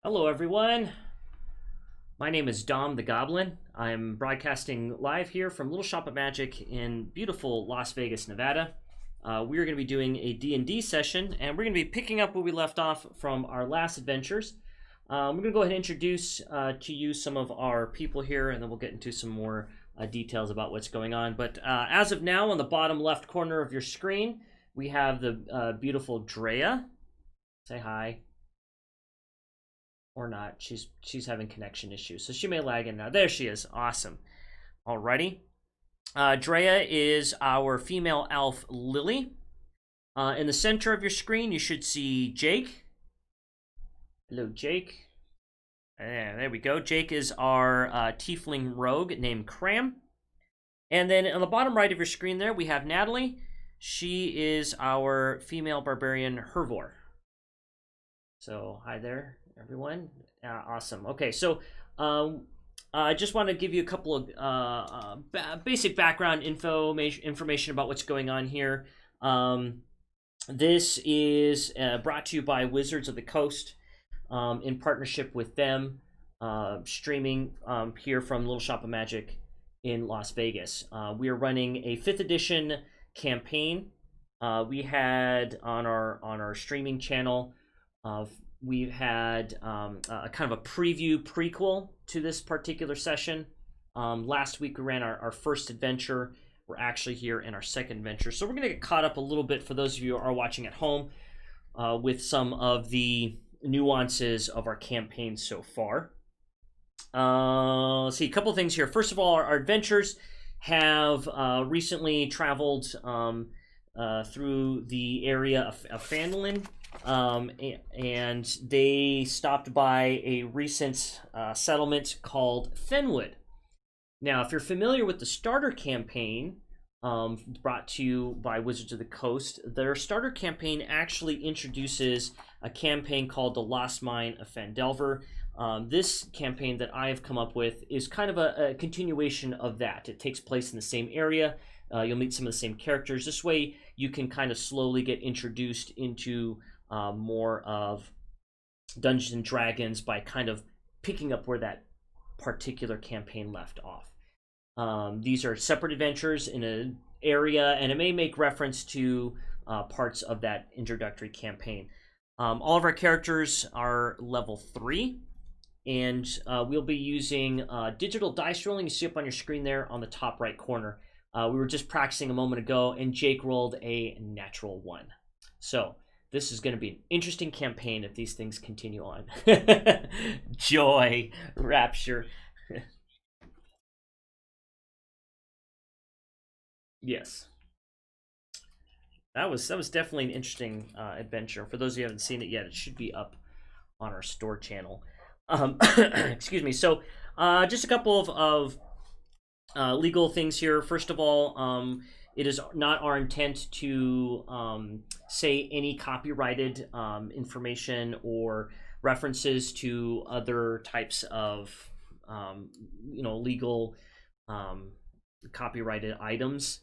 Hello, everyone. My name is Dom the Goblin. I'm broadcasting live here from Little Shop of Magic in beautiful Las Vegas, Nevada. We're going to be doing a D&D session, and we're going to be picking up where we left off from our last adventures. We're going to go ahead and introduce to you some of our people here, and then we'll get into some more details about what's going on. But as of now, on the bottom left corner of your screen, we have the beautiful Drea. Say hi. Or not. She's having connection issues, so she may lag in now. There she is. Awesome. Alrighty. Drea is our female elf Lily. In the center of your screen, you should see Jake. Hello, Jake. There we go. Jake is our tiefling rogue named Cram. And then on the bottom right of your screen there, we have Natalie. She is our female barbarian Hervor. So, hi there, everyone. Awesome. Okay, so I just want to give you a couple of basic background information about what's going on here. This is brought to you by Wizards of the Coast in partnership with them, streaming here from Little Shop of Magic in Las Vegas. We are running a 5th edition campaign. We had on our streaming channel. We've had a kind of a preview prequel to this particular session. Last week we ran our first adventure. We're actually here in our second adventure. So we're going to get caught up a little bit for those of you who are watching at home with some of the nuances of our campaign so far. Let's see, a couple things here. First of all, our adventures have recently traveled through the area of Phandalin. And they stopped by a recent settlement called Thenwood. Now, if you're familiar with the starter campaign brought to you by Wizards of the Coast, their starter campaign actually introduces a campaign called The Lost Mine of Phandelver. This campaign that I have come up with is kind of a continuation of that. It takes place in the same area. You'll meet some of the same characters. This way, you can kind of slowly get introduced into more of Dungeons and Dragons by kind of picking up where that particular campaign left off. These are separate adventures in an area, and it may make reference to parts of that introductory campaign. All of our characters are level 3, and we'll be using digital dice rolling. You see up on your screen there on the top right corner. We were just practicing a moment ago, and Jake rolled a natural 1. So this is going to be an interesting campaign if these things continue on. Joy, rapture. Yes. That was definitely an interesting adventure. For those of you who haven't seen it yet, it should be up on our store channel. Excuse me. So just a couple of legal things here. First of all, it is not our intent to say any copyrighted information or references to other types of, legal copyrighted items.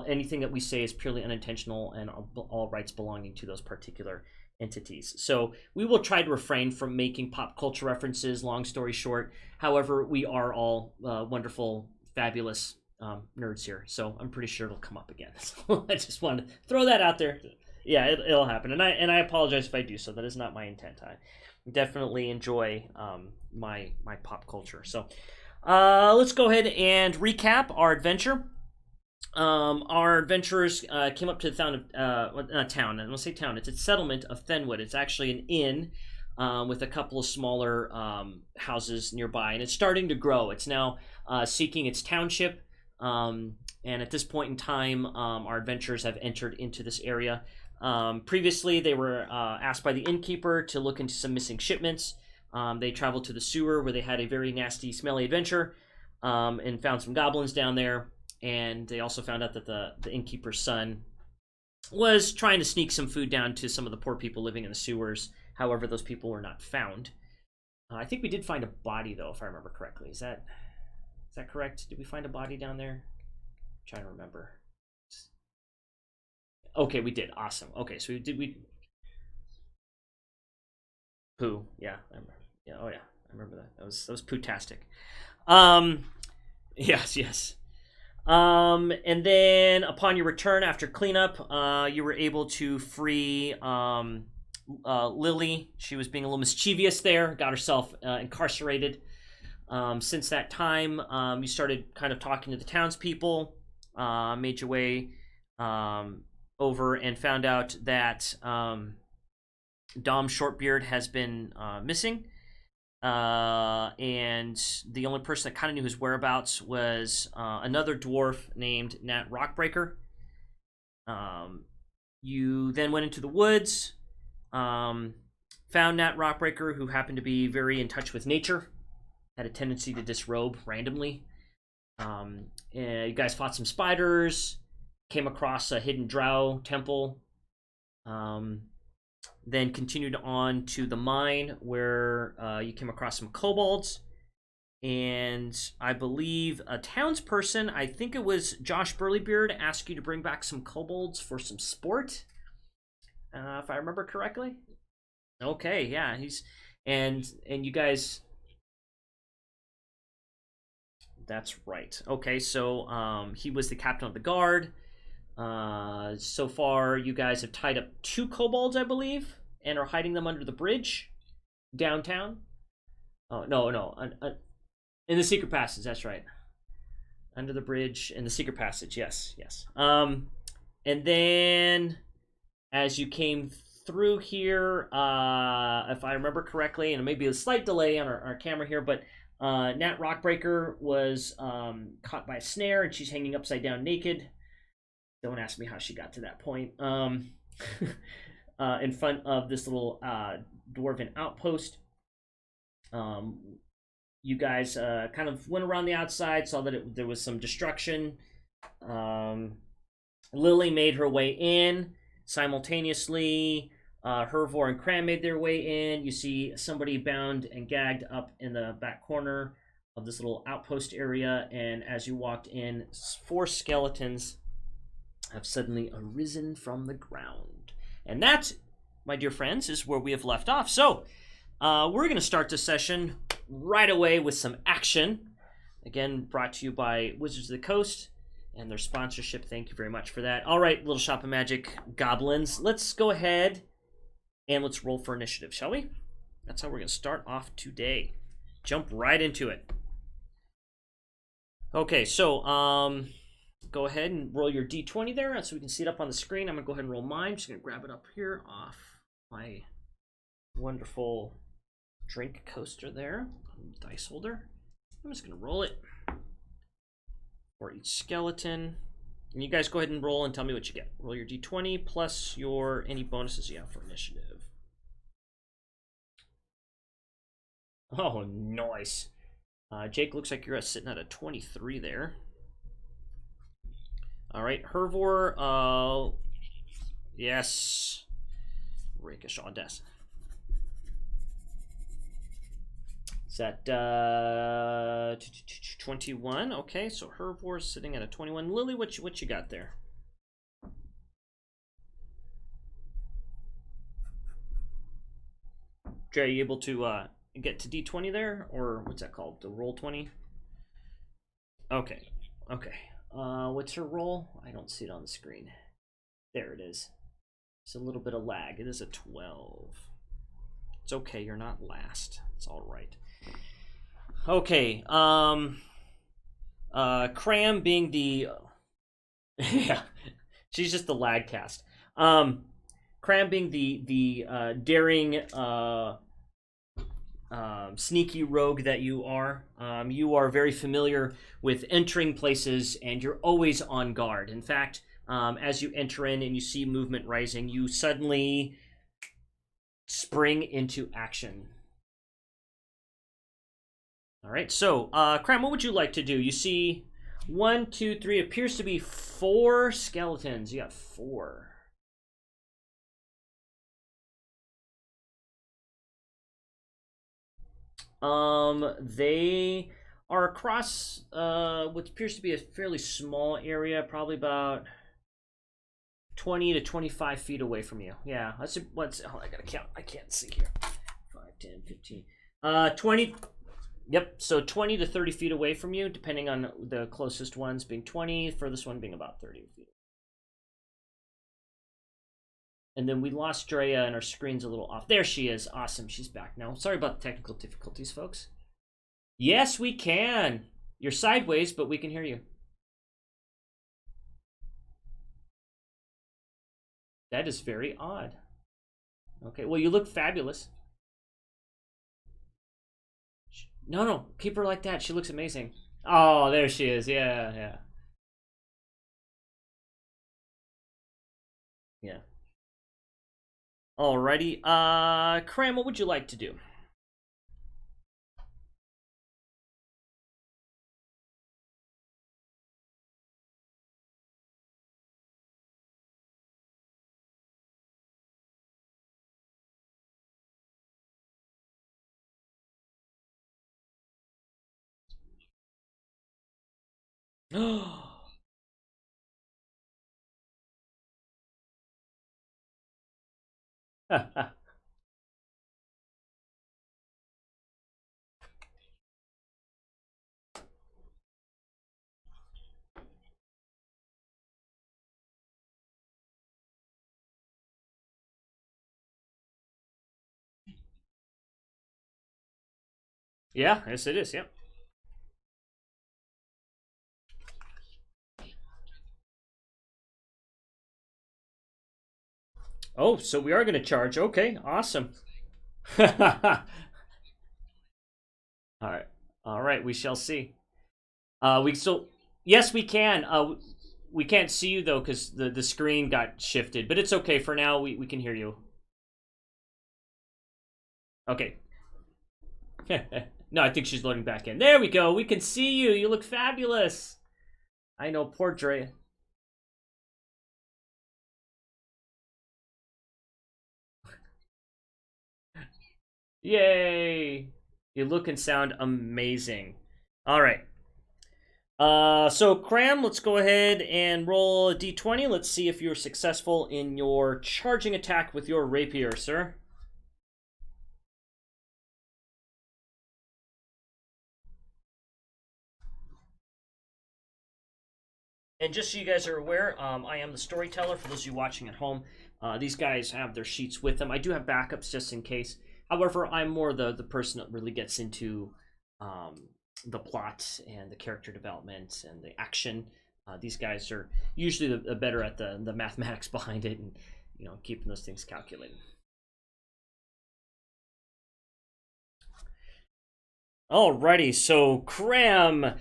Anything that we say is purely unintentional, and all rights belonging to those particular entities. So we will try to refrain from making pop culture references. Long story short, however, we are all wonderful, fabulous nerds here, so I'm pretty sure it'll come up again. So I just wanted to throw that out there. Yeah, it'll happen, and I apologize if I do so. That is not my intent. I definitely enjoy my pop culture. So let's go ahead and recap our adventure. Our adventurers came up to the town of town. I don't say town. It's a settlement of Thenwood. It's actually an inn with a couple of smaller houses nearby, and it's starting to grow. It's now seeking its township. And at this point in time, our adventurers have entered into this area. Previously, they were asked by the innkeeper to look into some missing shipments. They traveled to the sewer where they had a very nasty, smelly adventure and found some goblins down there. And they also found out that the innkeeper's son was trying to sneak some food down to some of the poor people living in the sewers. However, those people were not found. I think we did find a body, though, if I remember correctly. Is that correct? Did we find a body down there? I'm trying to remember. Okay, we did. Awesome. Okay, so we Pooh. Yeah, I remember. Yeah, oh yeah, I remember that. That was poo-tastic. Yes, yes. And then upon your return after cleanup, you were able to free Lily. She was being a little mischievous there, got herself incarcerated. Since that time, you started kind of talking to the townspeople, made your way over and found out that Dom Shortbeard has been missing. And the only person that kind of knew his whereabouts was another dwarf named Nat Rockbreaker. You then went into the woods, found Nat Rockbreaker, who happened to be very in touch with nature, had a tendency to disrobe randomly. You guys fought some spiders, came across a hidden drow temple, then continued on to the mine where you came across some kobolds, and I believe a townsperson, I think it was Josh Burlybeard, asked you to bring back some kobolds for some sport, if I remember correctly. Okay, yeah, and you guys. That's right. Okay, so he was the captain of the guard. So far, you guys have tied up 2 kobolds, I believe, and are hiding them under the bridge downtown. Oh, no. In the secret passage, that's right. Under the bridge in the secret passage, yes. And then, as you came through here, if I remember correctly, and maybe a slight delay on our camera here, but Nat Rockbreaker was caught by a snare, and she's hanging upside down naked. Don't ask me how she got to that point. In front of this little dwarven outpost. You guys kind of went around the outside, saw that there was some destruction. Lily made her way in. Simultaneously, Hervor and Cram made their way in. You see somebody bound and gagged up in the back corner of this little outpost area, and as you walked in, 4 skeletons have suddenly arisen from the ground. And that, my dear friends, is where we have left off. So, we're going to start this session right away with some action. Again, brought to you by Wizards of the Coast and their sponsorship. Thank you very much for that. All right, Little Shop of Magic goblins, let's go ahead and let's roll for initiative, shall we? That's how we're going to start off today. Jump right into it. Okay, so go ahead and roll your d20 there so we can see it up on the screen. I'm going to go ahead and roll mine. I'm just going to grab it up here off my wonderful drink coaster there, dice holder. I'm just going to roll it for each skeleton. And you guys go ahead and roll and tell me what you get. Roll your d20 plus your any bonuses you have for initiative. Oh, nice. Jake, looks like you're sitting at a 23 there. All right, Hervor, yes. Rakish Audace. Is that 21? Okay, so Hervor's sitting at a 21. Lily, what you got there? Jay, are you able to get to D20 there, or what's that called? The roll 20? Okay. What's her roll? I don't see it on the screen. There it is. It's a little bit of lag. It is a 12. It's okay. You're not last. It's all right. Okay. Cram being the yeah, she's just the lag cast. Cram being the daring sneaky rogue that you are very familiar with entering places, and you're always on guard. In fact, as you enter in and you see movement rising, you suddenly spring into action. All right, so Cram, what would you like to do? You see 1, 2, 3, appears to be 4 skeletons. You got 4. They are across what appears to be a fairly small area, probably about 20 to 25 feet away from you. Yeah, what's oh, I gotta count. I can't see here. 5, 10, 15, 20. Yep, so 20 to 30 feet away from you, depending on the closest ones being 20, furthest one being about 30 feet. And then we lost Drea and our screen's a little off. There she is. Awesome, she's back now. Sorry about the technical difficulties, folks. Yes, we can. You're sideways, but we can hear you. That is very odd. Okay, well, you look fabulous. No, keep her like that. She looks amazing. Oh, there she is. Yeah. Alrighty. Cram, what would you like to do? Yeah, yes it is, yep. Oh, so we are going to charge. Okay, awesome. All right, we shall see. We still, yes, we can. We can't see you though because the screen got shifted, but it's okay for now. We can hear you. Okay. No, I think she's loading back in. There we go. We can see you. You look fabulous. I know, poor Dre. Yay! You look and sound amazing. All right. So Cram, let's go ahead and roll a d20. Let's see if you're successful in your charging attack with your rapier, sir. And just so you guys are aware, I am the storyteller for those of you watching at home. These guys have their sheets with them. I do have backups just in case. However, I'm more the person that really gets into the plot and the character development and the action. These guys are usually the better at the mathematics behind it and keeping those things calculated. Alrighty, so Cram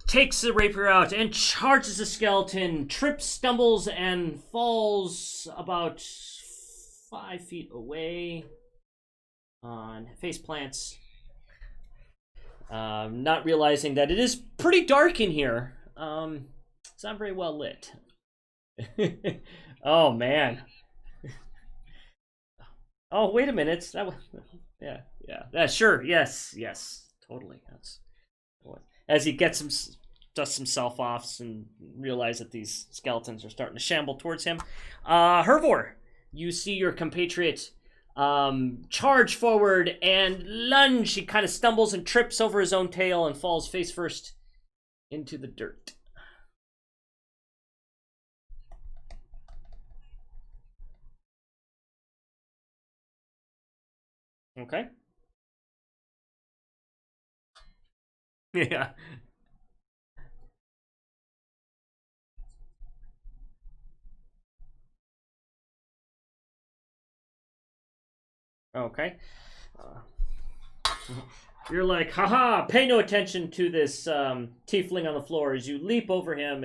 takes the rapier out and charges the skeleton, trips, stumbles, and falls about 5 feet away on face plants. Not realizing that it is pretty dark in here. It's not very well lit. Oh man. Oh wait a minute. That was, yeah. Sure. Yes. Totally. That's as he dusts himself off and realizes that these skeletons are starting to shamble towards him. Hervor, you see your compatriot charge forward and lunge. He kind of stumbles and trips over his own tail and falls face first into the dirt. Okay. Yeah. Okay. You're like, haha, pay no attention to this tiefling on the floor as you leap over him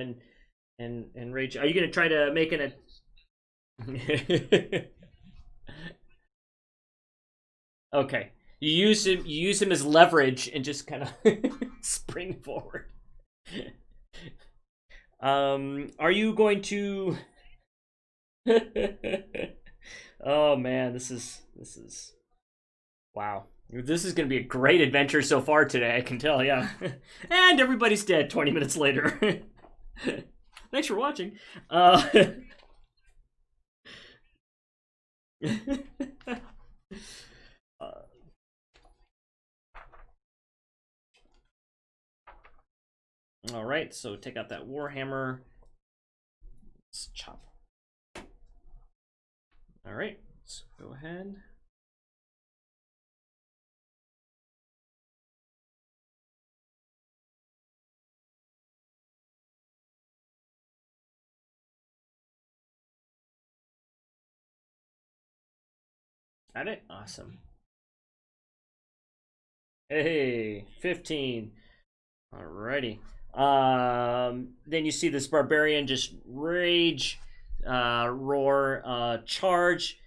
and rage. Are you going to try to make an... Okay. You use him as leverage and just kind of spring forward. Are you going to... Oh man, this is wow. This is going to be a great adventure so far today, I can tell, yeah. And everybody's dead 20 minutes later. Thanks for watching. All right, so take out that warhammer. Let's chop. All right, let's go ahead. Got it? Awesome. Hey, 15. Alrighty. Then you see this barbarian just rage, roar, charge.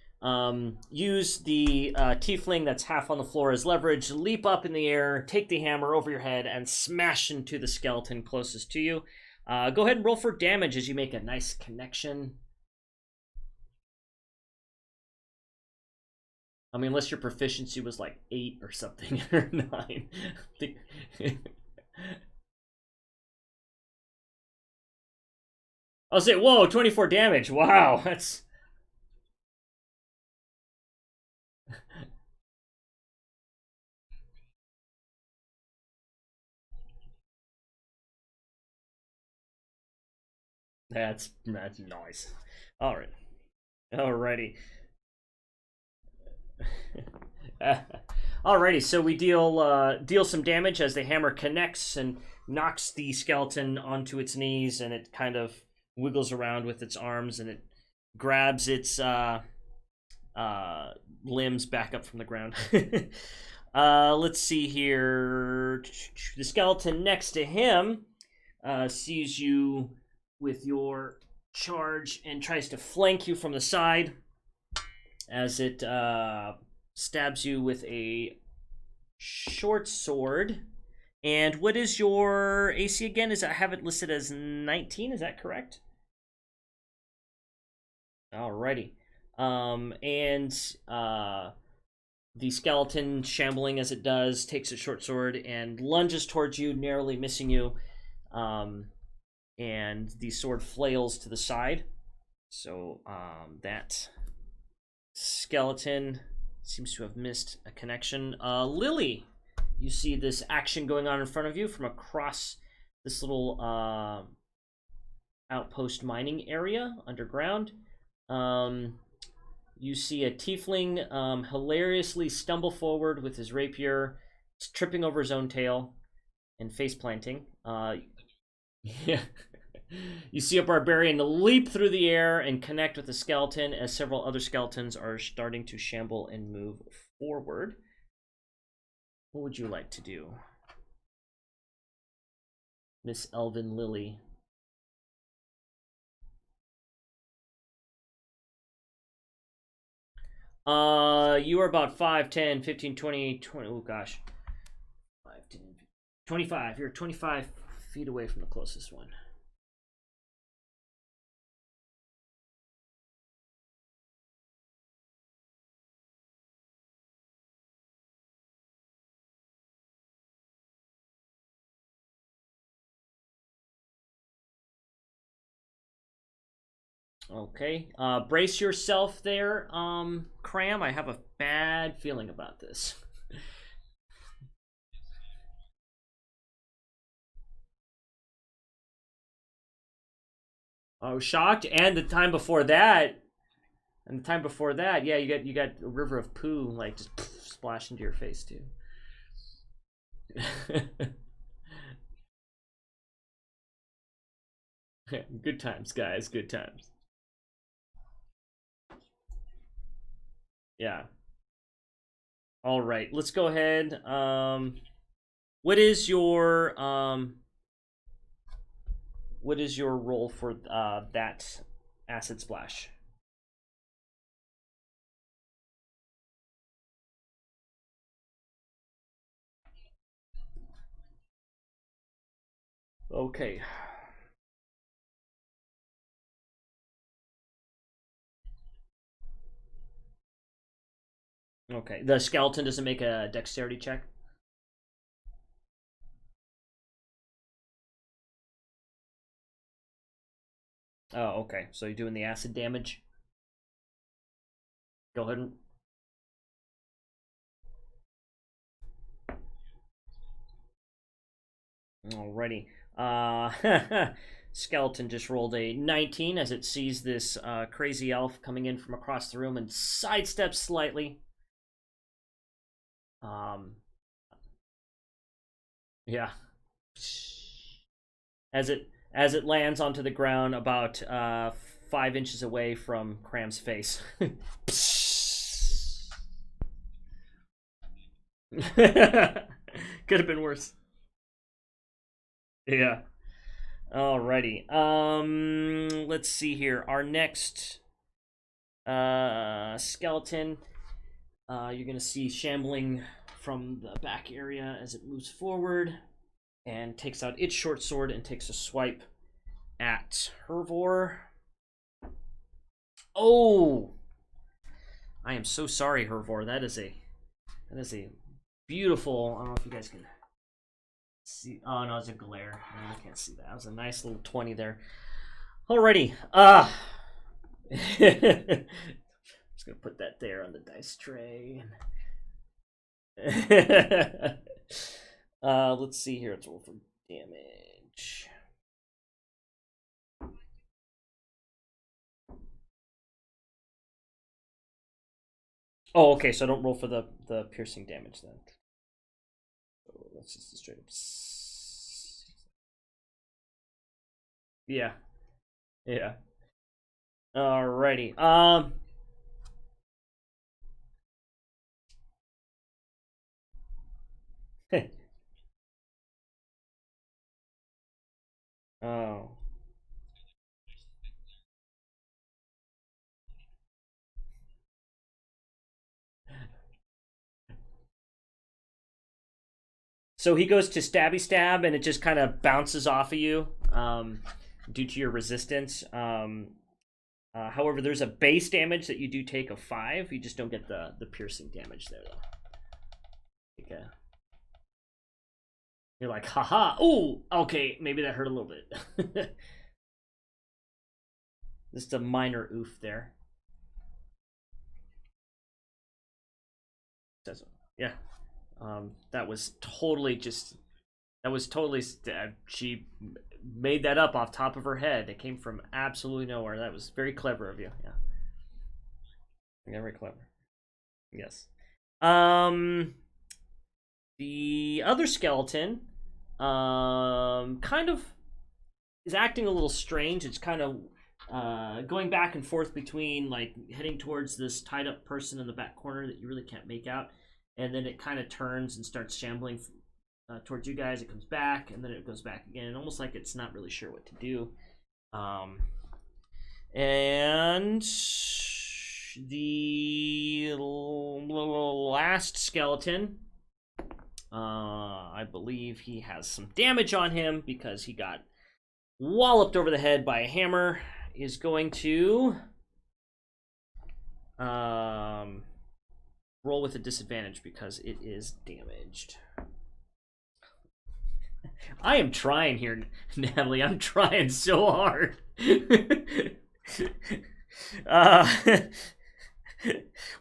Use the tiefling that's half on the floor as leverage, leap up in the air, take the hammer over your head, and smash into the skeleton closest to you. Go ahead and roll for damage as you make a nice connection. I mean, unless your proficiency was like 8 or something, or 9. I'll say, whoa, 24 damage. Wow, that's... That's nice. All right. Alrighty. Alrighty, so we deal some damage as the hammer connects and knocks the skeleton onto its knees, and it kind of wiggles around with its arms, and it grabs its limbs back up from the ground. Let's see here. The skeleton next to him sees you with your charge and tries to flank you from the side as it stabs you with a short sword. And what is your AC again? I have it listed as 19, is that correct? Alrighty. The skeleton, shambling as it does, takes a short sword and lunges towards you, narrowly missing you. And the sword flails to the side. So that skeleton seems to have missed a connection. Lily, you see this action going on in front of you from across this little outpost mining area underground. You see a tiefling hilariously stumble forward with his rapier, tripping over his own tail and face planting. Yeah. You see a barbarian leap through the air and connect with the skeleton as several other skeletons are starting to shamble and move forward. What would you like to do, Miss Elvin Lily? You are about 5, 10, 15, 20, 20, oh gosh. 5, 10, 25. You're 25 feet away from the closest one. Okay. Brace yourself there, Cram. I have a bad feeling about this. I was shocked, and the time before that, yeah, you got a river of poo like just splash into your face too. Good times, guys. Good times. Yeah. All right. Let's go ahead. What is your role for that acid splash? Okay. Okay. The skeleton doesn't make a dexterity check. Oh, okay. So you're doing the acid damage. Go ahead and... Alrighty. Skeleton just rolled a 19 as it sees this crazy elf coming in from across the room and sidesteps slightly. Yeah. As it lands onto the ground about 5 inches away from Cram's face. Could have been worse. Yeah. Alrighty. Let's see here. Our next skeleton, you're gonna see shambling from the back area as it moves forward and takes out its short sword and takes a swipe at Hervor. Oh, I am so sorry, Hervor. That is a beautiful. I don't know if you guys can see. Oh no, it's a glare. No, I can't see that. That was a nice little 20 there. Alrighty. Just gonna put that there on the dice tray. Let's see here. Let's roll for damage. Oh, okay. So I don't roll for the piercing damage then. So let's just straight up. Yeah. Yeah. Alrighty. Oh. So he goes to stabby stab, and it just kind of bounces off of you due to your resistance. However, there's a base damage that you do take of 5. You just don't get the piercing damage there, though. Okay. You're like, haha. Ooh, okay, maybe that hurt a little bit. Just a minor oof there. Yeah. That was totally she made that up off top of her head. It came from absolutely nowhere. That was very clever of you. Yeah. Very clever. Yes. The other skeleton kind of is acting a little strange. It's kind of going back and forth between like heading towards this tied up person in the back corner that you really can't make out, and then it kind of turns and starts shambling towards you guys. It comes back, and then it goes back again, almost like it's not really sure what to do. And the last skeleton, I believe he has some damage on him because he got walloped over the head by a hammer, is going to roll with a disadvantage because it is damaged. I am trying here, Natalie. I'm trying so hard.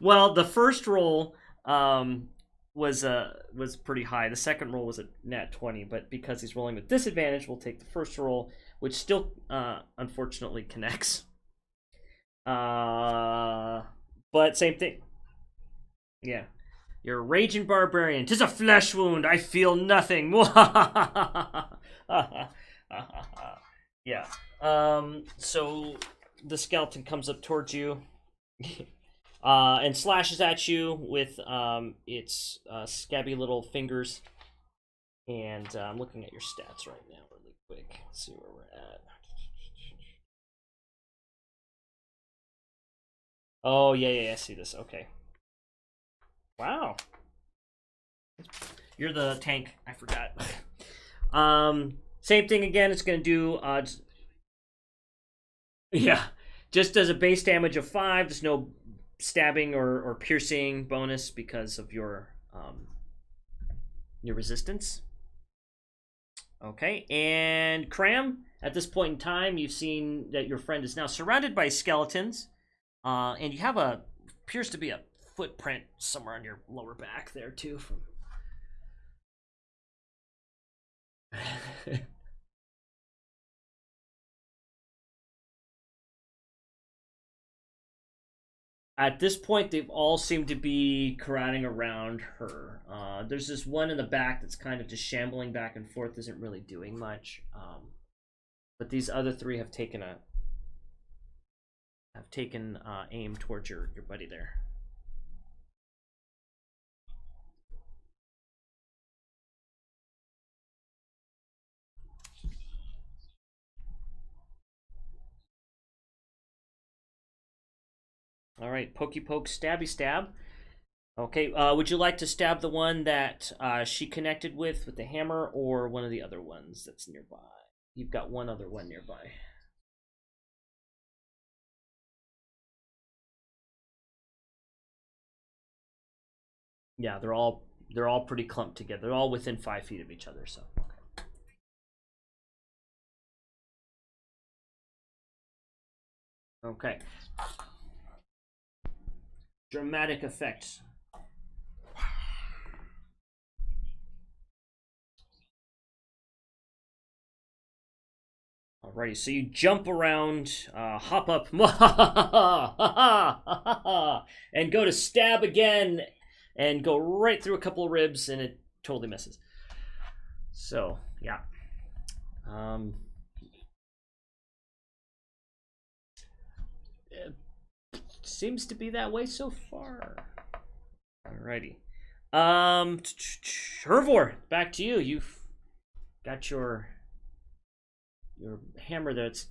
Well, the first roll was pretty high. The second roll was a nat 20, but because he's rolling with disadvantage, we'll take the first roll, which still unfortunately connects. But same thing. Yeah. You're a raging barbarian. 'Tis a flesh wound. I feel nothing. Yeah. So the skeleton comes up towards you and slashes at you with its scabby little fingers. And I'm looking at your stats right now really quick. Let's see where we're at. Oh, yeah, I see this. Okay. Wow. You're the tank. I forgot. Same thing again. It's going to do... yeah. Just does a base damage of 5. There's no stabbing or piercing bonus because of your resistance. Okay. And Cram, at this point in time, you've seen that your friend is now surrounded by skeletons. And you have appears to be a footprint somewhere on your lower back there too. From At this point, they've all seemed to be crowding around her. There's this one in the back that's kind of just shambling back and forth, isn't really doing much. But these other three have taken aim towards your buddy there. All right, pokey poke, stabby stab. Okay, would you like to stab the one that she connected with the hammer, or one of the other ones that's nearby? You've got one other one nearby. Yeah, they're all pretty clumped together. They're all within 5 feet of each other. So okay. Dramatic effects. Alrighty, so you jump around, hop up, and go to stab again, and go right through a couple of ribs, and it totally misses. So, yeah. It seems to be that way so far. Alrighty. Hervor, back to you. You've got your hammer that's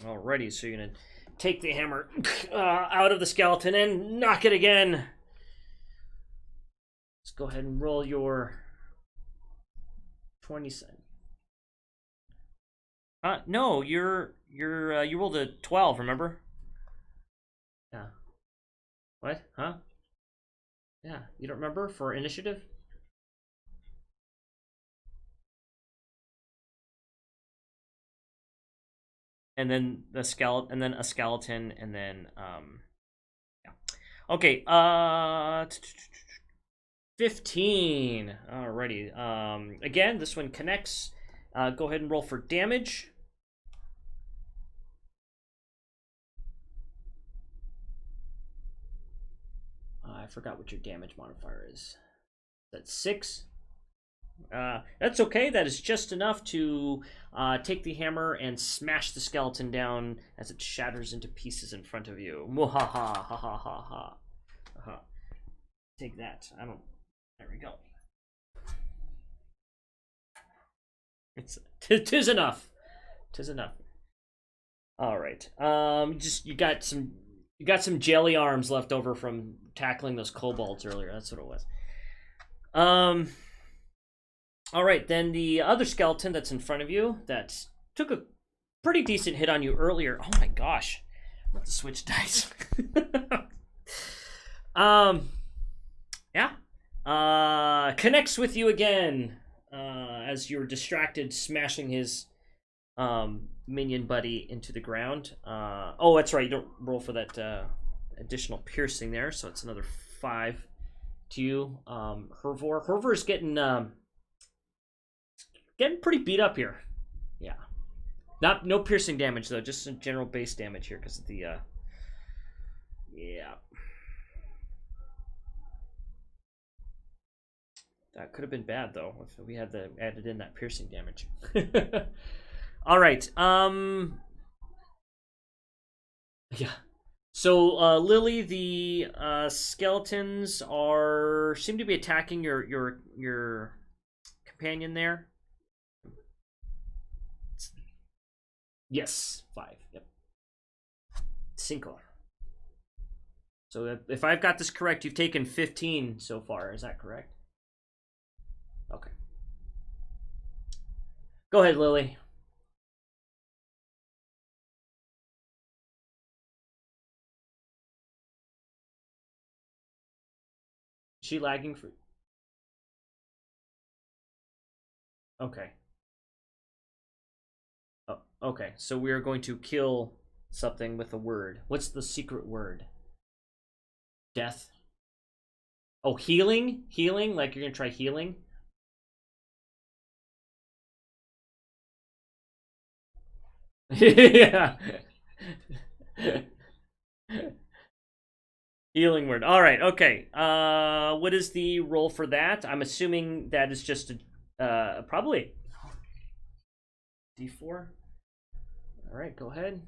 alrighty, so you're gonna take the hammer out of the skeleton and knock it again. Let's go ahead and roll your 20 cents. No, you rolled a 12, remember? Yeah. What? Huh? Yeah, you don't remember for initiative? And then a skeleton, and then yeah. Okay, 15. Alrighty. Again, this one connects. Go ahead and roll for damage. I forgot what your damage modifier is. That's 6. That's okay. That is just enough to take the hammer and smash the skeleton down as it shatters into pieces in front of you. Mwahaha, ha ha ha ha. Take that. I don't. There we go. Tis enough. Tis enough. All right. You got some jelly arms left over from tackling those kobolds earlier. That's what it was. All right, then the other skeleton that's in front of you that took a pretty decent hit on you earlier. Oh my gosh, I'm about to switch dice. Yeah. Connects with you again as you're distracted, smashing his minion buddy into the ground. Oh, that's right. You don't roll for that additional piercing there, so it's another 5 to you. Hervor is getting pretty beat up here. Yeah. No piercing damage though, just some general base damage here because of the yeah. That could have been bad though if we had added in that piercing damage. All right. Yeah. So Lily, the skeletons seem to be attacking your companion there. Yes, 5. Yep. 5. So if I've got this correct, you've taken 15 so far. Is that correct? Okay. Go ahead, Lily. Is she lagging for? Okay. Oh, okay. So we are going to kill something with a word. What's the secret word? Death. Oh, healing? Healing? Like you're gonna try healing? Yeah. Healing word. All right. Okay. What is the roll for that? I'm assuming that is just a probably D4. All right. Go ahead.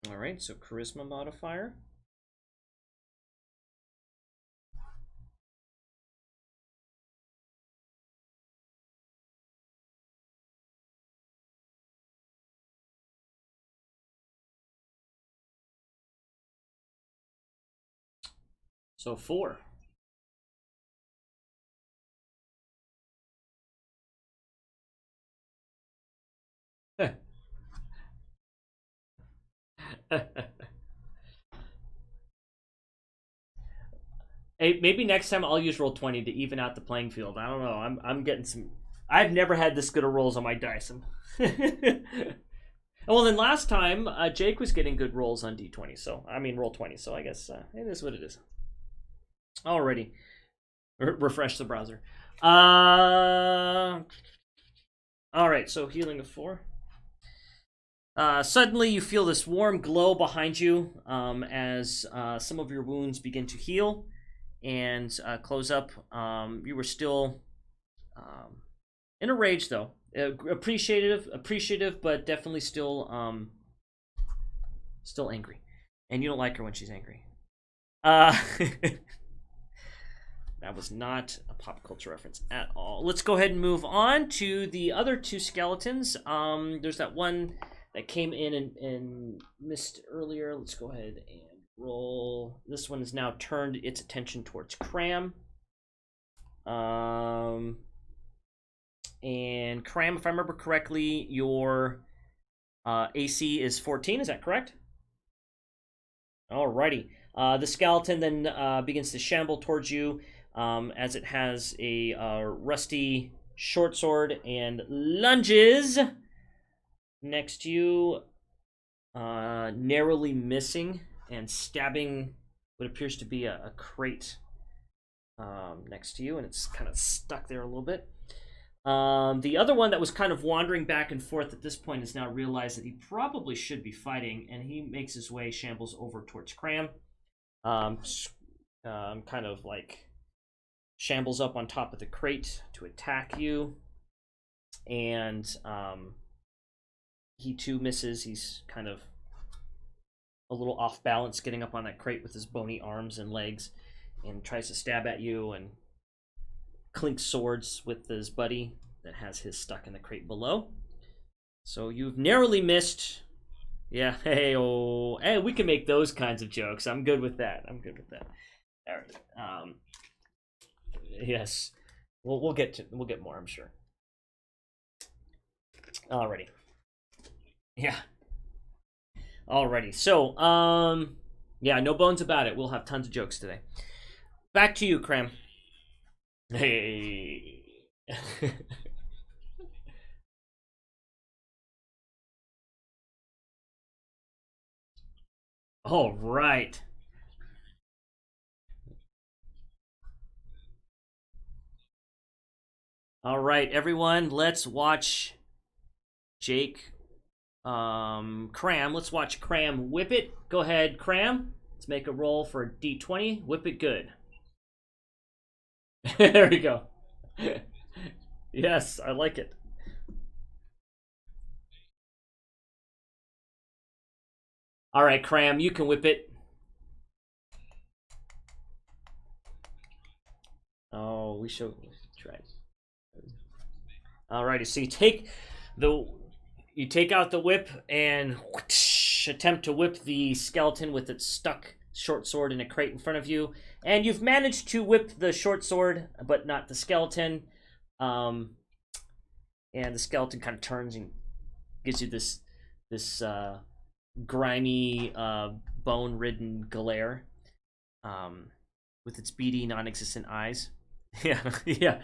All right. So charisma modifier. So 4. Hey, maybe next time I'll use roll 20 to even out the playing field. I don't know. I'm getting some. I've never had this good of rolls on my dice. Well, then last time Jake was getting good rolls on D20, so I mean roll 20. So I guess it is what it is. Alrighty, refresh the browser. All right, so healing of 4. Suddenly, you feel this warm glow behind you as some of your wounds begin to heal and close up. You were still in a rage, though. Appreciative, but definitely still angry. And you don't like her when she's angry. That was not a pop culture reference at all. Let's go ahead and move on to the other 2 skeletons. There's that one that came in and missed earlier. Let's go ahead and roll. This one has now turned its attention towards Cram. And Cram, if I remember correctly, your AC is 14. Is that correct? Alrighty. The skeleton then begins to shamble towards you as it has a rusty short sword and lunges next to you, narrowly missing and stabbing what appears to be a crate next to you, and it's kind of stuck there a little bit. The other one that was kind of wandering back and forth at this point has now realized that he probably should be fighting, and he makes his way, shambles over towards Cram. Kind of like shambles up on top of the crate to attack you, and he too misses. He's kind of a little off balance getting up on that crate with his bony arms and legs, and tries to stab at you and clinks swords with his buddy that has his stuck in the crate below. So you've narrowly missed. Yeah, hey, we can make those kinds of jokes. I'm good with that. All right. Yes, we'll get more, I'm sure. Alrighty. Yeah. Alrighty. So, yeah, no bones about it. We'll have tons of jokes today. Back to you, Cram. Hey. All right. All right, everyone, let's watch Jake Cram. Let's watch Cram whip it. Go ahead, Cram. Let's make a roll for D20. Whip it good. There we go. Yes, I like it. All right, Cram, you can whip it. Oh, we should try. Alrighty, so you take out the whip and whoosh, attempt to whip the skeleton with its stuck short sword in a crate in front of you, and you've managed to whip the short sword, but not the skeleton. And the skeleton kind of turns and gives you this grimy, bone-ridden glare, with its beady, non-existent eyes. Yeah, yeah.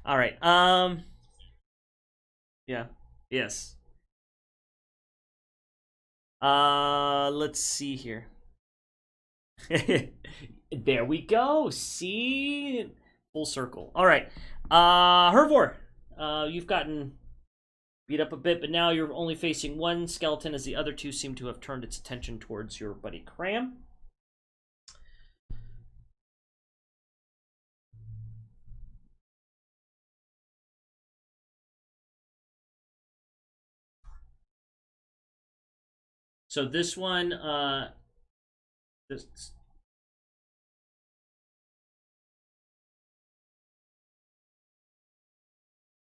All right. Yeah. Yes. Let's see here. There we go. See, full circle. All right. Hervor, you've gotten beat up a bit, but now you're only facing one skeleton, as the other two seem to have turned its attention towards your buddy Cram. So this one, this.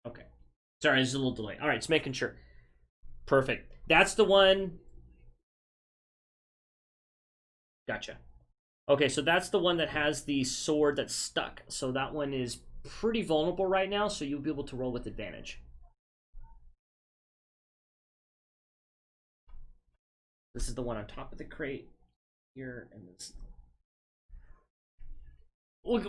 Okay. Sorry, there's a little delay. All right, just making sure. Perfect. That's the one. Gotcha. Okay, so that's the one that has the sword that's stuck. So that one is pretty vulnerable right now, so you'll be able to roll with advantage. This is the one on top of the crate here, and this. We'll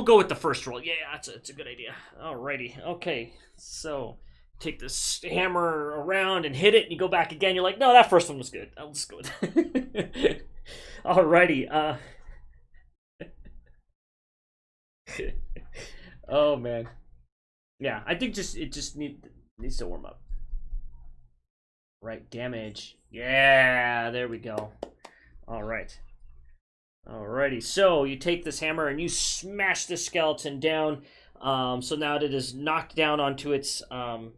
go with the first roll. Yeah, it's a good idea. Alrighty, okay. So take this hammer around and hit it, and you go back again. You're like, no, that first one was good. That was good. Alrighty. Oh man. Yeah, I think it just needs to warm up. Right, damage. Yeah, there we go. All right. Alrighty, so you take this hammer and you smash the skeleton down. So now it is knocked down onto its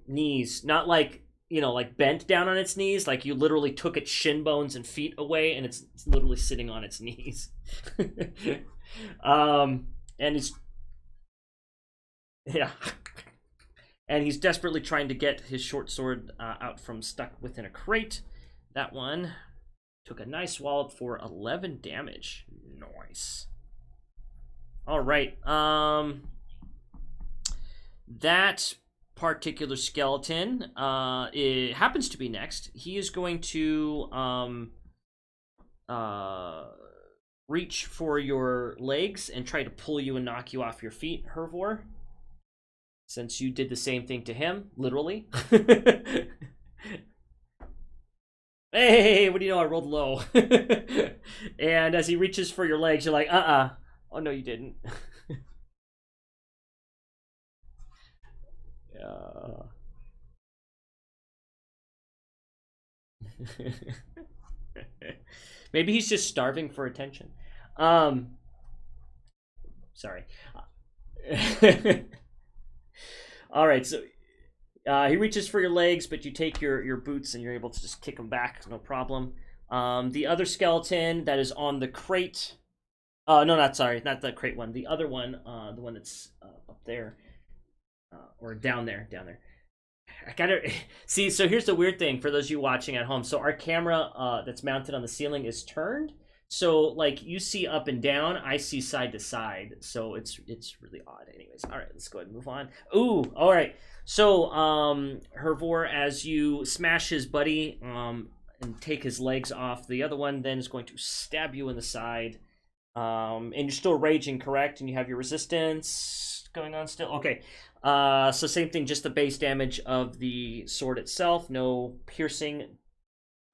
knees. Not like, like bent down on its knees. Like you literally took its shin bones and feet away and it's literally sitting on its knees. And it's... Yeah. And he's desperately trying to get his short sword out from stuck within a crate. That one took a nice wallop for 11 damage. Nice. All right. That particular skeleton it happens to be next. He is going to reach for your legs and try to pull you and knock you off your feet, Hervor. Since you did the same thing to him, literally. Hey, what do you know? I rolled low. And as he reaches for your legs, you're like, Oh, no, you didn't. Maybe he's just starving for attention. Sorry. All right, so he reaches for your legs, but you take your boots and you're able to just kick him back, no problem. The other skeleton that is on the crate. No, not the crate one. The other one, the one that's up there, or down there. I gotta see. So here's the weird thing for those of you watching at home. So our camera that's mounted on the ceiling is turned. So like you see up and down, I see side to side. So it's really odd. Anyways, all right, let's go ahead and move on. Ooh, all right. So Hervor, as you smash his buddy and take his legs off, the other one then is going to stab you in the side. And you're still raging, correct? And you have your resistance going on still. Okay. So same thing, just the base damage of the sword itself, no piercing.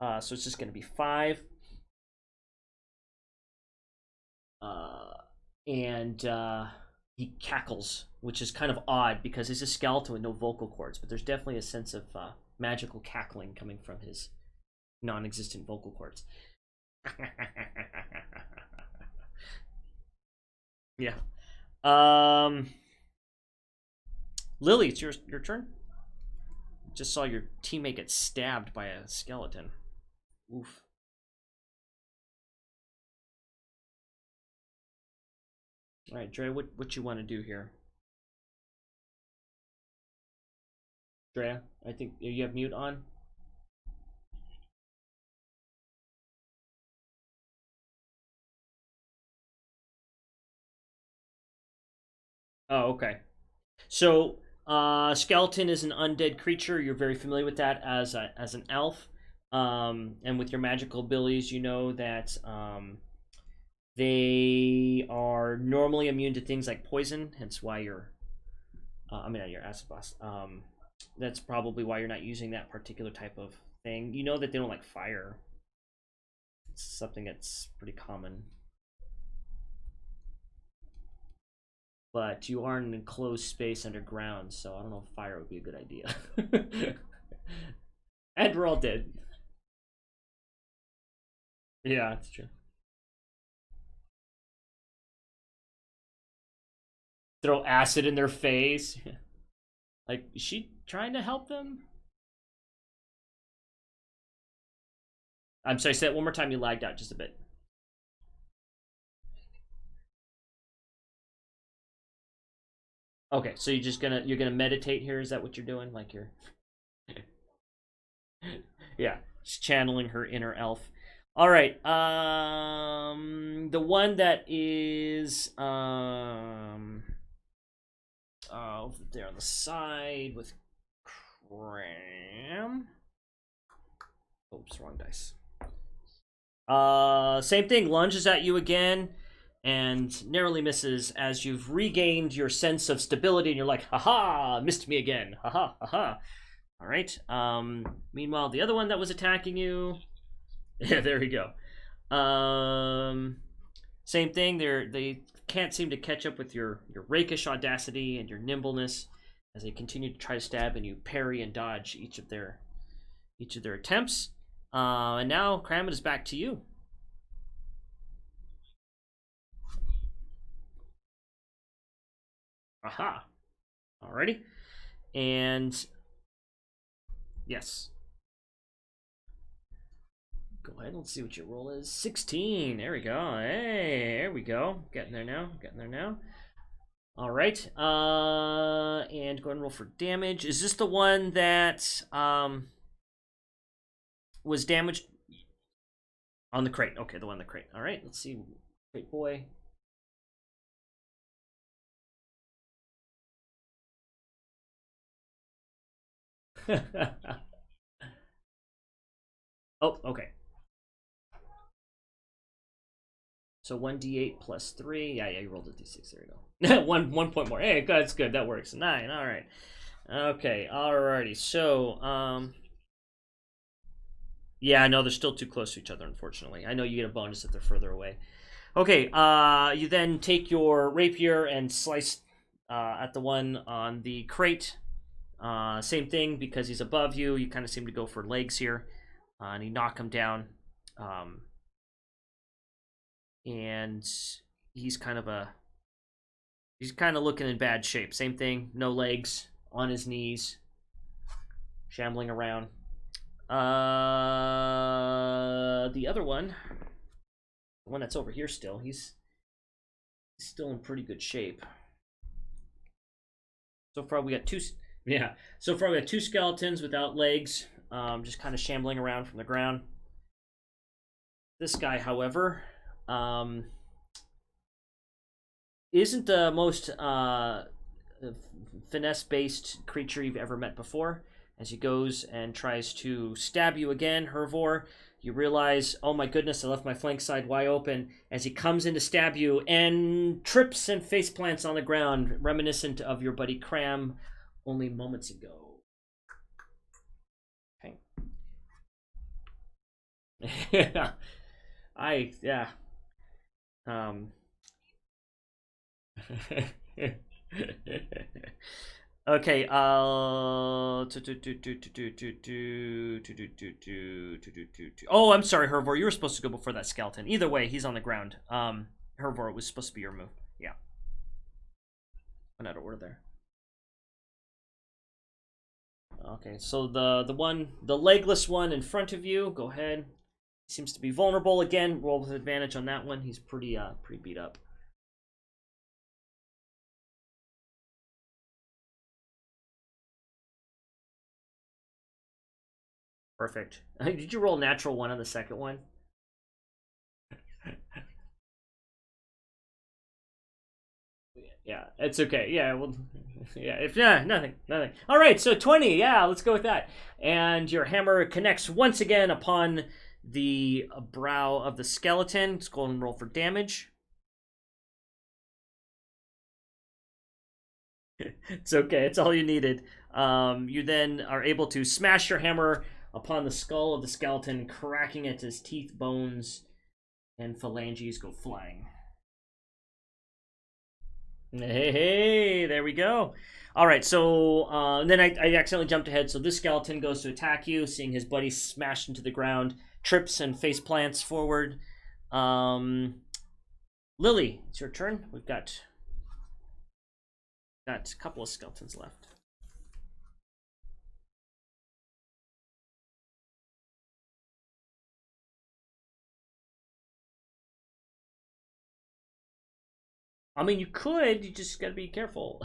So it's just going to be 5. And he cackles, which is kind of odd because he's a skeleton with no vocal cords, but there's definitely a sense of magical cackling coming from his non-existent vocal cords. Yeah. Lily, it's your turn. Just saw your teammate get stabbed by a skeleton. Oof. All right, Drea, what you want to do here? Drea, I think you have mute on. Oh, okay. So, skeleton is an undead creature. You're very familiar with that as an elf, and with your magical abilities, you know that they are normally immune to things like poison, hence why you're, your acid blast. That's probably why you're not using that particular type of thing. You know that they don't like fire. It's something that's pretty common. But you are in an enclosed space underground, so I don't know if fire would be a good idea. And we're all dead. Yeah, that's true. Throw acid in their face. Like, is she trying to help them? I'm sorry, say it one more time. You lagged out just a bit. Okay, so you're gonna meditate here? Is that what you're doing? Like you're yeah, just channeling her inner elf. All right. The one that is over there on the side with Cram. Oops, wrong dice. Same thing. Lunges at you again, and narrowly misses as you've regained your sense of stability, and you're like, haha, missed me again. Haha, haha. All right. Meanwhile, the other one that was attacking you, yeah, there we go. Same thing. They can't seem to catch up with your rakish audacity and your nimbleness as they continue to try to stab, and you parry and dodge each of their attempts. And now, Cram, it is back to you. Aha. Alrighty. And yes. Go ahead, let's see what your roll is. 16. There we go. Hey, there we go. Getting there now. All right. And go ahead and roll for damage. Is this the one that was damaged on the crate? Okay, the one in the crate. All right, let's see. Crate boy. Oh, okay. So 1d8 plus 3. Yeah, you rolled a d6. There you go. one point more. Hey, that's good. That works. 9. All right. Okay. Alrighty. So, yeah, no, they're still too close to each other, unfortunately. I know you get a bonus if they're further away. Okay. You then take your rapier and slice at the one on the crate. Same thing, because he's above you. You kind of seem to go for legs here, and you knock him down. And he's kind of looking in bad shape. Same thing, no legs, on his knees, shambling around. The other one, the one that's over here still, he's still in pretty good shape. So far we got two skeletons without legs, just kind of shambling around from the ground. This guy, however, isn't the most finesse-based creature you've ever met before. As he goes and tries to stab you again, Hervor, you realize, oh my goodness, I left my flank side wide open, as he comes in to stab you and trips and face plants on the ground, reminiscent of your buddy Cram only moments ago. Okay. Yeah. Okay, oh, I'm sorry, Hervor, you were supposed to go before that skeleton. Either way, he's on the ground. Hervor, it was supposed to be your move. Yeah. Went out of order there. Okay, so the legless one in front of you, go ahead. Seems to be vulnerable again. Roll with advantage on that one. He's pretty beat up. Perfect. Did you roll natural 1 on the second one? Yeah, it's okay. Yeah, well, yeah, nothing. All right, so 20. Yeah, let's go with that. And your hammer connects once again upon the brow of the skeleton. Let's go and roll for damage. It's okay. It's all you needed. You then are able to smash your hammer upon the skull of the skeleton, cracking it as teeth, bones, and phalanges go flying. Hey, there we go. All right, so then I accidentally jumped ahead. So this skeleton goes to attack you, seeing his buddy smashed into the ground, trips and face plants forward. Lily, it's your turn. We've got a couple of skeletons left. I mean, you could. You just gotta be careful.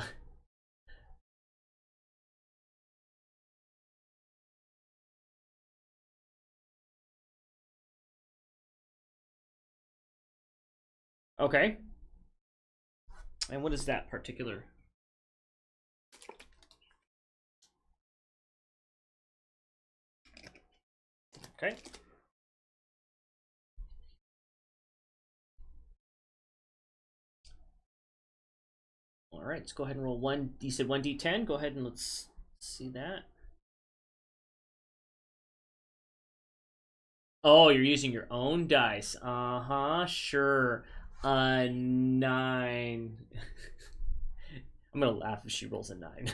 Okay. And what is that particular? Okay. All right, let's go ahead and roll one. You said 1d10. Go ahead and let's see that. Oh, you're using your own dice. Uh-huh, sure. 9. I'm gonna laugh if she rolls a 9.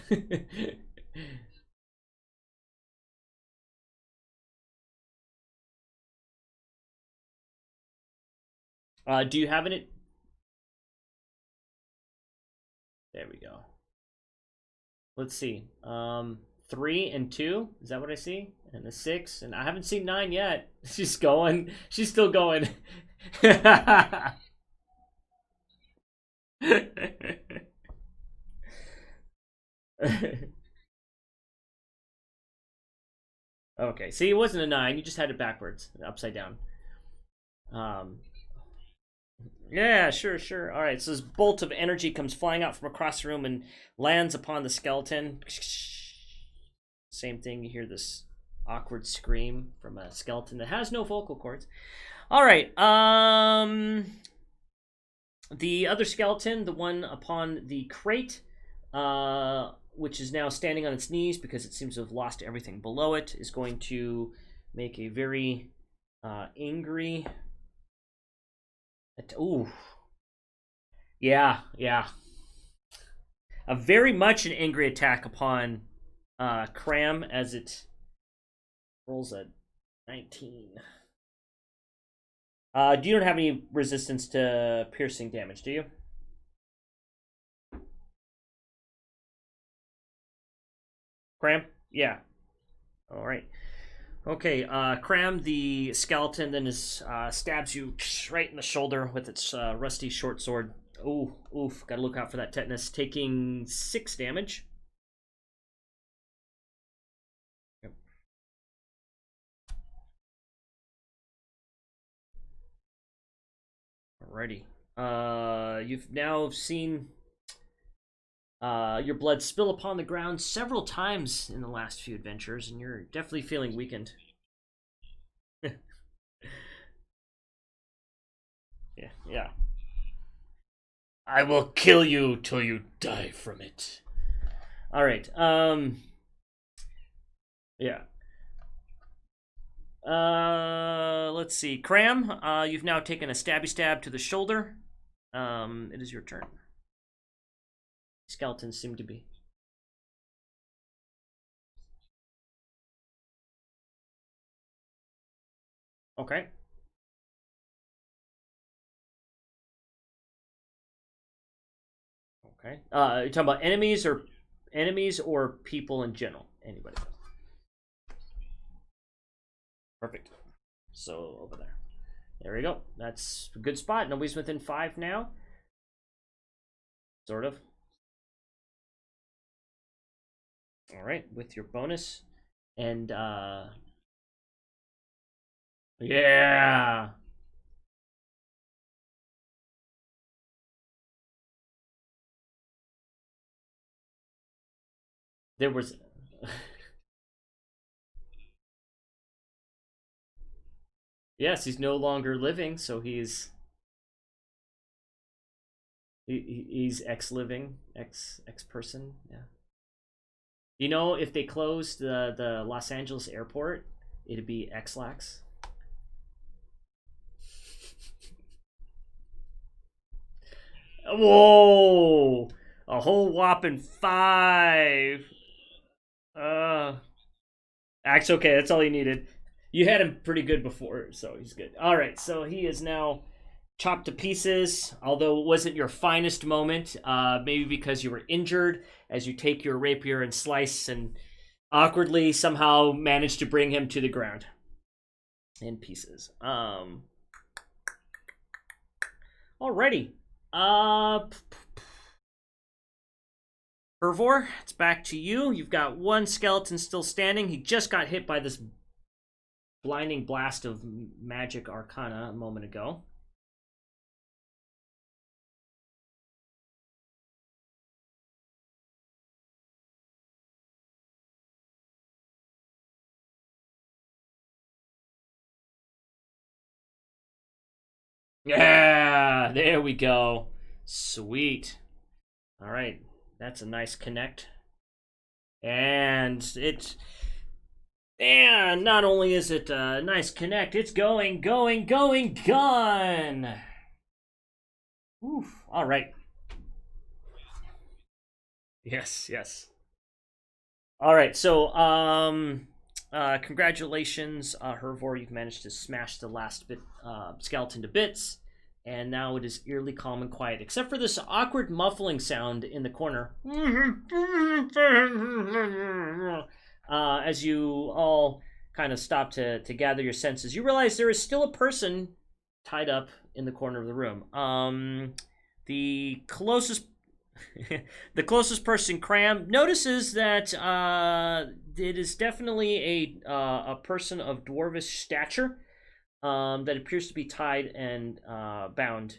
Do you have it? There we go. Let's see. 3 and 2. Is that what I see? And a 6. And I haven't seen 9 yet. She's going. She's still going. Okay. See, it wasn't a 9. You just had it backwards, upside down. Um, Yeah, sure, sure. All right, so this bolt of energy comes flying out from across the room and lands upon the skeleton. Same thing, you hear this awkward scream from a skeleton that has no vocal cords. All right, the other skeleton, the one upon the crate, which is now standing on its knees because it seems to have lost everything below it, is going to make a very angry. Ooh. Yeah, yeah. A very much an angry attack upon Cram as it rolls a 19. You don't have any resistance to piercing damage, do you? Cram? Yeah. All right. Okay, Cram, the skeleton, then stabs you right in the shoulder with its rusty short sword. Ooh, oof, gotta look out for that tetanus. Taking 6 damage. Yep. Alrighty. You've now seen your blood spill upon the ground several times in the last few adventures, and you're definitely feeling weakened. Yeah, yeah. I will kill you till you die from it. All right. Yeah. Let's see. Cram, you've now taken a stabby stab to the shoulder. It is your turn. Skeletons seem to be. Okay. Okay. You talking about enemies or people in general? Anybody? Perfect. So over there. There we go. That's a good spot. Nobody's within 5 now. Sort of. All right, with your bonus. And yeah. There was Yes, he's no longer living, so he's He's ex-living, ex-person. Yeah. You know, if they closed the Los Angeles airport, it'd be X-Lax. Whoa! A whole whopping 5. Uh, Axe, okay, that's all you needed. You had him pretty good before, so he's good. All right, so he is now chopped to pieces. Although it wasn't your finest moment, maybe because you were injured, as you take your rapier and slice and awkwardly somehow manage to bring him to the ground in pieces. Alrighty. Hervor, it's back to you. You've got one skeleton still standing. He just got hit by this blinding blast of magic arcana a moment ago. Yeah, there we go. Sweet. All right, that's a nice connect. And not only is it a nice connect, it's going, gun. Oof. All right. Yes. All right. So, congratulations, Hervor. You've managed to smash the last bit skeleton to bits, and now it is eerily calm and quiet, except for this awkward muffling sound in the corner. As you all kind of stop to gather your senses, you realize there is still a person tied up in the corner of the room. The closest the closest person, Cram, notices that it is definitely a person of dwarvish stature that appears to be tied and bound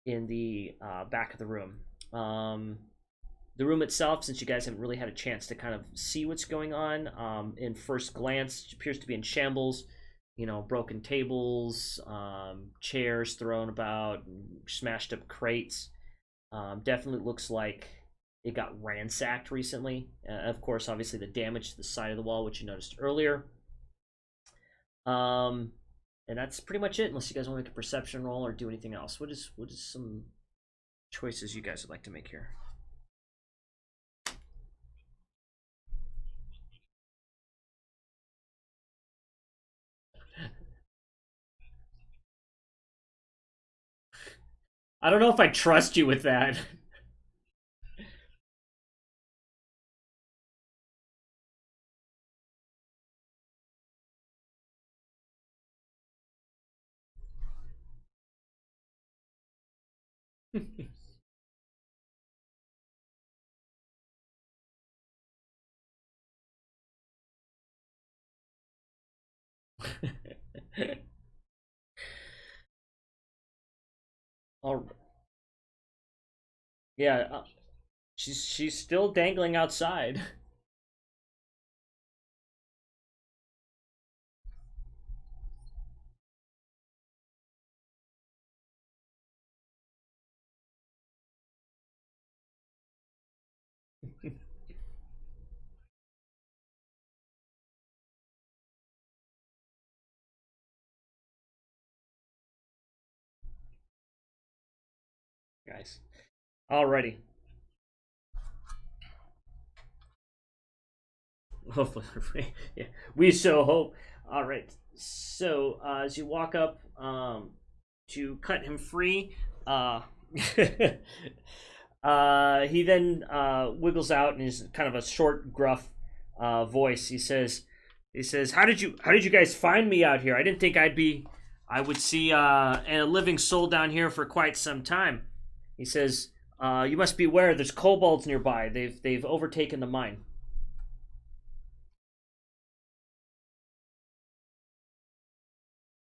in the back of the room. The room itself, since you guys haven't really had a chance to kind of see what's going on, in first glance, it appears to be in shambles. You know, broken tables, chairs thrown about, smashed up crates. Definitely looks like it got ransacked recently. Of course, obviously the damage to the side of the wall, which you noticed earlier. And that's pretty much it, unless you guys want to make a perception roll or do anything else. What is some choices you guys would like to make here? I don't know if I trust you with that. Oh, yeah. She's still dangling outside. Guys. Alrighty. Hopefully, yeah. We so hope. All right. So as you walk up to cut him free, he then wiggles out in his kind of a short, gruff voice. He says, how did you guys find me out here? I didn't think I would see a living soul down here for quite some time." He says, "You must be aware there's kobolds nearby. They've overtaken the mine."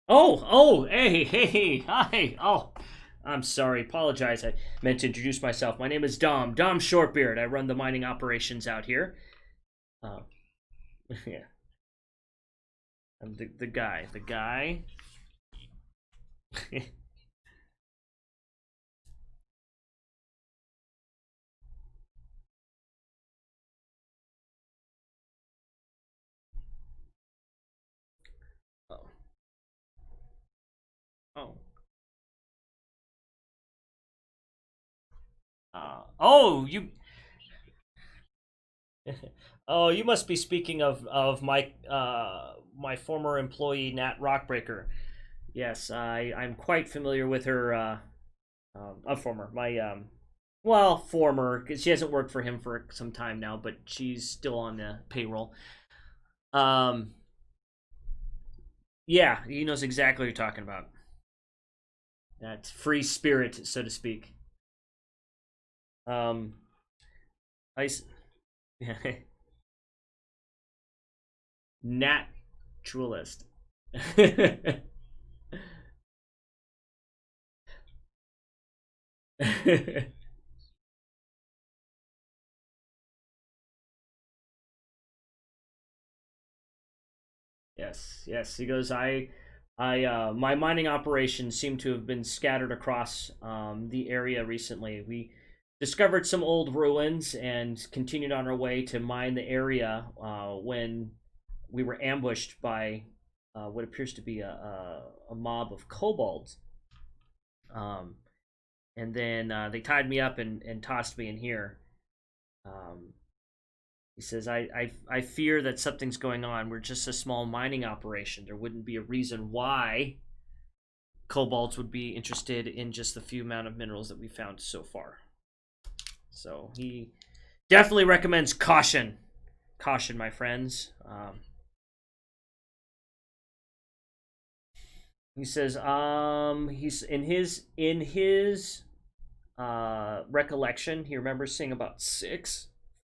Hey, hi. Oh, I'm sorry. Apologize. I meant to introduce myself. My name is Dom Shortbeard. I run the mining operations out here. Uh, yeah, I'm the guy. The guy. Oh, you. Oh, you must be speaking of my my former employee Nat Rockbreaker. Yes, I'm quite familiar with her. A former my well former, 'cause she hasn't worked for him for some time now, but she's still on the payroll. Um, yeah, he knows exactly what you're talking about. That free spirit, so to speak. Um, I naturalist. Yes, yes. He goes, my mining operations seem to have been scattered across the area recently. We discovered some old ruins and continued on our way to mine the area when we were ambushed by what appears to be a mob of kobolds. Um, and then they tied me up and tossed me in here. Um, He says, I fear that something's going on. We're just a small mining operation. There wouldn't be a reason why kobolds would be interested in just the few amount of minerals that we found so far. So he definitely recommends caution. Caution, my friends. He says, he's in his recollection, he remembers seeing about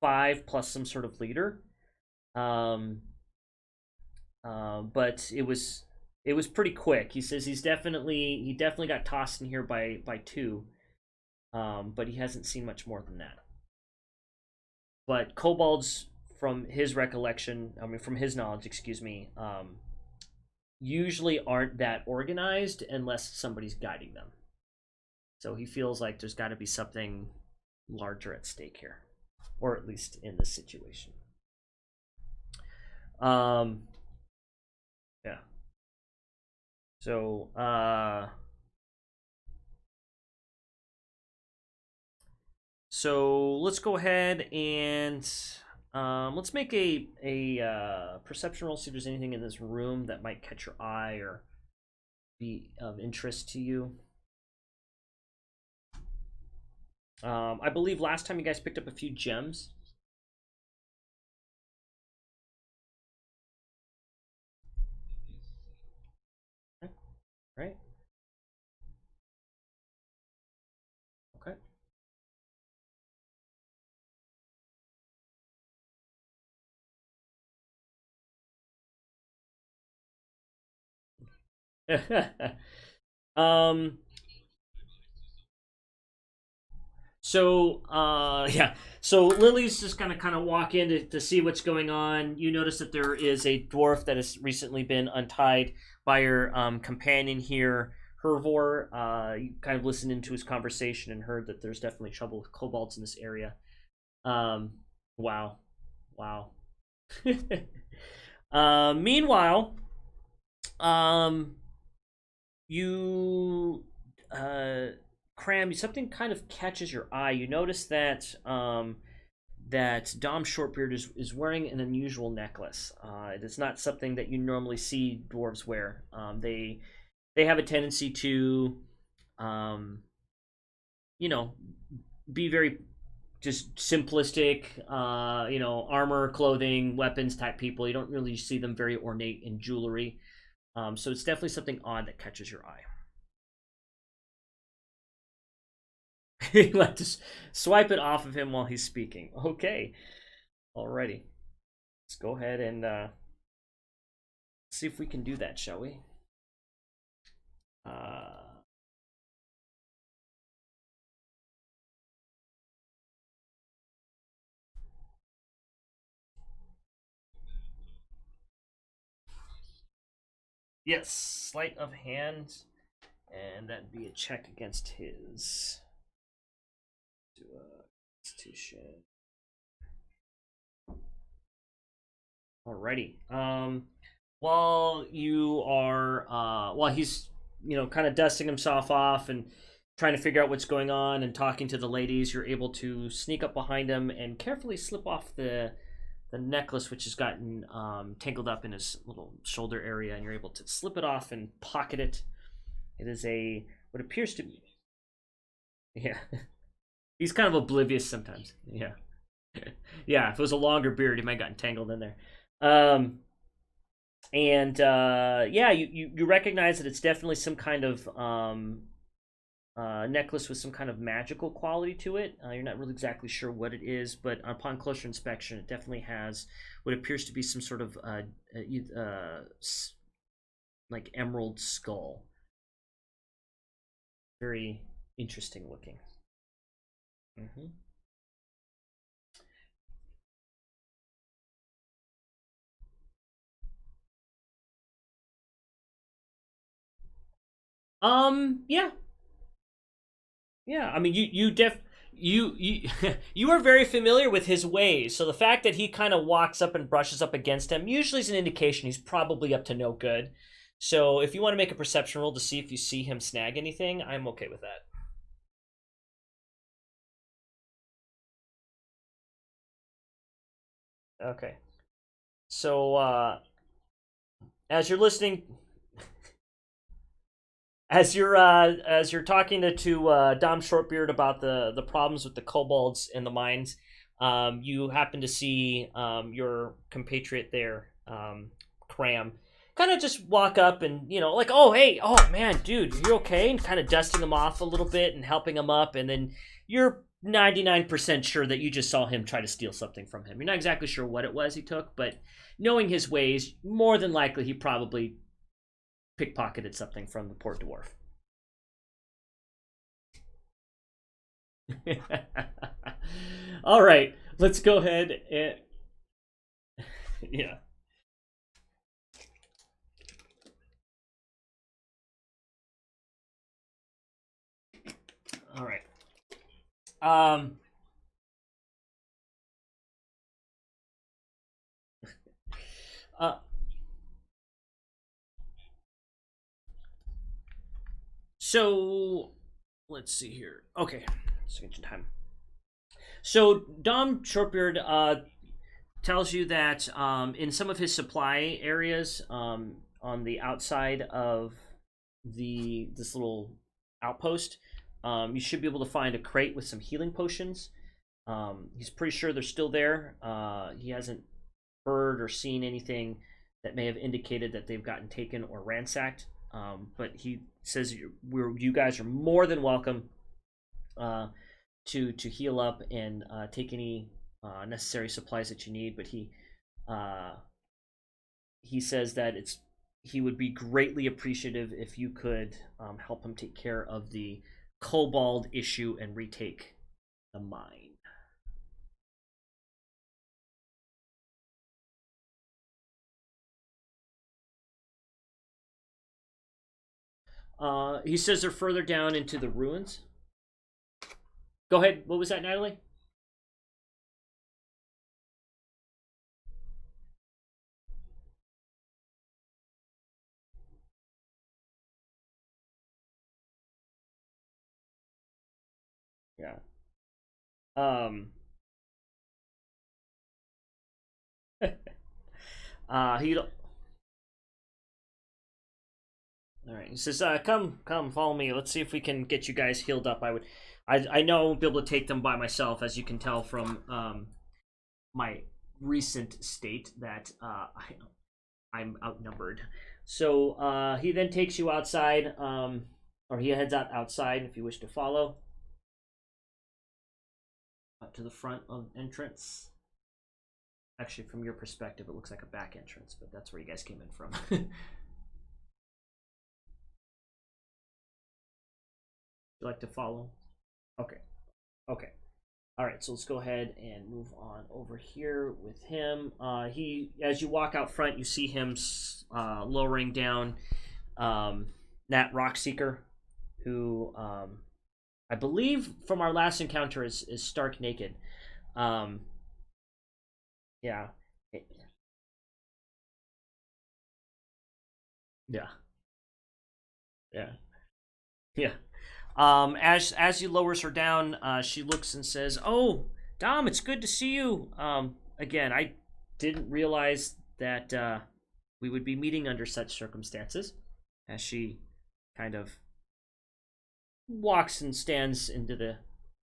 5 plus some sort of leader. Um, but it was pretty quick. He says he definitely got tossed in here by 2, but he hasn't seen much more than that. But kobolds, from his recollection, I mean from his knowledge, excuse me, usually aren't that organized unless somebody's guiding them. So he feels like there's got to be something larger at stake here, or at least in this situation. Um, yeah. So let's go ahead and let's make a perception roll. See if there's anything in this room that might catch your eye or be of interest to you. I believe last time you guys picked up a few gems. Okay. Right. Okay. um. Yeah. So Lily's just gonna kind of walk in to see what's going on. You notice that there is a dwarf that has recently been untied by your companion here, Hervor. You kind of listened into his conversation and heard that there's definitely trouble with kobolds in this area. Um, wow, wow. Meanwhile, um, you Cram, something kind of catches your eye. You notice that that Dom Shortbeard is wearing an unusual necklace. It's not something that you normally see dwarves wear. They have a tendency to, um, you know, be very just simplistic, armor, clothing, weapons type people. You don't really see them very ornate in jewelry. So it's definitely something odd that catches your eye. Like to swipe it off of him while he's speaking. Okay. Alrighty. Let's go ahead and see if we can do that, shall we? Uh, yes, sleight of hand, and that'd be a check against his constitution. Alrighty. While he's kind of dusting himself off and trying to figure out what's going on and talking to the ladies, you're able to sneak up behind him and carefully slip off the necklace, which has gotten tangled up in his little shoulder area, and you're able to slip it off and pocket it. It is a what appears to be, yeah. He's kind of oblivious sometimes. Yeah, yeah. If it was a longer beard, he might have gotten tangled in there. And yeah, you recognize that it's definitely some kind of necklace with some kind of magical quality to it. You're not really exactly sure what it is, but upon closer inspection, it definitely has what appears to be some sort of like emerald skull. Very interesting looking. Mm-hmm. Yeah, yeah. I mean, you you are very familiar with his ways, so the fact that he kind of walks up and brushes up against him usually is an indication he's probably up to no good. So if you want to make a perception roll to see if you see him snag anything, I'm okay with that. Okay. So as you're listening, as you're talking to Dom Shortbeard about the problems with the kobolds in the mines, you happen to see your compatriot there, Cram, kind of just walk up and like, oh hey, oh man, dude, you okay? And kind of dusting him off a little bit and helping him up, and then you're 99% sure that you just saw him try to steal something from him. You're not exactly sure what it was he took, but knowing his ways, more than likely he probably pickpocketed something from the poor dwarf. All right, let's go ahead and yeah. All right. Um. Uh. So let's see here. Okay, let's get your time. So Dom Shortbeard tells you that in some of his supply areas on the outside of this little outpost, you should be able to find a crate with some healing potions. He's pretty sure they're still there. He hasn't heard or seen anything that may have indicated that they've gotten taken or ransacked. But he says you guys are more than welcome to heal up and take any necessary supplies that you need. But uh, he says that he would be greatly appreciative if you could help him take care of the kobold issue and retake the mine. He says they're further down into the ruins. Go ahead. What was that, Natalie? Yeah. Um. He. All right. He says, come, follow me. Let's see if we can get you guys healed up." I know I won't be able to take them by myself, as you can tell from my recent state that I'm outnumbered. So he then takes you outside, or he heads outside if you wish to follow. Up to the front of entrance. Actually, from your perspective, it looks like a back entrance, but that's where you guys came in from. You like to follow? Okay. Okay. All right, so let's go ahead and move on over here with him. As you walk out front, you see him lowering down that rock seeker, who I believe from our last encounter is stark naked. Um, yeah, yeah, yeah, yeah. As he lowers her down, she looks and says, "Oh, Dom, it's good to see you. Again, I didn't realize that we would be meeting under such circumstances." As she kind of walks and stands into the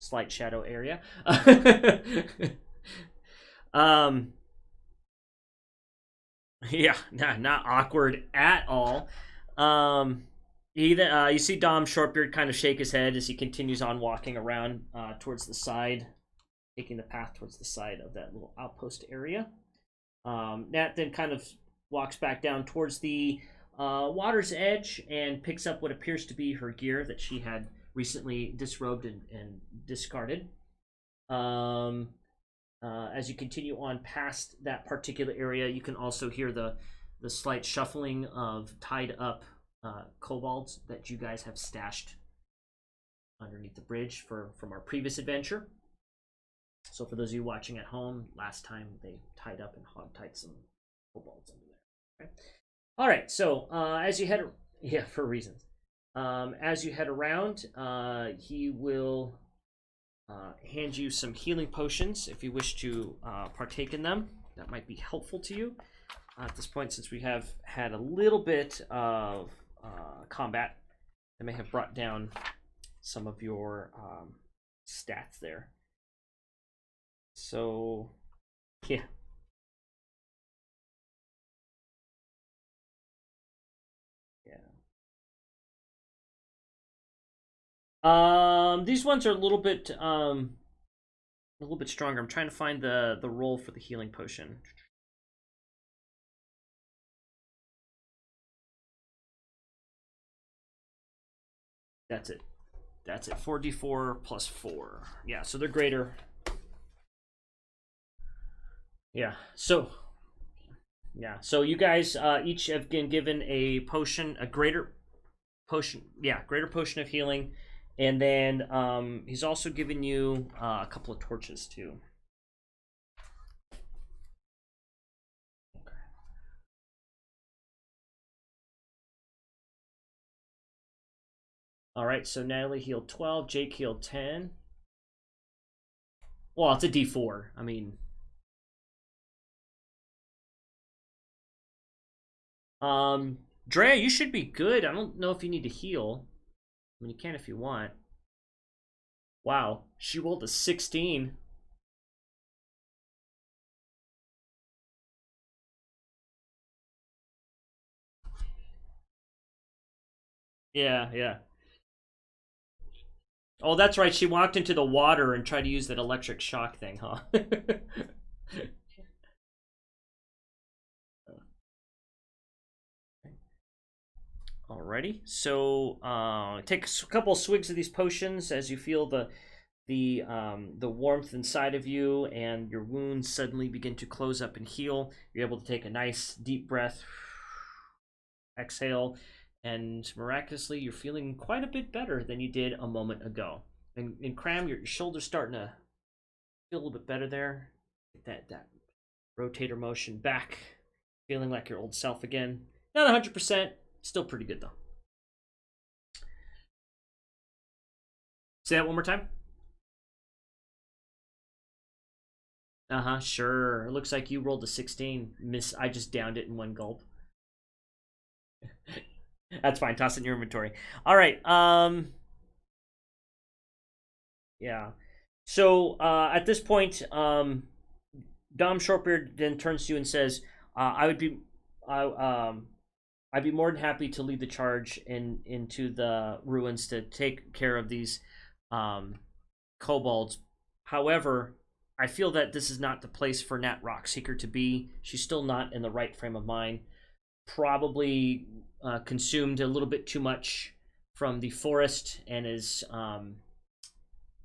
slight shadow area. um, yeah, not awkward at all. You see Dom Shortbeard kind of shake his head as he continues on walking around towards the side, taking the path towards the side of that little outpost area. Nat then kind of walks back down towards the water's edge and picks up what appears to be her gear that she had recently disrobed and discarded. As you continue on past that particular area, you can also hear the slight shuffling of tied up kobolds that you guys have stashed underneath the bridge from our previous adventure. So for those of you watching at home, last time they tied up and hog-tied some kobolds under there. Okay. All right, so as you head, for reasons. As you head around, he will hand you some healing potions if you wish to partake in them. That might be helpful to you at this point, since we have had a little bit of combat that may have brought down some of your stats there. So, yeah. These ones are a little bit stronger. I'm trying to find the roll for the healing potion. That's it. 4d4 plus 4. Yeah, so they're greater. Yeah. So you guys each have been given a potion, a greater potion of healing. And then he's also given you a couple of torches too. Okay. All right, so Natalie healed 12, Jake healed 10. Well, it's a D4. I mean, Drea, you should be good. I don't know if you need to heal. I mean, you can if you want. Wow, she rolled a 16. Yeah. Oh, that's right. She walked into the water and tried to use that electric shock thing, huh? Alrighty, so take a couple of swigs of these potions as you feel the warmth inside of you, and your wounds suddenly begin to close up and heal. You're able to take a nice deep breath, exhale, and miraculously you're feeling quite a bit better than you did a moment ago. And Cram, your shoulder's starting to feel a little bit better there. Get that rotator motion back, feeling like your old self again. Not 100%. Still pretty good, though. Say that one more time. Uh-huh, sure. It looks like you rolled a 16. I just downed it in one gulp. That's fine. Toss it in your inventory. All right. Yeah. So at this point, Dom Shortbeard then turns to you and says, I'd be more than happy to lead the charge into the ruins to take care of these kobolds. However, I feel that this is not the place for Nat Rockseeker to be. She's still not in the right frame of mind. Probably consumed a little bit too much from the forest and is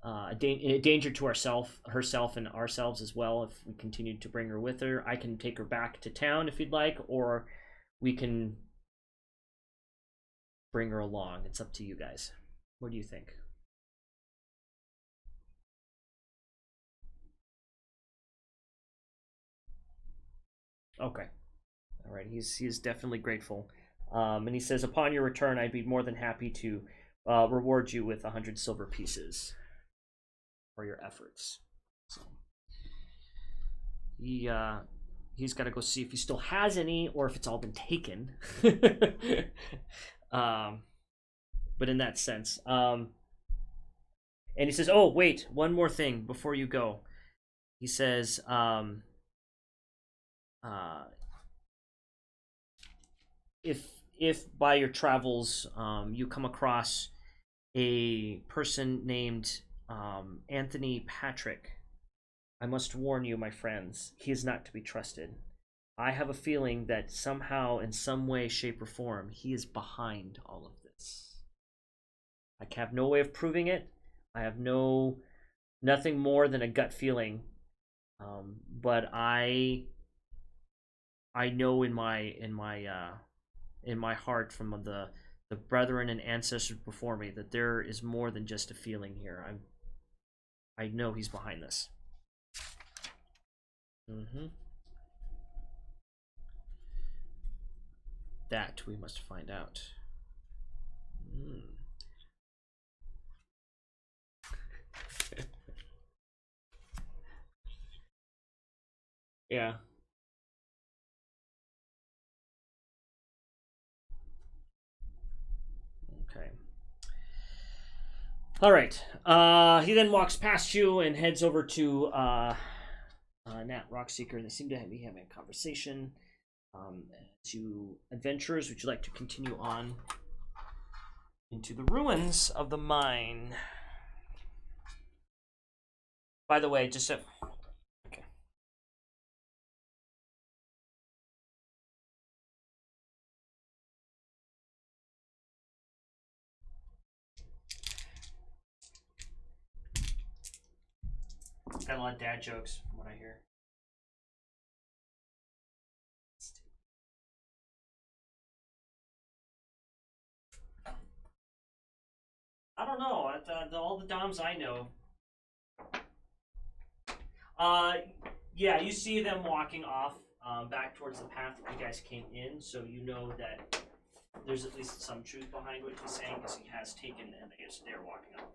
a danger to herself and ourselves as well. If we continue to bring her with her, I can take her back to town if you'd like, or we can bring her along. It's up to you guys. What do you think? Okay. All right. He's definitely grateful. And he says, upon your return, I'd be more than happy to reward you with 100 silver pieces for your efforts. So he's got to go see if he still has any or if it's all been taken. But in that sense, and he says, "Oh, wait, one more thing before you go." He says, if by your travels you come across a person named Anthony Patrick, I must warn you, my friends, he is not to be trusted. I have a feeling that somehow, in some way, shape, or form, he is behind all of this. I have no way of proving it. I have nothing more than a gut feeling. But I know in my heart from the brethren and ancestors before me that there is more than just a feeling here. I know he's behind this. That we must find out. Yeah. Okay. All right. He then walks past you and heads over to Nat Rockseeker, and they seem to be having a conversation. To adventurers, would you like to continue on into the ruins of the mine? By the way, just okay. Got a lot of dad jokes from what I hear. I don't know. All the Doms I know. Yeah, you see them walking off back towards the path that you guys came in, so you know that there's at least some truth behind what he's saying, because he has taken and they're walking off.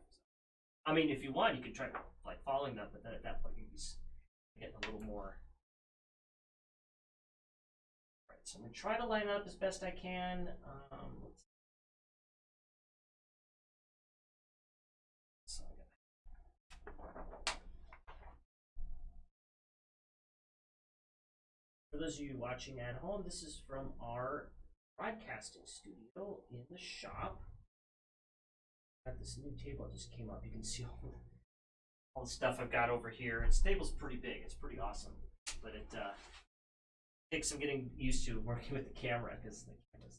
I mean, if you want, you can try like following them, but then at that point he's getting a little more. Right, so I'm gonna try to line it up as best I can. For those of you watching at home, this is from our broadcasting studio in the shop. Got this new table that just came up. You can see all the stuff I've got over here. This table's pretty big. It's pretty awesome, but it takes some getting used to working with the camera, because the camera's.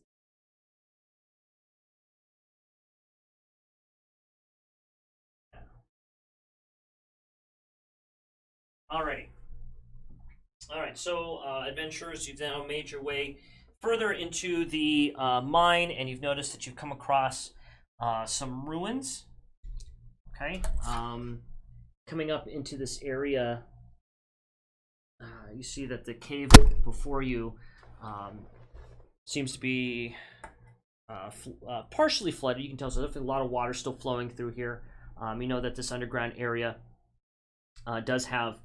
Alrighty. Alright, so adventurers, you've now made your way further into the mine, and you've noticed that you've come across some ruins. Okay, coming up into this area, you see that the cave before you seems to be partially flooded. You can tell there's definitely a lot of water still flowing through here. You know that this underground area does have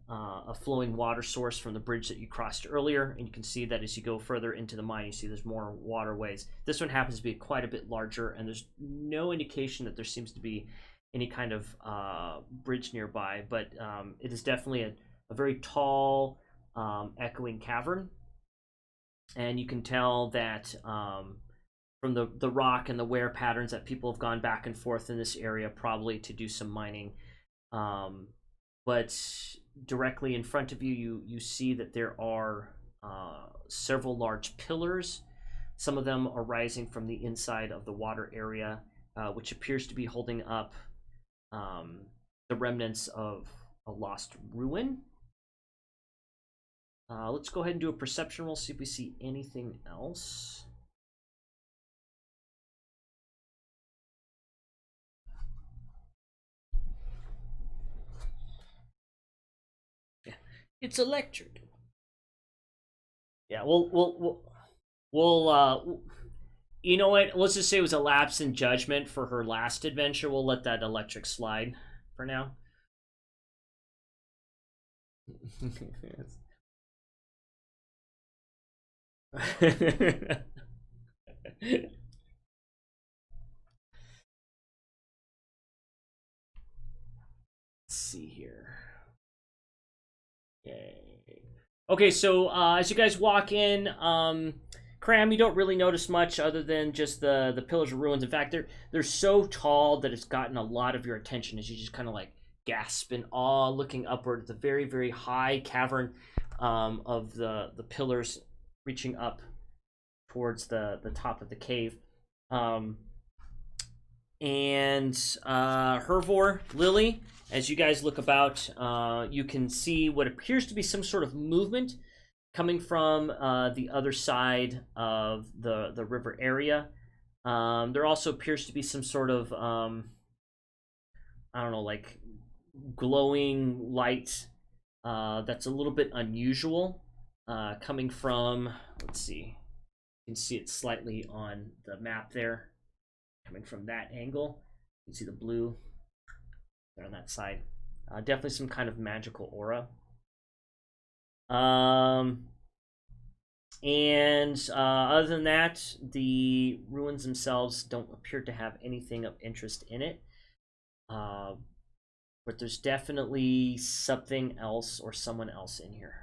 a flowing water source from the bridge that you crossed earlier, and you can see that as you go further into the mine, you see there's more waterways. This one happens to be quite a bit larger, and there's no indication that there seems to be any kind of bridge nearby, but it is definitely a very tall, echoing cavern, and you can tell that from the rock and the wear patterns that people have gone back and forth in this area, probably to do some mining. But directly in front of you, you see that there are several large pillars. Some of them are rising from the inside of the water area, which appears to be holding up the remnants of a lost ruin. Let's go ahead and do a perception roll, see if we see anything else. Yeah, it's electric. Yeah, we'll You know what? Let's just say it was a lapse in judgment for her last adventure. We'll let that electric slide for now. Let's see here. Yay. Okay, so as you guys walk in, Cram, you don't really notice much other than just the pillars of ruins. In fact, they're so tall that it's gotten a lot of your attention as you just kind of like gasp in awe, looking upward at the very, very high cavern of the pillars reaching up towards the top of the cave. And Hervor, Lily, as you guys look about, you can see what appears to be some sort of movement coming from the other side of the river area. There also appears to be some sort of, I don't know, like glowing light that's a little bit unusual coming from, let's see, you can see it slightly on the map there. Coming from that angle, you can see the blue there on that side. Definitely some kind of magical aura. And other than that, the ruins themselves don't appear to have anything of interest in it. But there's definitely something else or someone else in here.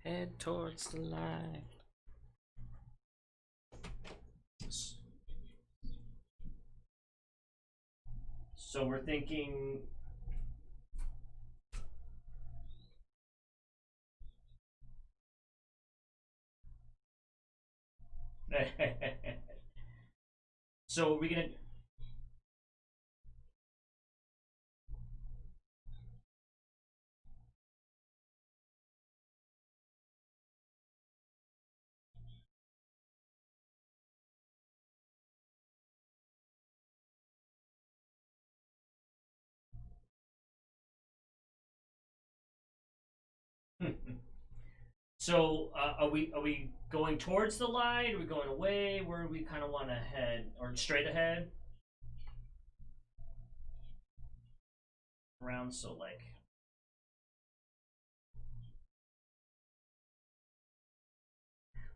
Head towards the light. So we're thinking. So are we gonna? So are we going towards the light? Are we going away? Where do we kind of want to head? Or straight ahead? Around, so like.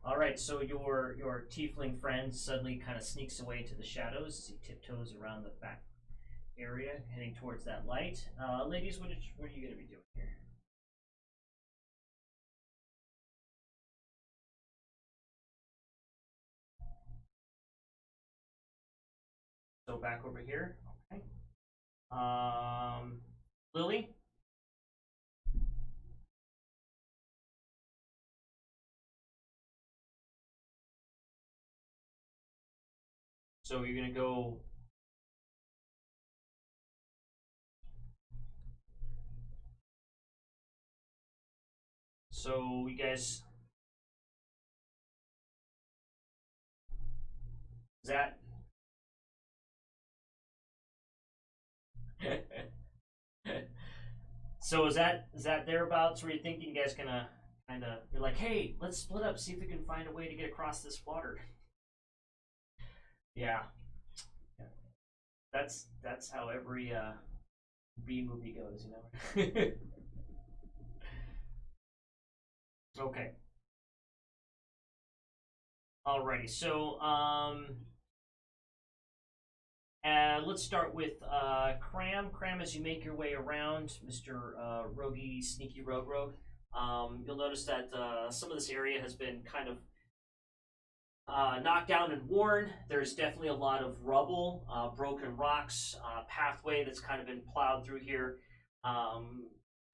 All right, so your tiefling friend suddenly kind of sneaks away into the shadows as he tiptoes around the back area, heading towards that light. Ladies, what are you going to be doing here? So back over here. Okay. Lily. So you're gonna go. So you guys. Is that? So is that thereabouts where you're thinking you guys gonna kind of? You're like, hey, let's split up, see if we can find a way to get across this water. Yeah. That's how every B movie goes, you know. Okay. Alrighty. So let's start with Cram. Cram, as you make your way around, Mr. Rogie, Sneaky Rogue, you'll notice that some of this area has been kind of knocked down and worn. There's definitely a lot of rubble, broken rocks, pathway that's kind of been plowed through here.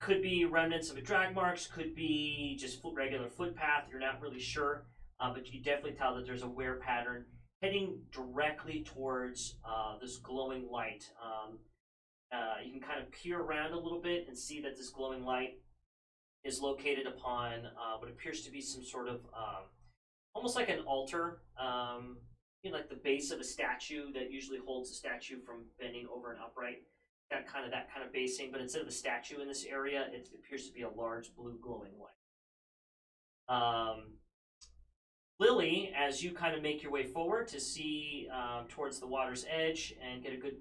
Could be remnants of a drag marks, could be just regular footpath. You're not really sure, but you definitely tell that there's a wear pattern heading directly towards this glowing light. You can kind of peer around a little bit and see that this glowing light is located upon what appears to be some sort of almost like an altar, like the base of a statue that usually holds a statue from bending over and upright. Got that kind of basing, but instead of a statue in this area, it appears to be a large blue glowing light. Lily, as you kind of make your way forward to see towards the water's edge and get a good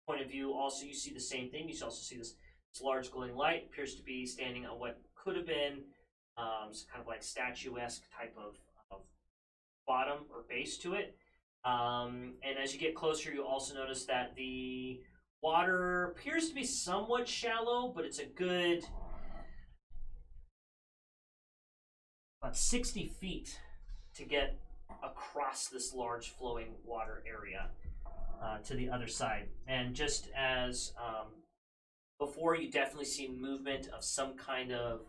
point of view, also you see the same thing. You also see this large glowing light. Appears to be standing on what could have been some kind of like statuesque type of bottom or base to it. And as you get closer, you also notice that the water appears to be somewhat shallow, but it's a good about 60 feet to get across this large flowing water area to the other side. And just as before, you definitely see movement of some kind of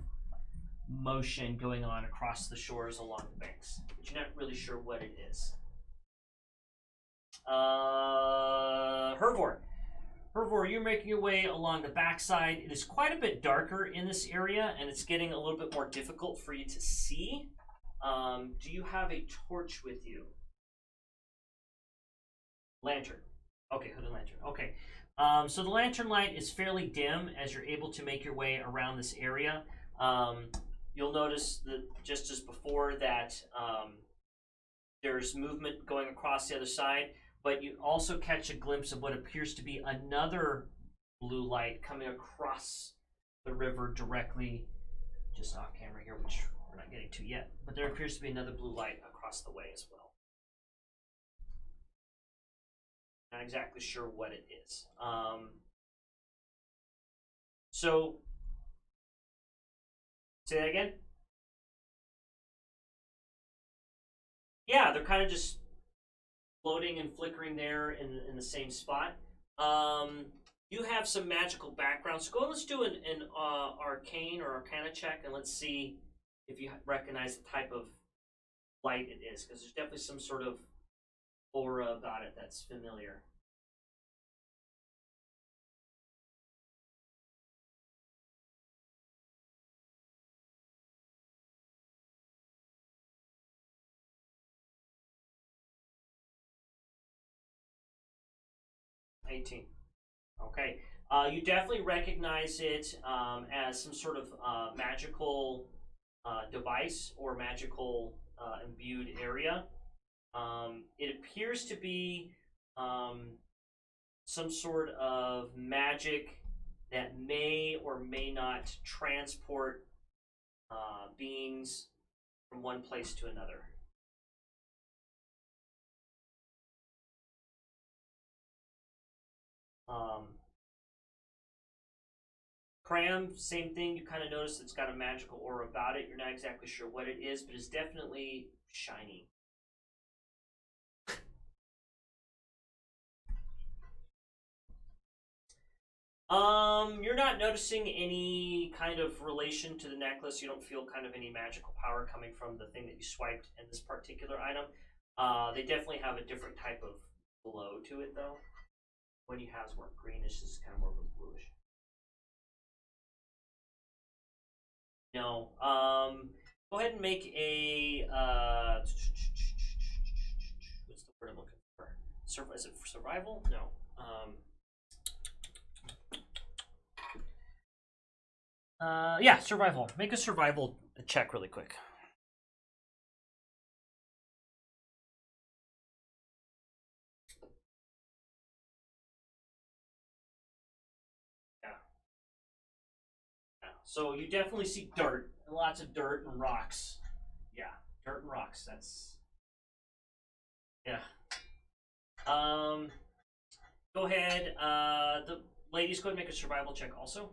motion going on across the shores along the banks, but you're not really sure what it is. Hervor, you're making your way along the backside. It is quite a bit darker in this area, and it's getting a little bit more difficult for you to see. Do you have a torch with you? Lantern. Okay, hooded lantern. Okay. So the lantern light is fairly dim as you're able to make your way around this area. You'll notice that just as before that there's movement going across the other side, but you also catch a glimpse of what appears to be another blue light coming across the river directly just off camera here, which we're not getting to yet. But there appears to be another blue light across the way as well. Not exactly sure what it is. So, say that again? Yeah, they're kind of just floating and flickering there in the same spot. You have some magical background, so go and let's do an arcane or arcana check, and let's see if you recognize the type of light it is, because there's definitely some sort of aura about it that's familiar. $18. Okay. You definitely recognize it as some sort of magical device or magical imbued area. It appears to be some sort of magic that may or may not transport beings from one place to another. Cram, same thing. You kind of notice it's got a magical aura about it. You're not exactly sure what it is, but it's definitely shiny. You're not noticing any kind of relation to the necklace. You don't feel kind of any magical power coming from the thing that you swiped in this particular item. They definitely have a different type of glow to it, though. What he has more greenish, this is kind of more of a bluish. No. Go ahead and make a what's the word I'm looking for? Is it for survival? No. Yeah, survival. Make a survival check really quick. So you definitely see dirt, lots of dirt and rocks. Yeah, dirt and rocks. That's yeah. Go ahead. The ladies, go ahead and make a survival check also.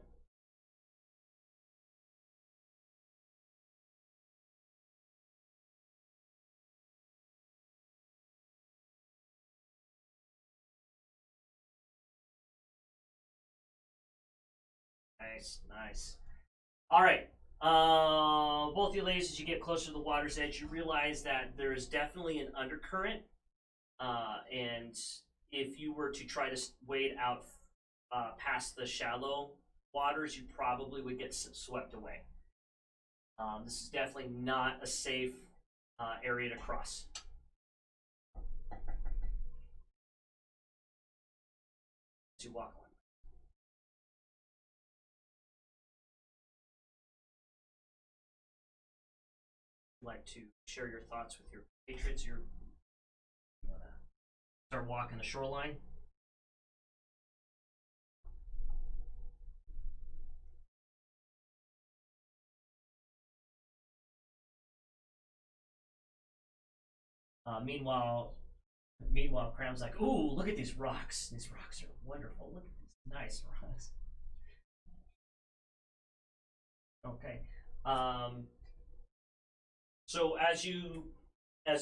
Nice, nice. All right. Both you ladies, as you get closer to the water's edge, you realize that there is definitely an undercurrent. And if you were to try to wade out past the shallow waters, you probably would get swept away. This is definitely not a safe area to cross. As you walk on. Like to share your thoughts with your patrons? You want to start walking the shoreline? Meanwhile, Cram's like, "Ooh, look at these rocks! These rocks are wonderful. Look at these nice rocks." Okay. So as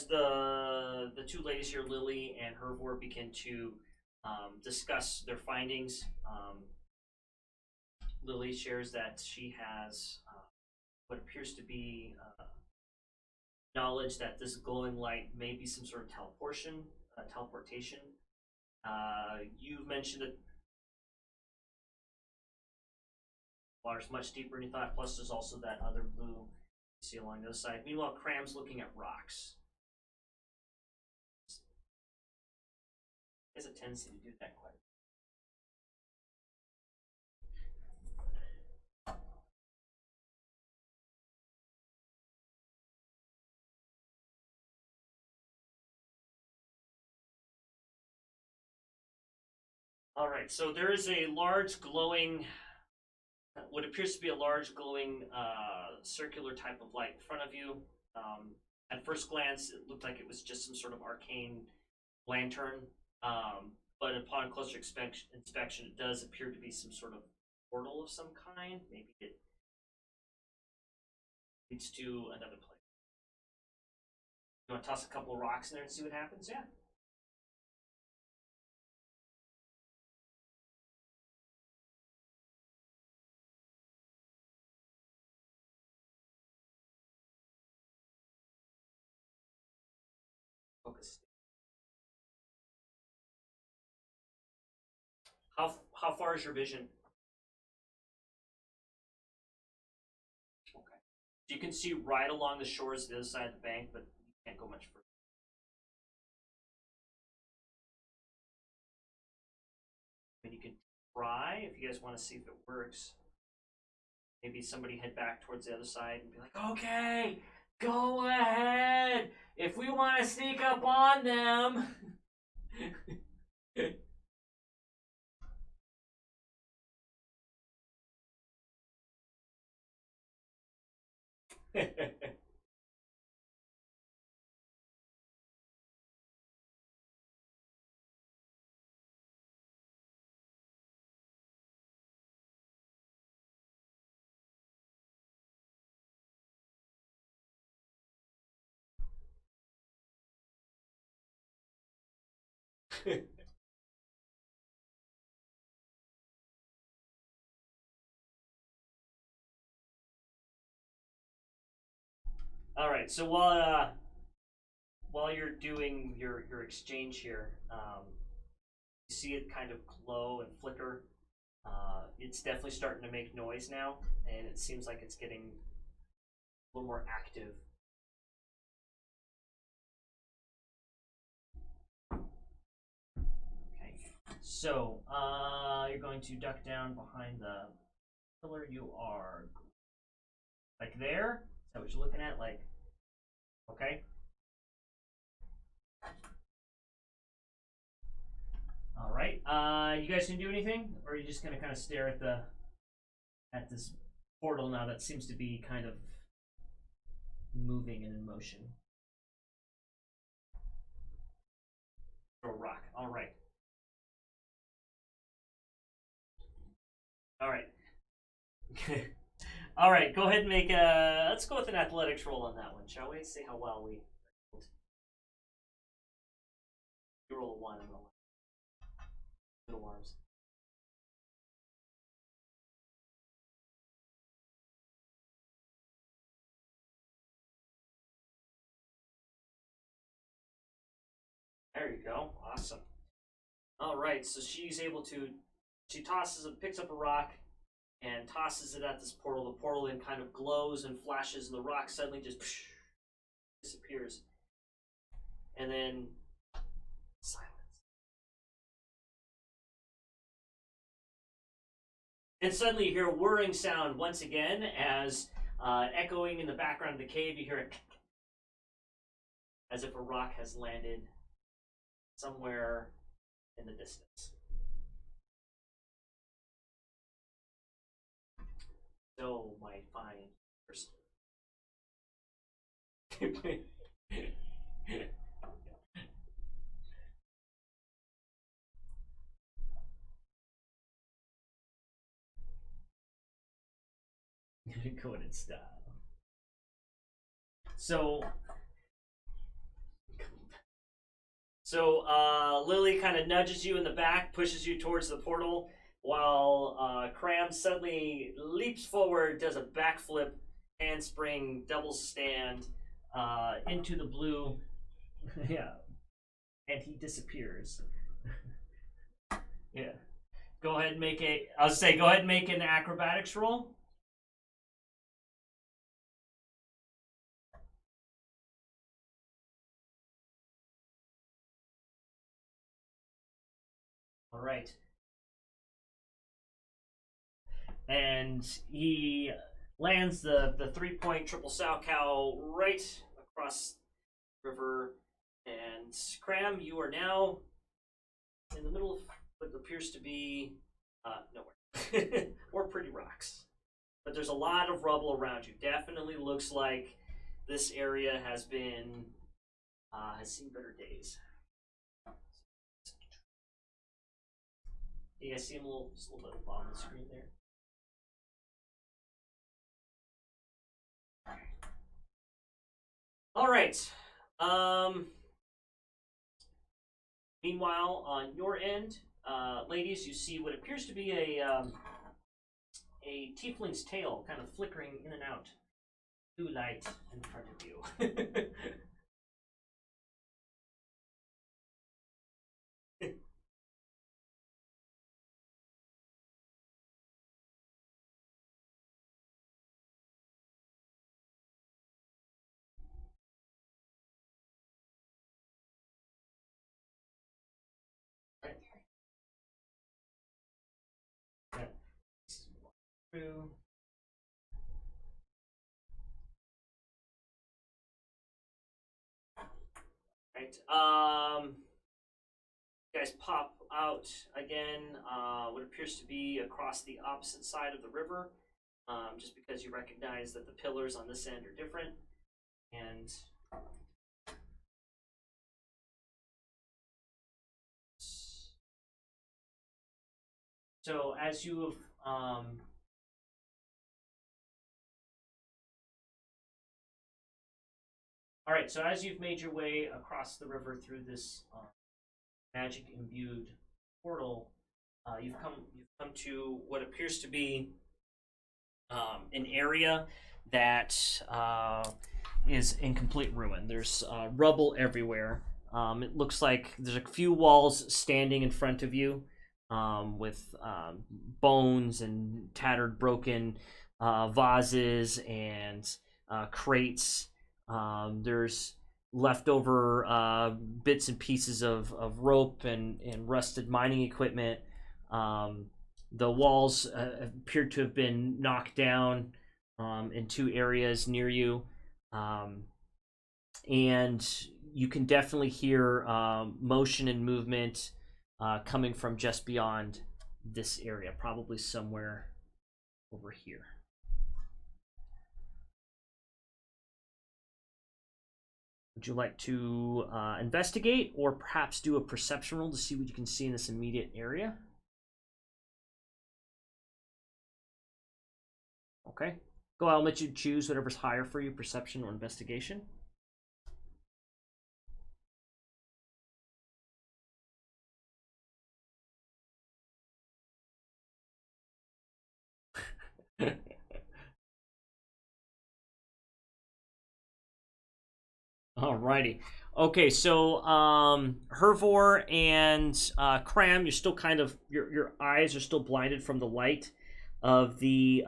the two ladies here, Lily and Hervor, begin to discuss their findings, Lily shares that she has what appears to be knowledge that this glowing light may be some sort of teleportation. You mentioned that water's much deeper than you thought. Plus, there's also that other blue you see along the other side. Meanwhile, Cram's looking at rocks. He has a tendency to do that quite a bit. All right, so there is a large glowing, what appears to be a large glowing circular type of light in front of you. At first glance, it looked like it was just some sort of arcane lantern, but upon closer inspection, it does appear to be some sort of portal of some kind. Maybe it leads to another place. You want to toss a couple of rocks in there and see what happens? Yeah. Focus. How far is your vision? Okay. You can see right along the shores, the other side of the bank, but you can't go much further. I mean, you can try if you guys want to see if it works. Maybe somebody head back towards the other side and be like, "Okay, go ahead. If we want to sneak up on them." All right. So while you're doing your exchange here, you see it kind of glow and flicker. It's definitely starting to make noise now, and it seems like it's getting a little more active. Okay. So you're going to duck down behind the pillar. You are like there. Is that what you're looking at? Like, okay. All right. You guys can do anything, or are you just gonna kind of stare at this portal now that seems to be kind of moving and in motion? Throw a rock. All right. All right. All right. Go ahead and make a. Let's go with an athletics roll on that one, shall we? See how well we. You roll a 1 and roll little arms. There you go. Awesome. All right, so she's able to. She picks up a rock, and tosses it at this portal. The portal then kind of glows and flashes, and the rock suddenly just disappears. And then silence. And suddenly you hear a whirring sound once again as echoing in the background of the cave, you hear it as if a rock has landed somewhere in the distance. So, my fine person. Going in style. So Lily kind of nudges you in the back, pushes you towards the portal, while Cram suddenly leaps forward, does a backflip, handspring, double stand into the blue. Yeah, and he disappears. Yeah. Go ahead and make go ahead and make an acrobatics roll. All right. And he lands the 3-point triple sow cow right across the river. And Cram, you are now in the middle of what appears to be nowhere. Or pretty rocks. But there's a lot of rubble around you. Definitely looks like this area has seen better days. You guys see him just a little bit on the screen there. All right. Meanwhile, on your end, ladies, you see what appears to be a tiefling's tail kind of flickering in and out. Blue light in front of you. Right. Yeah. Through. Right. You guys pop out again. What appears to be across the opposite side of the river. Just because you recognize that the pillars on this end are different. And so as you have all right, so as you've made your way across the river through this magic imbued portal, you've come to what appears to be an area that is in complete ruin. There's rubble everywhere. It looks like there's a few walls standing in front of you with bones and tattered, broken vases and crates. There's leftover bits and pieces of rope and rusted mining equipment. The walls appear to have been knocked down in 2 areas near you. And you can definitely hear motion and movement coming from just beyond this area, probably somewhere over here. Would you like to investigate or perhaps do a perception roll to see what you can see in this immediate area? Okay. Go, I'll let you choose whatever's higher for you, perception or investigation. Alrighty. Okay, so Hervor and Cram, you're still kind of your eyes are still blinded from the light of the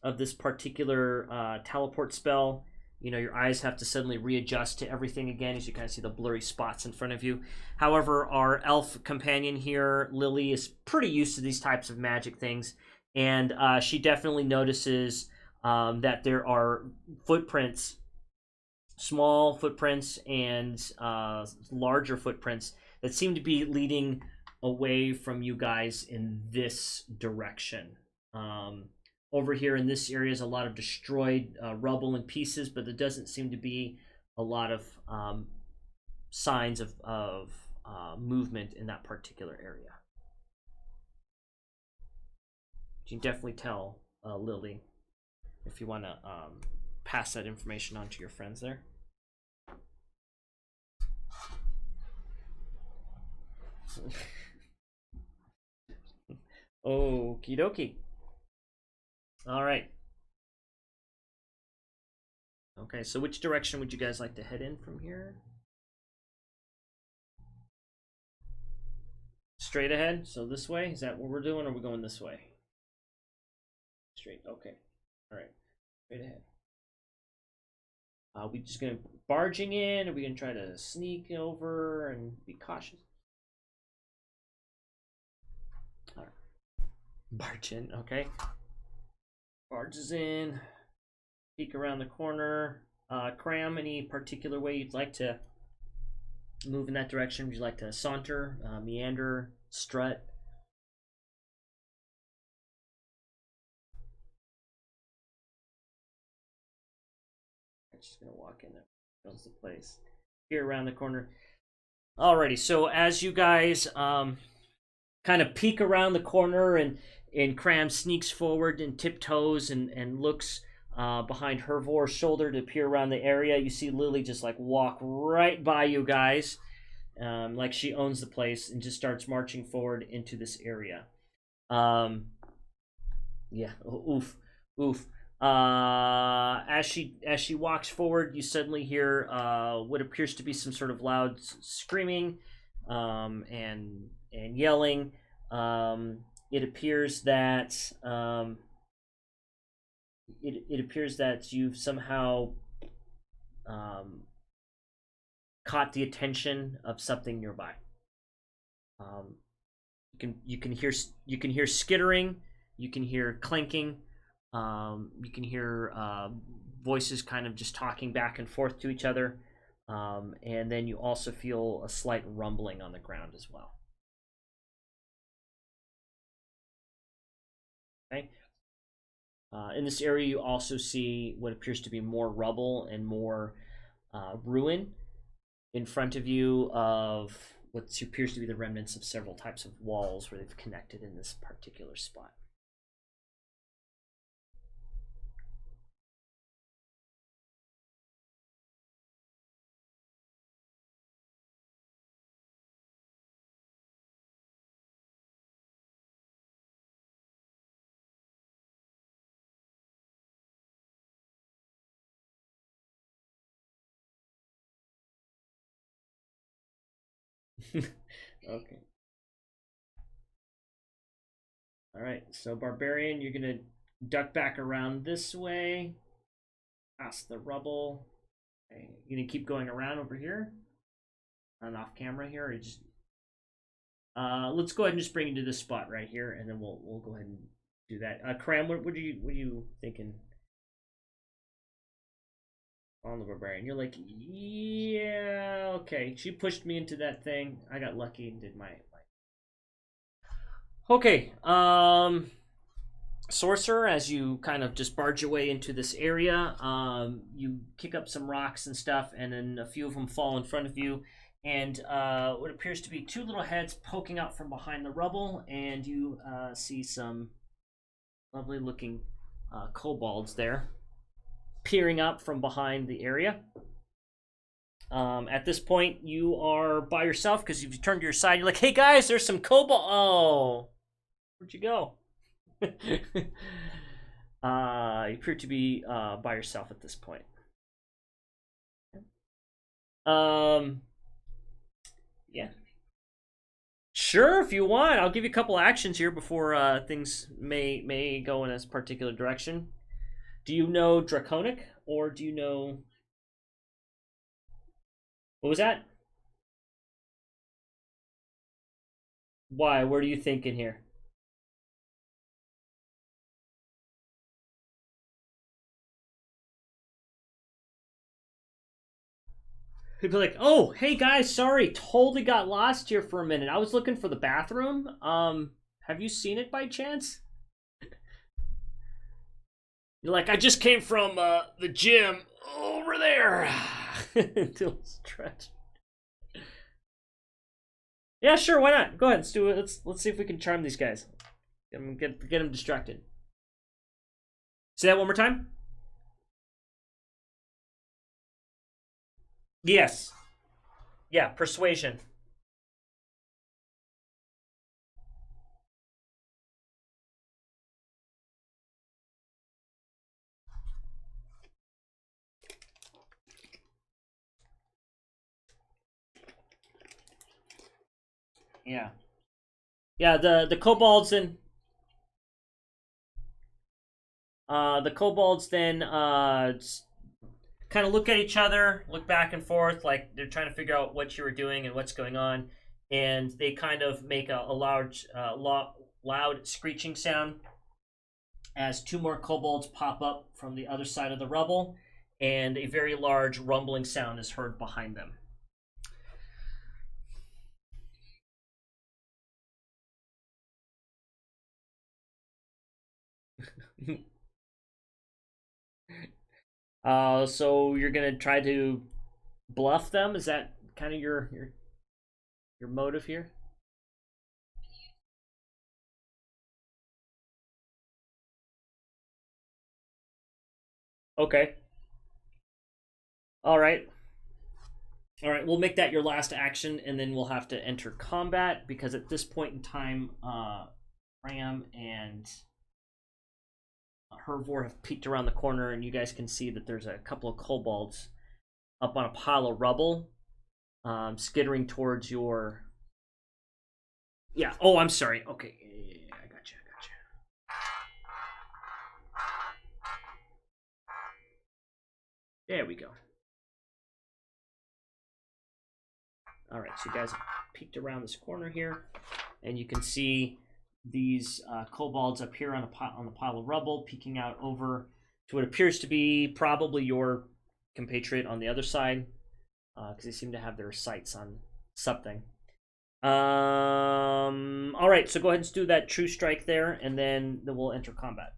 of this particular teleport spell. You know, your eyes have to suddenly readjust to everything again as you kind of see the blurry spots in front of you. However, our elf companion here, Lily, is pretty used to these types of magic things, and she definitely notices that there are footprints, small footprints and larger footprints that seem to be leading away from you guys in this direction. Over here in this area is a lot of destroyed rubble and pieces, but there doesn't seem to be a lot of signs of movement in that particular area. You can definitely tell, Lily, if you want to pass that information on to your friends there. Okie dokie. All right. Okay, so which direction would you guys like to head in from here? Straight ahead? So this way? Is that what we're doing, or are we going this way? Straight. Okay. All right. Straight ahead. We just gonna barging in? Are we gonna try to sneak over and be cautious? All right. Barge in. Okay. Barges in. Peek around the corner. Cram, any particular way you'd like to move in that direction? Would you like to saunter, meander, strut? I'm just gonna walk in there. Knows the place. Here around the corner. Alrighty, so as you guys kind of peek around the corner and Cram sneaks forward and tiptoes and looks behind Hervor's shoulder to peer around the area, you see Lily just like walk right by you guys, like she owns the place, and just starts marching forward into this area. Yeah, oof, oof. As she walks forward, you suddenly hear what appears to be some sort of loud screaming and yelling. It appears that it appears that you've somehow caught the attention of something nearby. You can hear skittering, you can hear clanking, you can hear voices kind of just talking back and forth to each other, and then you also feel a slight rumbling on the ground as well. Okay. In this area, you also see what appears to be more rubble and more ruin in front of you of what appears to be the remnants of several types of walls where they've connected in this particular spot. Okay. All right, so Barbarian, you're gonna duck back around this way, past the rubble. Okay, you gonna keep going around over here, on off camera here, or just let's go ahead and just bring you to this spot right here, and then we'll go ahead and do that. Cram, what are you thinking? On the Barbarian, you're like, yeah, okay. She pushed me into that thing. I got lucky and did my. Okay, Sorcerer, as you kind of just barge your way into this area, you kick up some rocks and stuff, and then a few of them fall in front of you, and what appears to be two little heads poking out from behind the rubble, and you see some lovely looking kobolds there peering up from behind the area. At this point, you are by yourself because you've turned to your side. You're like, hey guys, there's some kobold. Oh, where'd you go? You appear to be by yourself at this point. Yeah. Sure, if you want, I'll give you a couple actions here before things may go in a particular direction. Do you know Draconic, or do you know what was that? Why? What are you thinking here? He'd be like, "Oh, hey guys, sorry, totally got lost here for a minute. I was looking for the bathroom. Have you seen it by chance?" You're like, "I just came from the gym over there." Until stretch. Yeah, sure. Why not? Go ahead. Let's do it. Let's see if we can charm these guys. Get them distracted. Say that one more time. Yes. Yeah. Persuasion. Yeah. Yeah. The kobolds and the kobolds then kind of look at each other, look back and forth, like they're trying to figure out what you were doing and what's going on, and they kind of make a large, loud screeching sound as two more kobolds pop up from the other side of the rubble, and a very large rumbling sound is heard behind them. So you're gonna try to bluff them? Is that kind of your motive here? Okay. All right. All right. We'll make that your last action, and then we'll have to enter combat because at this point in time, Ram and Hervor have peeked around the corner, and you guys can see that there's a couple of kobolds up on a pile of rubble, skittering towards your. Yeah. Oh, I'm sorry. Okay. Yeah, I got you. I got you. There we go. All right, so you guys have peeked around this corner here, and you can see these kobolds up here on the pile of rubble, peeking out over to what appears to be probably your compatriot on the other side, because they seem to have their sights on something. All right, so go ahead and do that true strike there, and then we'll enter combat.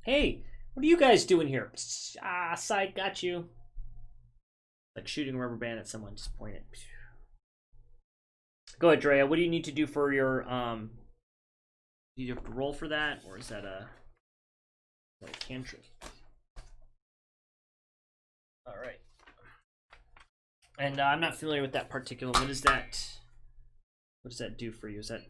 Hey, what are you guys doing here? Ah, side got you. Like shooting a rubber band at someone, just point it. Go ahead, Drea. What do you need to do for your do you have to roll for that, or is that a cantrip? All right. And I'm not familiar with that particular. What is that? What does that do for you? Is that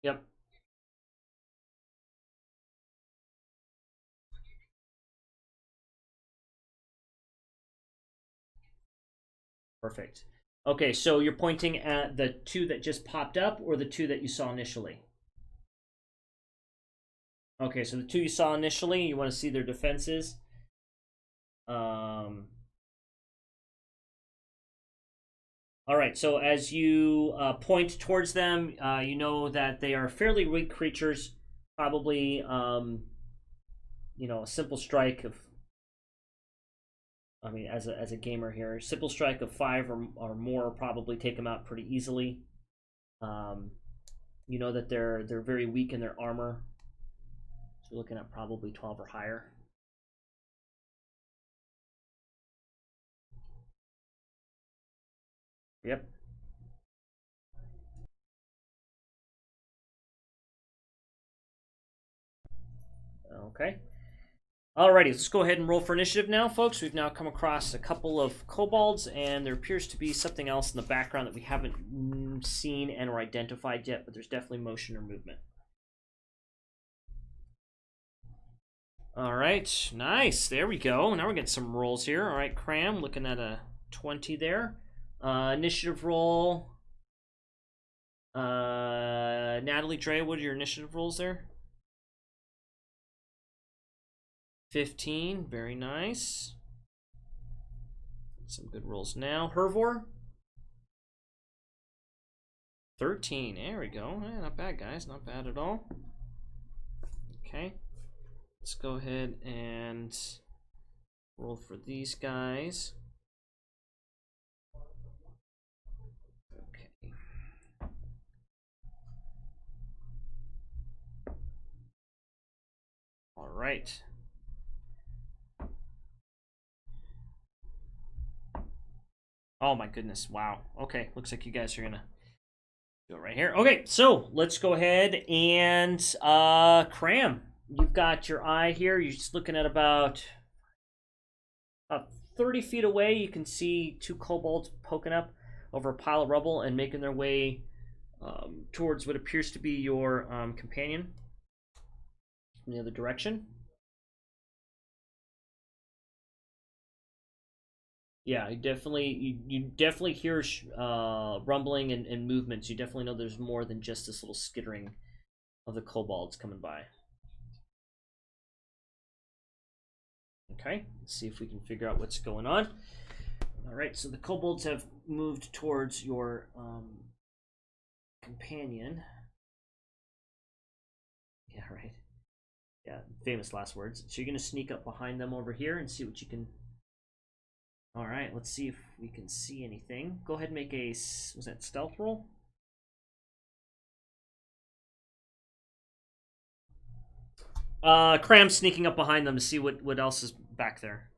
Yep. Perfect. Okay, so you're pointing at the two that just popped up, or the two that you saw initially? Okay, so the two you saw initially, you want to see their defenses. Um, all right, so as you point towards them, you know that they are fairly weak creatures. Probably, a simple strike of. I mean, as a gamer here, simple strike of 5 or more probably take them out pretty easily. Um, you know that they're very weak in their armor. So we're looking at probably 12 or higher. Yep. Okay. Alrighty, let's go ahead and roll for initiative now, folks. We've now come across a couple of kobolds, and there appears to be something else in the background that we haven't seen and or identified yet, but there's definitely motion or movement. Alright, nice. There we go. Now we're getting some rolls here. Alright, Cram, looking at a 20 there. Initiative roll. Natalie, Dre, what are your initiative rolls there? 15, very nice. Some good rolls now. Hervor? 13, there we go. Not bad, guys, not bad at all. Okay, let's go ahead and roll for these guys. Okay. All right. Oh my goodness, wow. Okay, looks like you guys are gonna do it right here. Okay, so let's go ahead and Cram. You've got your eye here. You're just looking at about 30 feet away. You can see two kobolds poking up over a pile of rubble and making their way towards what appears to be your companion from the other direction. Yeah, you definitely hear rumbling and movements. You definitely know there's more than just this little skittering of the kobolds coming by. Okay, let's see if we can figure out what's going on. All right, so the kobolds have moved towards your companion. Yeah, right. Yeah, famous last words. So you're gonna sneak up behind them over here and see what you can. All right, let's see if we can see anything. Go ahead and make a, was that stealth roll? Cram sneaking up behind them to see what else is back there.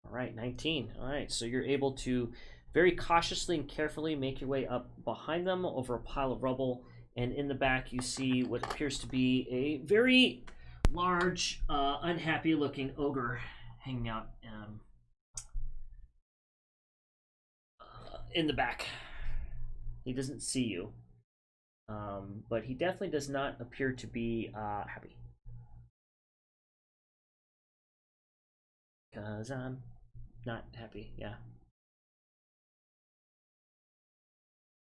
All right, 19. All right, so you're able to very cautiously and carefully make your way up behind them over a pile of rubble, and in the back you see what appears to be a very large, unhappy-looking ogre hanging out in the back. He doesn't see you, but he definitely does not appear to be happy. Because I'm not happy, yeah.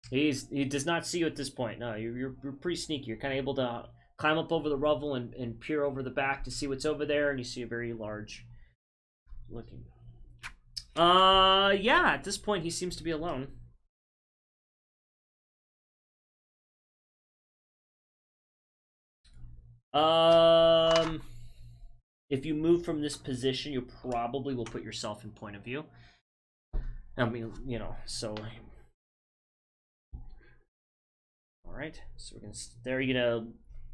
He does not see you at this point. No, you're pretty sneaky. You're kind of able to climb up over the rubble and peer over the back to see what's over there, and you see a very large looking. Yeah, at this point he seems to be alone. If you move from this position, you probably will put yourself in point of view. I mean, you know, so. All right, so we're gonna. There, you gonna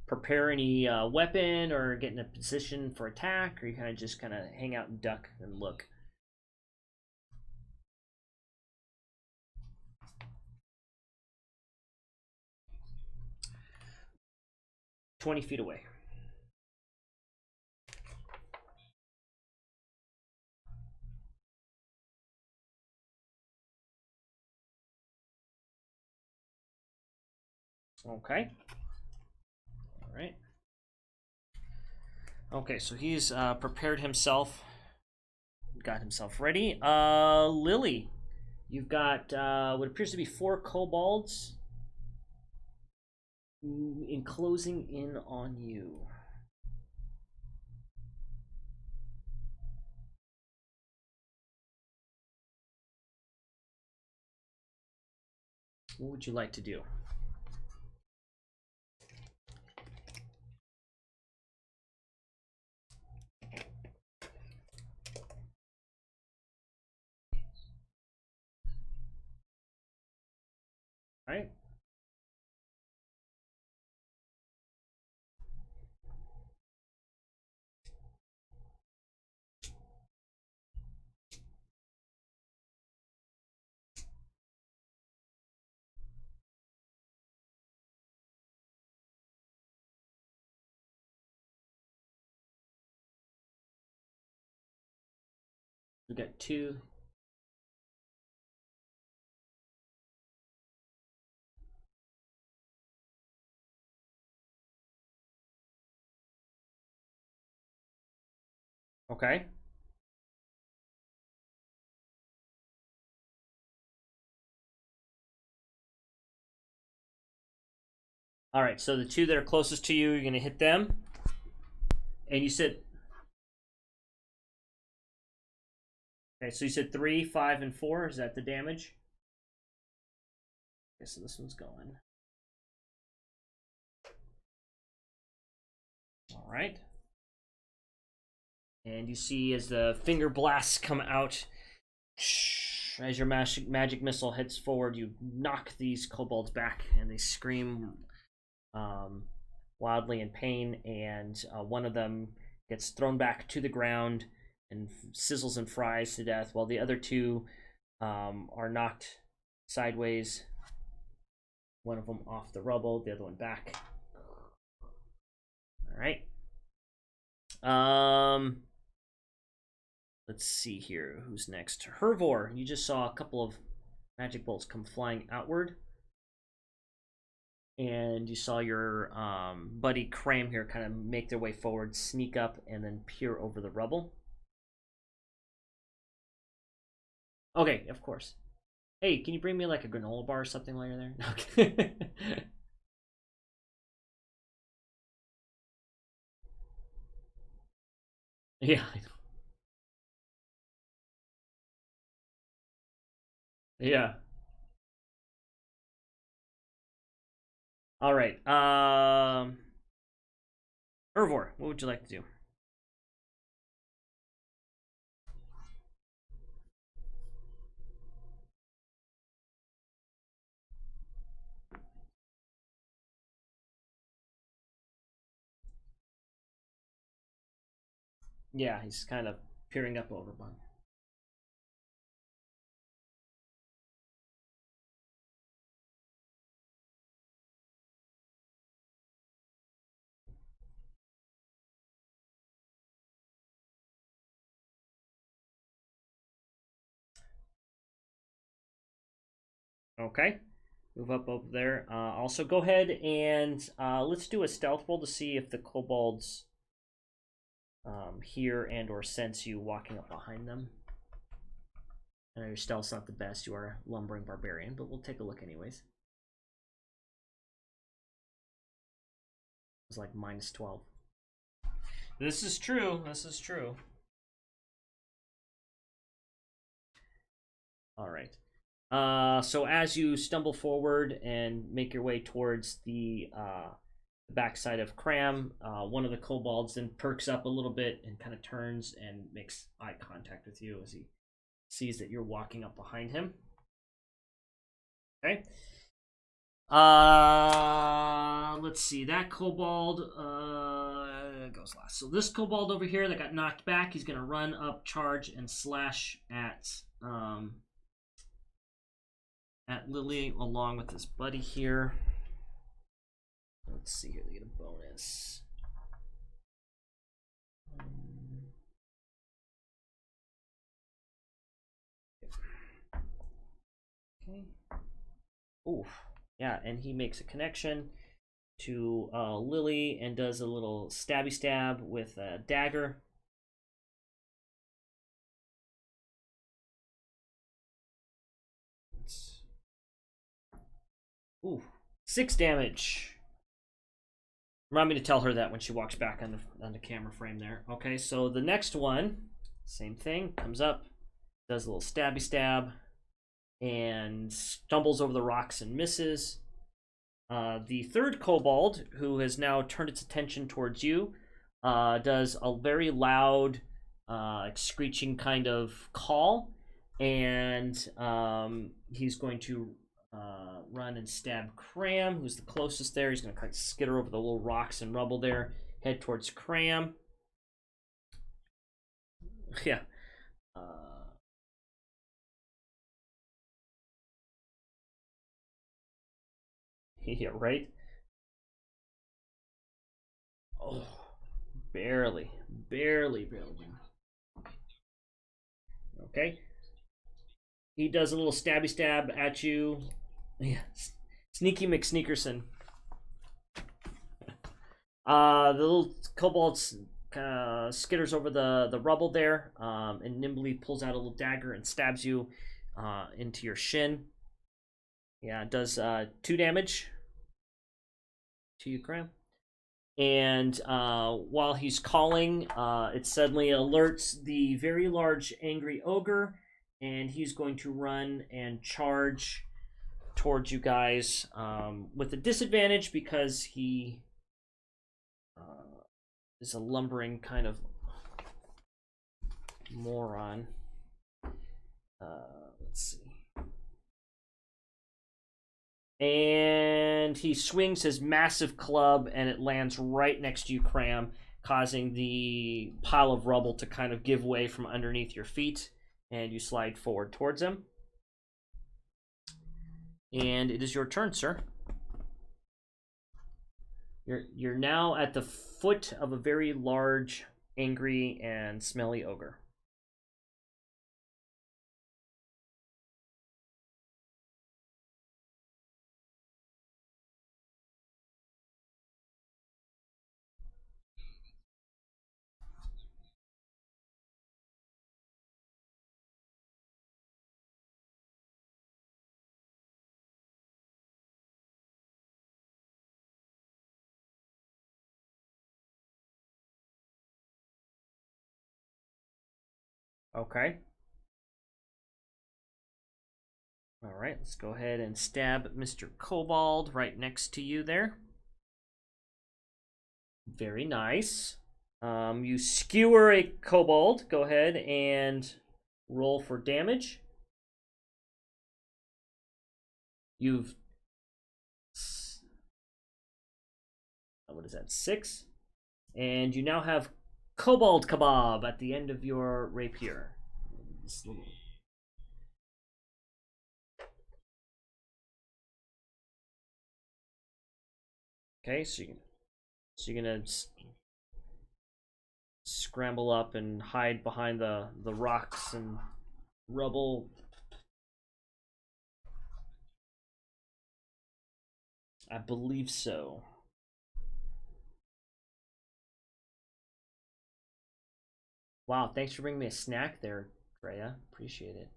prepare any weapon or get in a position for attack, or you kind of hang out and duck and look. "20 feet away." Okay. All right. Okay, so he's prepared himself, got himself ready. Lily, you've got what appears to be 4 kobolds enclosing in on you. What would you like to do? All right. We got 2. Okay. All right, so the 2 that are closest to you, you're going to hit them. And you said... Okay, so you said 3, 5, and 4. Is that the damage? Okay, so this one's going. All right. And you see as the finger blasts come out, as your magic missile heads forward, you knock these kobolds back, and they scream wildly in pain, and one of them gets thrown back to the ground and sizzles and fries to death, while the other 2 are knocked sideways. One of them off the rubble, the other one back. All right. Let's see here. Who's next? Hervor. You just saw a couple of magic bolts come flying outward. And you saw your buddy Cram here kind of make their way forward, sneak up, and then peer over the rubble. Okay, of course. Hey, can you bring me like a granola bar or something while you're there? Okay. Yeah. Yeah. All right. Hervor, what would you like to do? Yeah, he's kind of peering up over Bun. Okay. Move up over there. Also, go ahead and let's do a stealth roll to see if the kobolds hear and or sense you walking up behind them. I know your stealth's not the best. You are a lumbering barbarian, but we'll take a look anyways. It's like minus 12. This is true. This is true. All right. So as you stumble forward and make your way towards the backside of Cram, one of the kobolds then perks up a little bit and kind of turns and makes eye contact with you as he sees that you're walking up behind him. Okay. Let's see. That kobold goes last. So this kobold over here that got knocked back, he's gonna run up, charge, and slash at Lily along with his buddy here. Let's see here. They get a bonus. Okay. Oof. Yeah, and he makes a connection to Lily and does a little stabby stab with a dagger. Ooh, 6 damage. Remind me to tell her that when she walks back on the camera frame there. Okay, so the next one, same thing, comes up, does a little stabby stab, and stumbles over the rocks and misses. The third kobold, who has now turned its attention towards you, does a very loud, screeching kind of call, and he's going to run and stab Cram, who's the closest there. He's going to kind of skitter over the little rocks and rubble there, head towards Cram. Yeah. Yeah, right? Oh, barely. Okay. He does a little stabby stab at you. Yeah. Sneaky McSneakerson. The little kobold kind of skitters over the rubble there, and nimbly pulls out a little dagger and stabs you into your shin. Yeah, it does 2 damage to you, Cram. And while he's calling, it suddenly alerts the very large angry ogre, and he's going to run and charge towards you guys with a disadvantage because he is a lumbering kind of moron. Let's see. And he swings his massive club, and it lands right next to you, Cram, causing the pile of rubble to kind of give way from underneath your feet, and you slide forward towards him. And it is your turn, sir. You're now at the foot of a very large, angry, and smelly ogre. Okay. All right, let's go ahead and stab Mr. Kobold right next to you there. Very nice. You skewer a kobold. Go ahead and roll for damage. You've... what is that? 6. And you now have Kobold Kebab at the end of your rapier. Okay, so you're gonna scramble up and hide behind the rocks and rubble. I believe so. Wow, thanks for bringing me a snack there, Freya. Appreciate it.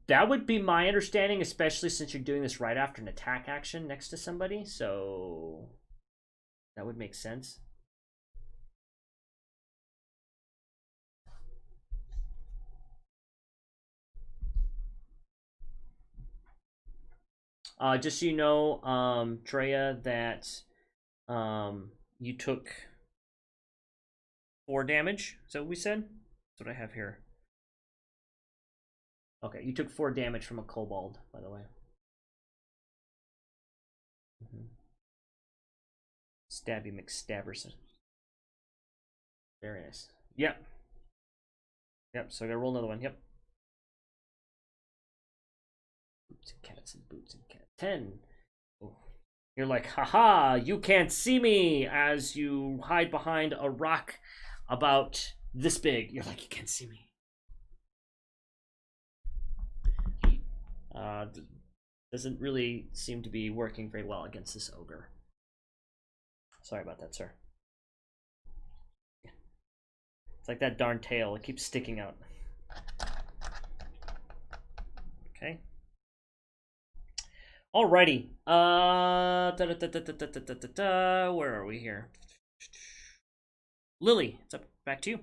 That would be my understanding, especially since you're doing this right after an attack action next to somebody, so that would make sense. Just so you know, Treya, that you took 4 damage. Is that what we said? That's what I have here. Okay, you took 4 damage from a kobold, by the way. Stabby McStabberson. Very nice. Yep. Yep, so I gotta roll another one. Yep. Boots and cats and boots and cats. 10. Oh. You're like, haha, you can't see me, as you hide behind a rock about this big. You're like, you can't see me. Doesn't really seem to be working very well against this ogre. Sorry about that, sir. It's like that darn tail. It keeps sticking out. Okay. Alrighty. Where are we here? Lily, it's up back to you.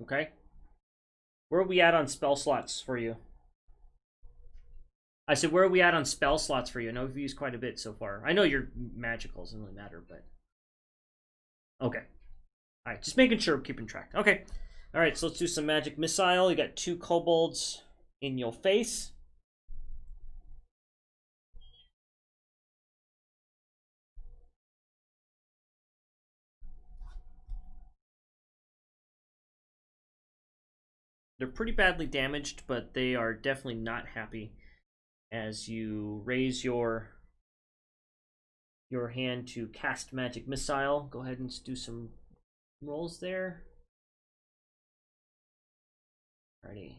Okay. Where are we at on spell slots for you? I said, where are we at on spell slots for you? I know we've used quite a bit so far. I know your magicals doesn't really matter, but... Okay. Alright, just making sure we're keeping track. Okay. Alright, so let's do some magic missile. You got 2 kobolds in your face. They're pretty badly damaged, but they are definitely not happy as you raise your hand to cast Magic Missile. Go ahead and do some rolls there. Alrighty.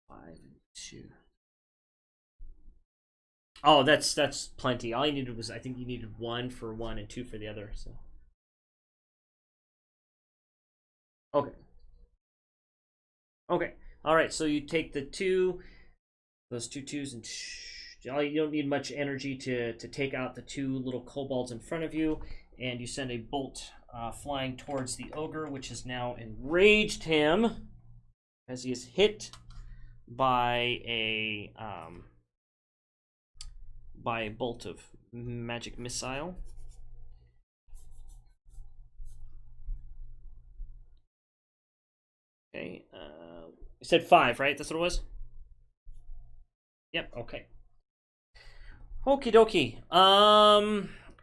5 and 2. Oh, that's plenty. All you needed was, I think you needed 1 for one and 2 for the other. So okay. Okay. All right. So you take the those two twos, and you don't need much energy to take out the 2 little kobolds in front of you, and you send a bolt flying towards the ogre, which has now enraged him as he is hit by a bolt of magic missile. Okay, you said 5, right? That's what it was? Yep, okay. Okie dokie.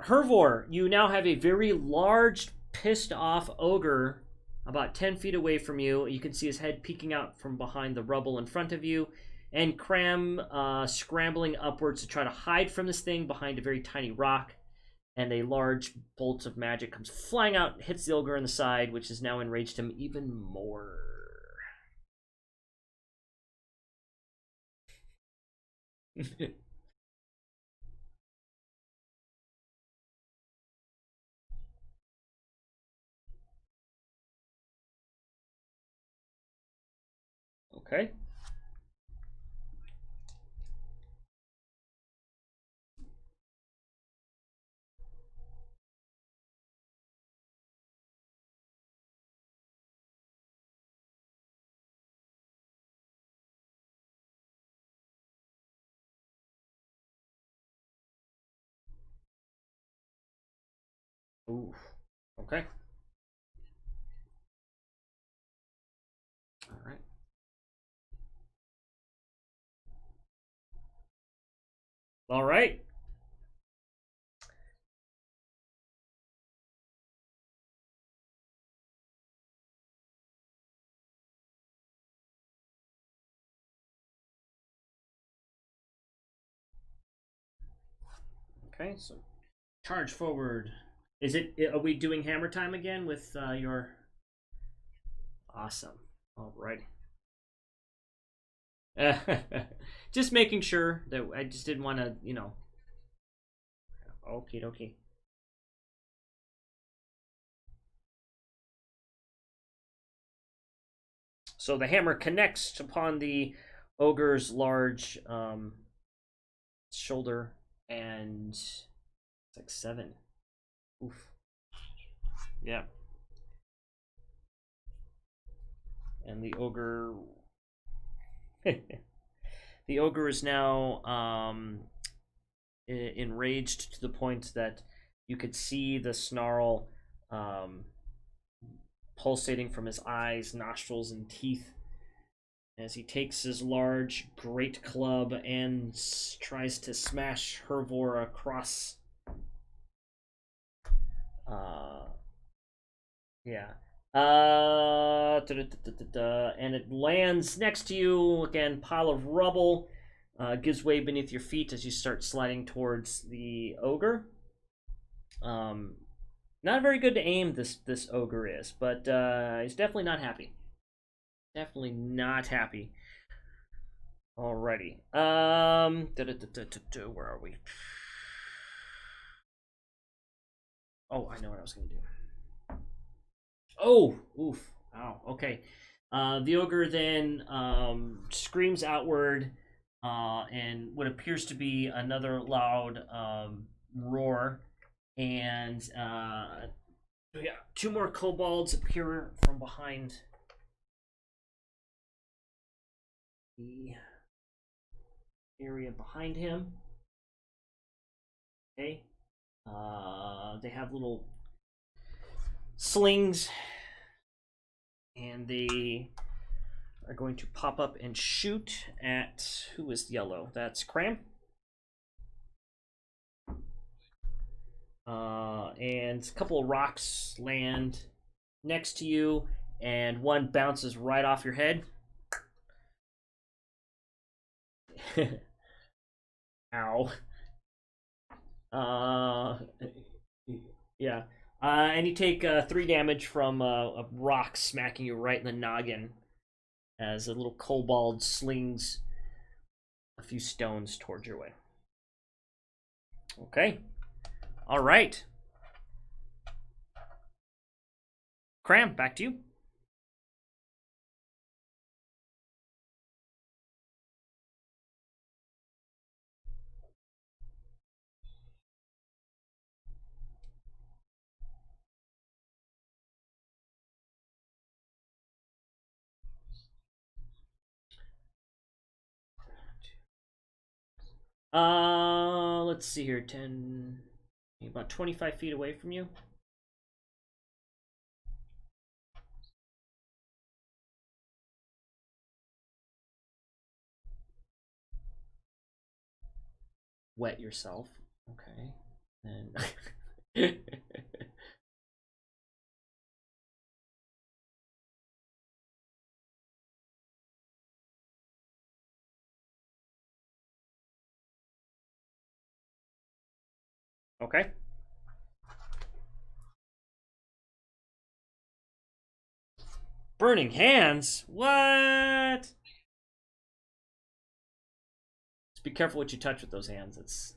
Hervor, you now have a very large, pissed off ogre about 10 feet away from you. You can see his head peeking out from behind the rubble in front of you. And Cram scrambling upwards to try to hide from this thing behind a very tiny rock. And a large bolt of magic comes flying out, hits the ogre in the side, which has now enraged him even more. Okay. Ooh. Okay. All right. All right. Okay, so charge forward. Is it? Are we doing hammer time again with your? Awesome. All right. Just making sure that I just didn't want to, Okay, okay. So the hammer connects upon the ogre's large shoulder, and it's like 7. Oof. Yeah. And the ogre the ogre is now enraged to the point that you could see the snarl pulsating from his eyes, nostrils, and teeth as he takes his large great club and tries to smash Hervor across. Yeah. And it lands next to you again. Pile of rubble gives way beneath your feet as you start sliding towards the ogre. Not very good to aim. This ogre is, but he's definitely not happy. Definitely not happy. Alrighty. Where are we? Oh, I know what I was gonna do. Oh, oof. Wow. Okay. The ogre then screams outward, and what appears to be another loud roar, and yeah, 2 more kobolds appear from behind the area behind him. Okay. They have little slings, and they are going to pop up and shoot at, who is yellow? That's Cram. And a couple of rocks land next to you, and one bounces right off your head. Ow. Yeah. And you take 3 damage from a rock smacking you right in the noggin as a little kobold slings a few stones towards your way. Okay. All right. Cram, back to you. Let's see here. 10, about 25 feet away from you. Wet yourself. Okay. And okay. Burning hands? What? Just be careful what you touch with those hands. It's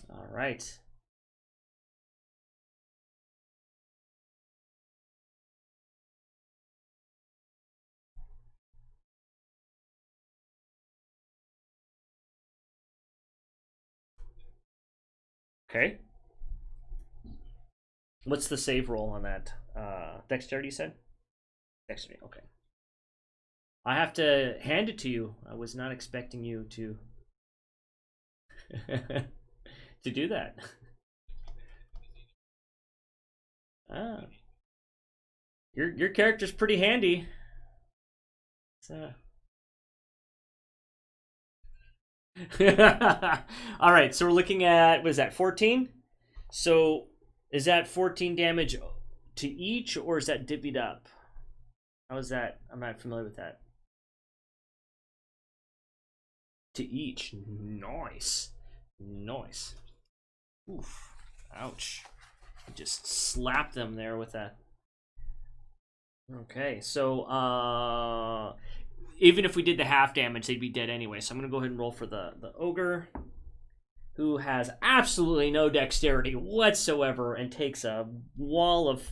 all right. Okay. What's the save roll on that? Dexterity, you said? Dexterity, okay. I have to hand it to you. I was not expecting you to to do that. Ah, your character's pretty handy. All right, so we're looking at, what is that, 14? So is that 14 damage to each, or is that divvied up? How is that? I'm not familiar with that. To each. Nice. Nice. Oof. Ouch. Just slap them there with that. Okay, so even if we did the half damage, they'd be dead anyway. So I'm gonna go ahead and roll for the ogre, who has absolutely no dexterity whatsoever and takes a wall of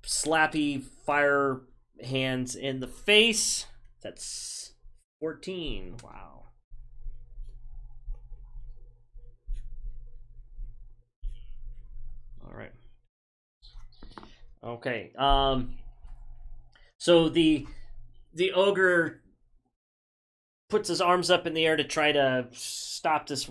slappy fire hands in the face. That's 14. Wow. All right. Okay. So the ogre puts his arms up in the air to try to stop this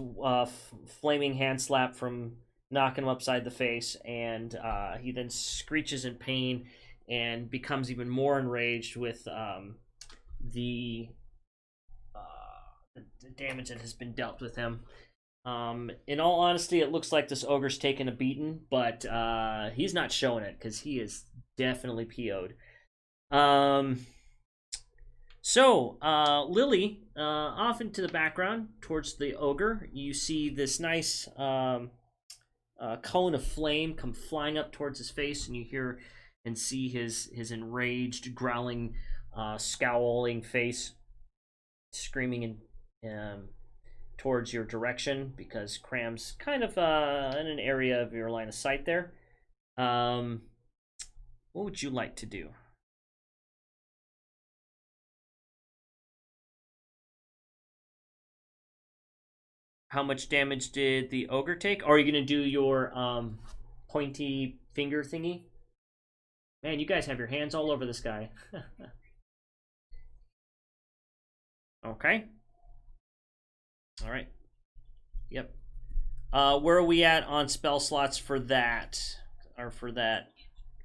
flaming hand slap from knocking him upside the face, and he then screeches in pain and becomes even more enraged with the damage that has been dealt with him. In all honesty, it looks like this ogre's taken a beating, but he's not showing it because he is definitely PO'd. So, Lily, off into the background towards the ogre, you see this nice cone of flame come flying up towards his face, and you hear and see his enraged, growling, scowling face screaming in towards your direction, because Cram's kind of in an area of your line of sight there. What would you like to do? How much damage did the ogre take? Or are you going to do your pointy finger thingy? Man, you guys have your hands all over this guy. Okay. All right. Yep. Where are we at on spell slots for that? Or for that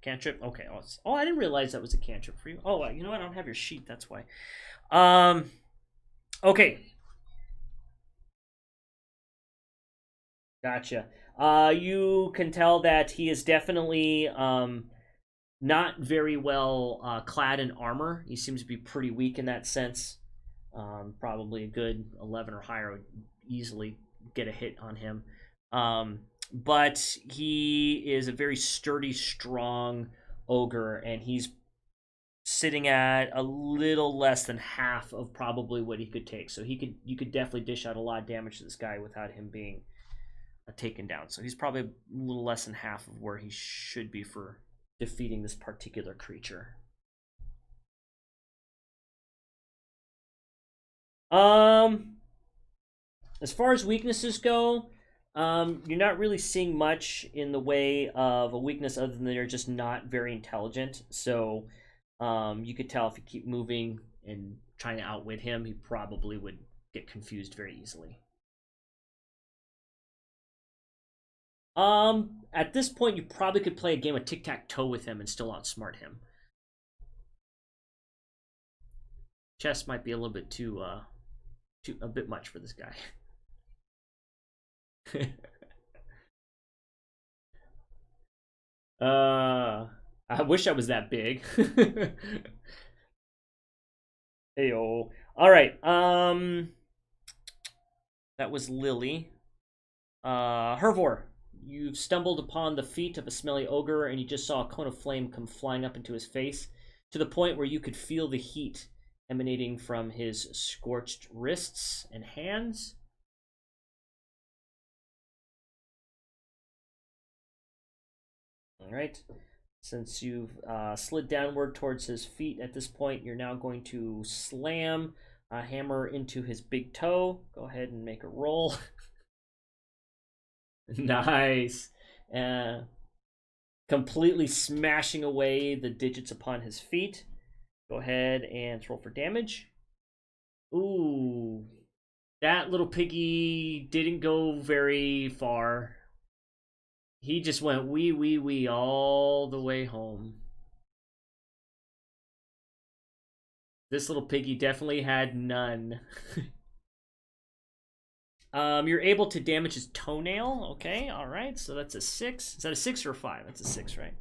cantrip? Okay. Oh, I didn't realize that was a cantrip for you. Oh, you know what? I don't have your sheet. That's why. Okay. Gotcha. You can tell that he is definitely not very well clad in armor. He seems to be pretty weak in that sense. Probably a good 11 or higher would easily get a hit on him. But he is a very sturdy, strong ogre, and he's sitting at a little less than half of probably what he could take. So you could definitely dish out a lot of damage to this guy without him being taken down. So he's probably a little less than half of where he should be for defeating this particular creature. Um, as far as weaknesses go, you're not really seeing much in the way of a weakness other than they're just not very intelligent. So, you could tell if you keep moving and trying to outwit him, he probably would get confused very easily. At this point, you probably could play a game of tic-tac-toe with him and still outsmart him. Chess might be a little bit too a bit much for this guy. I wish I was that big. Heyo. All right. That was Lily. Hervor, you've stumbled upon the feet of a smelly ogre, and you just saw a cone of flame come flying up into his face, to the point where you could feel the heat emanating from his scorched wrists and hands. All right. Since you've slid downward towards his feet at this point, you're now going to slam a hammer into his big toe. Go ahead and make a roll. Nice. Completely smashing away the digits upon his feet. Go ahead and roll for damage. Ooh. That little piggy didn't go very far. He just went wee wee wee all the way home. This little piggy definitely had none. You're able to damage his toenail. Okay, all right. So that's a 6. Is that a 6 or a 5? That's a 6, right?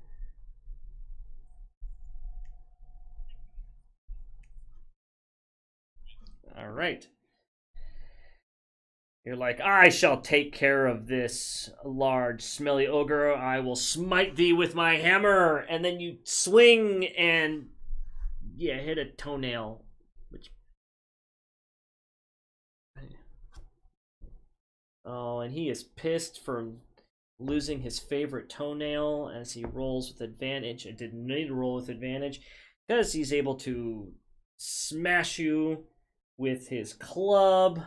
All right. You're like, I shall take care of this large, smelly ogre. I will smite thee with my hammer. And then you swing and, yeah, hit a toenail. Which... Oh, and he is pissed for losing his favorite toenail as he rolls with advantage. I didn't need to roll with advantage because he's able to smash you with his club.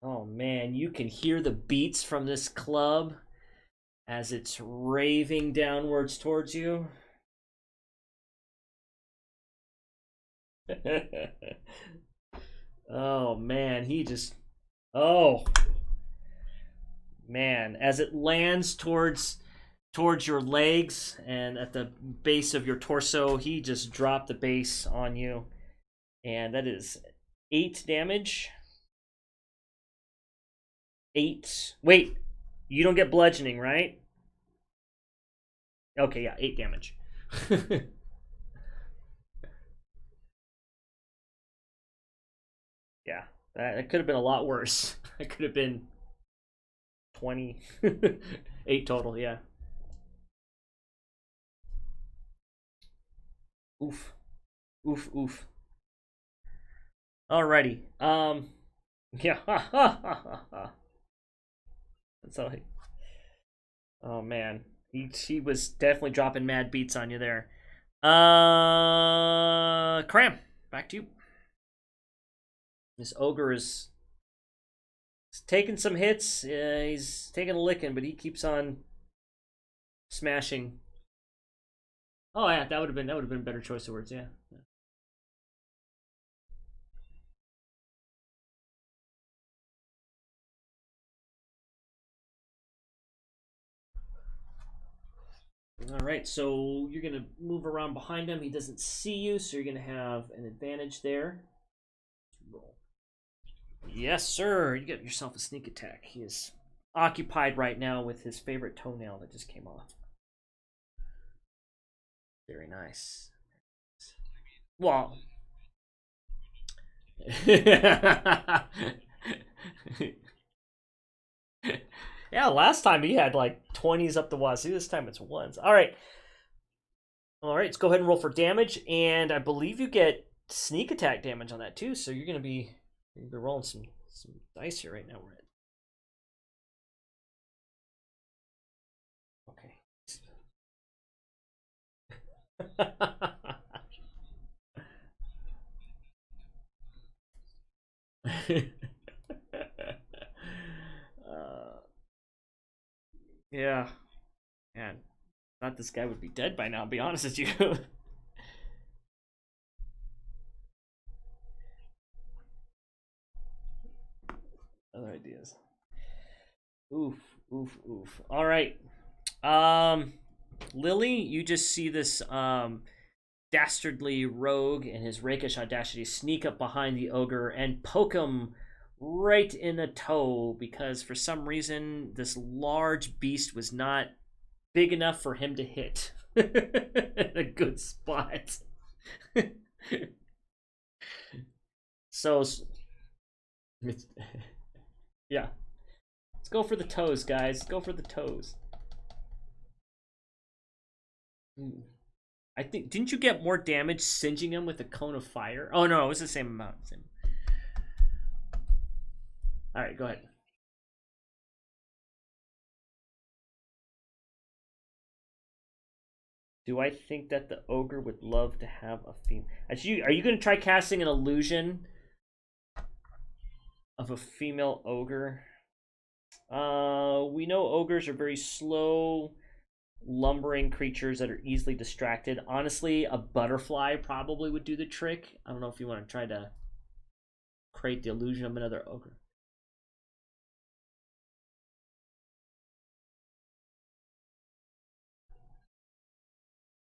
Oh man, you can hear the beats from this club as it's raving downwards towards you. Oh man, he just... Oh man, as it lands towards your legs and at the base of your torso, he just dropped the base on you. And that is 8 damage. 8. Wait, you don't get bludgeoning, right? Okay, yeah, 8 damage. Yeah, that could have been a lot worse. It could have been 20. 8 total, yeah. Oof. Oof, oof. Alrighty. Yeah. That's all he... Oh man. He was definitely dropping mad beats on you there. Cram, back to you. This ogre is taking some hits. He's taking a licking, but he keeps on smashing. Oh yeah, that would have been a better choice of words. Yeah. All right, so you're gonna move around behind him. He doesn't see you, so you're gonna have an advantage there. Roll. Yes, sir. You get yourself a sneak attack. He is occupied right now with his favorite toenail that just came off. Very nice. Well, yeah, last time he had like 20s up the wazoo. This time it's ones. All right. All right, let's go ahead and roll for damage. And I believe you get sneak attack damage on that too. So you're going to be rolling some dice here right now. Okay. Yeah. Man, thought this guy would be dead by now, to be honest with you. Other ideas. Oof, oof, oof. All right. Lily, you just see this dastardly rogue and his rakish audacity sneak up behind the ogre and poke him right in the toe because for some reason this large beast was not big enough for him to hit in a good spot. So, yeah. Let's go for the toes, guys. Let's go for the toes. I think, didn't you get more damage singeing him with a cone of fire? Oh no, it was the same amount. Same. All right, go ahead. Do I think that the ogre would love to have a female? Are you going to try casting an illusion of a female ogre? We know ogres are very slow, lumbering creatures that are easily distracted. Honestly, a butterfly probably would do the trick. I don't know if you want to try to create the illusion of another ogre.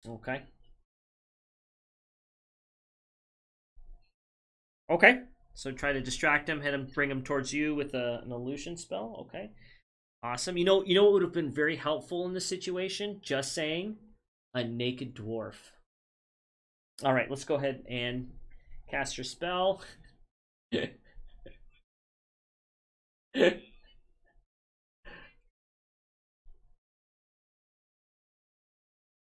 Okay. Okay. So try to distract him, hit him, bring him towards you with an illusion spell. Okay. Awesome. You know what would have been very helpful in this situation? Just saying, a naked dwarf. All right, let's go ahead and cast your spell.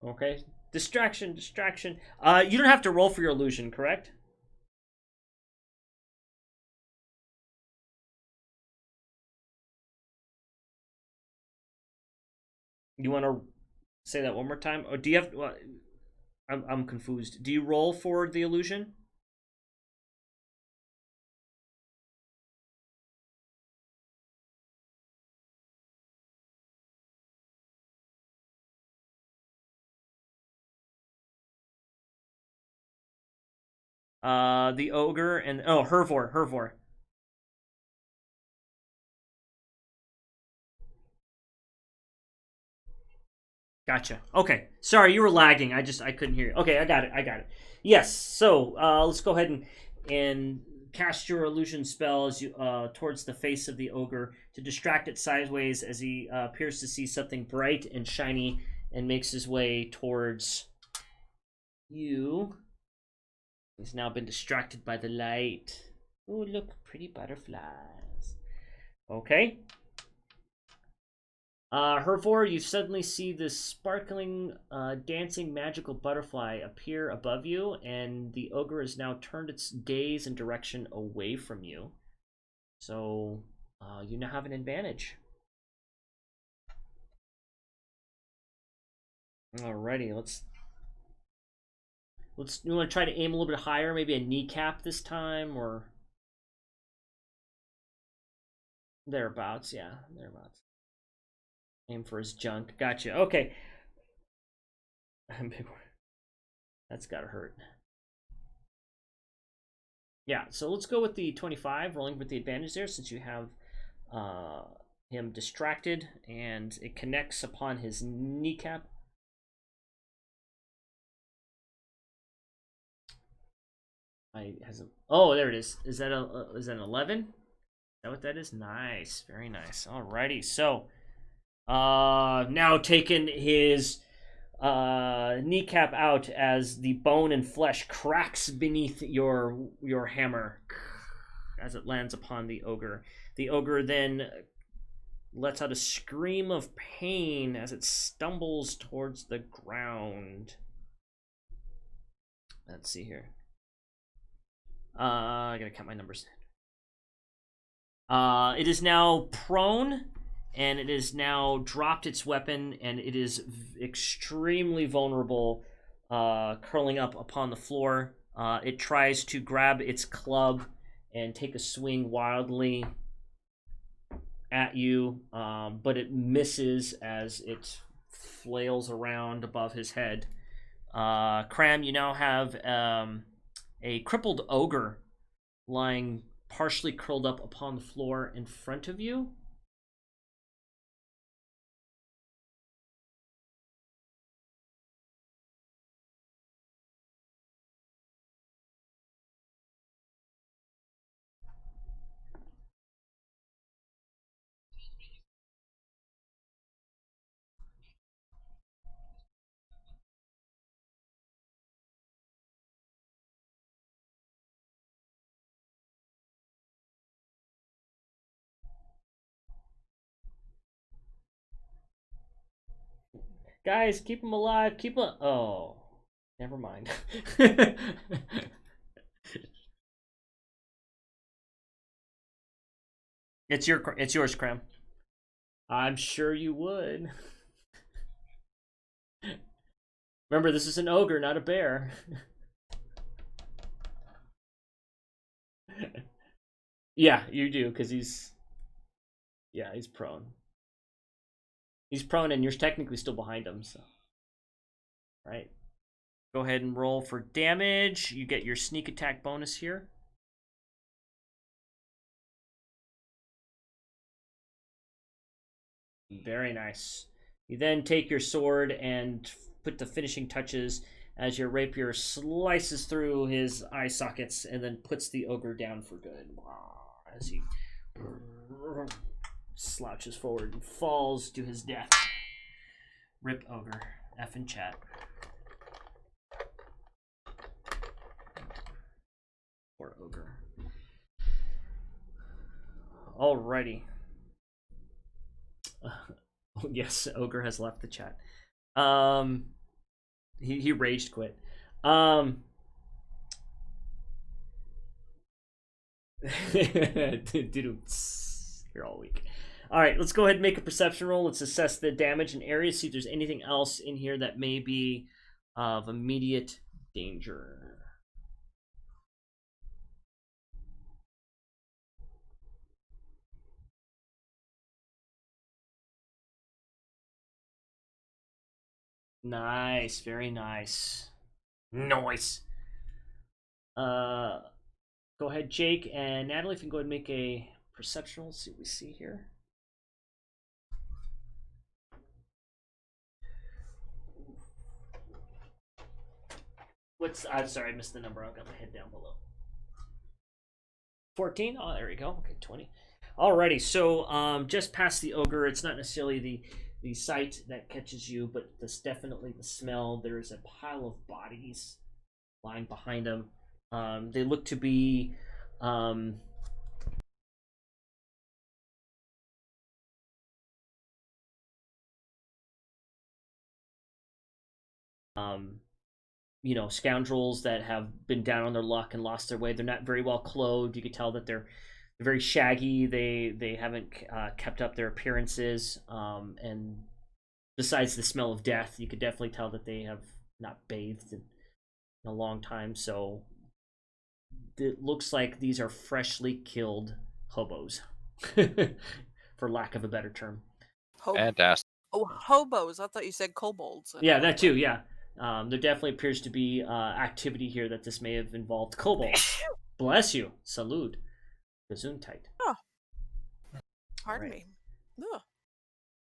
Okay. Distraction. You don't have to roll for your illusion, correct? You want to say that one more time? Or do you have... I'm confused. Do you roll for the illusion? The ogre and... Oh, Hervor. Gotcha. Okay. Sorry, you were lagging. I couldn't hear you. Okay, I got it. Yes. So let's go ahead and cast your illusion spell as you towards the face of the ogre to distract it sideways as he appears to see something bright and shiny and makes his way towards you. He's now been distracted by the light. Oh, look, pretty butterflies. Okay. Hervor, you suddenly see this sparkling, dancing magical butterfly appear above you, and the ogre has now turned its gaze and direction away from you. So, you now have an advantage. Alrighty, you want to try to aim a little bit higher, maybe a kneecap this time, or thereabouts, yeah, thereabouts. Aim for his junk. Gotcha. Okay. That's gotta hurt. Yeah, so let's go with the 25, rolling with the advantage there, since you have him distracted, and it connects upon his kneecap. Oh, there it is. Is that an 11? that what that is? Nice. Very nice. Alrighty. So, now taking his kneecap out as the bone and flesh cracks beneath your hammer as it lands upon the ogre. The ogre then lets out a scream of pain as it stumbles towards the ground. Let's see here. I gotta count my numbers. It is now prone, and it has now dropped its weapon, and it is extremely vulnerable, curling up upon the floor. It tries to grab its club and take a swing wildly at you, but it misses as it flails around above his head. Cram, you now have a crippled ogre lying partially curled up upon the floor in front of you. Guys, keep him alive. Keep him. Oh, never mind. It's yours, Cram. I'm sure you would. Remember, this is an ogre, not a bear. Yeah, you do, because he's prone. He's prone, and you're technically still behind him, so. Right. Go ahead and roll for damage. You get your sneak attack bonus here. Very nice. You then take your sword and put the finishing touches as your rapier slices through his eye sockets and then puts the ogre down for good. As he slouches forward and falls to his death. Rip ogre. F in chat. Poor ogre. Alrighty. Yes, ogre has left the chat. He raged quit. You're all weak. All right, let's go ahead and make a perception roll. Let's assess the damage and areas, see if there's anything else in here that may be of immediate danger. Nice, very nice. Nice. Go ahead, Jake and Natalie, if you can go ahead and make a perception roll. See what we see here. I'm sorry, I missed the number. I've got my head down below. 14? Oh, there we go. Okay, 20. Alrighty, so just past the ogre, it's not necessarily the sight that catches you, but it's definitely the smell. There's a pile of bodies lying behind him. They look to be scoundrels that have been down on their luck and lost their way. They're not very well clothed. You could tell that they're very shaggy. They haven't kept up their appearances. And besides the smell of death, you could definitely tell that they have not bathed in a long time. So it looks like these are freshly killed hobos, for lack of a better term. Fantastic. Oh, hobos. I thought you said kobolds. Yeah, that too, yeah. There definitely appears to be activity here that this may have involved kobolds. Bless you. Salute. Gesundheit. Oh. Pardon me. Ugh.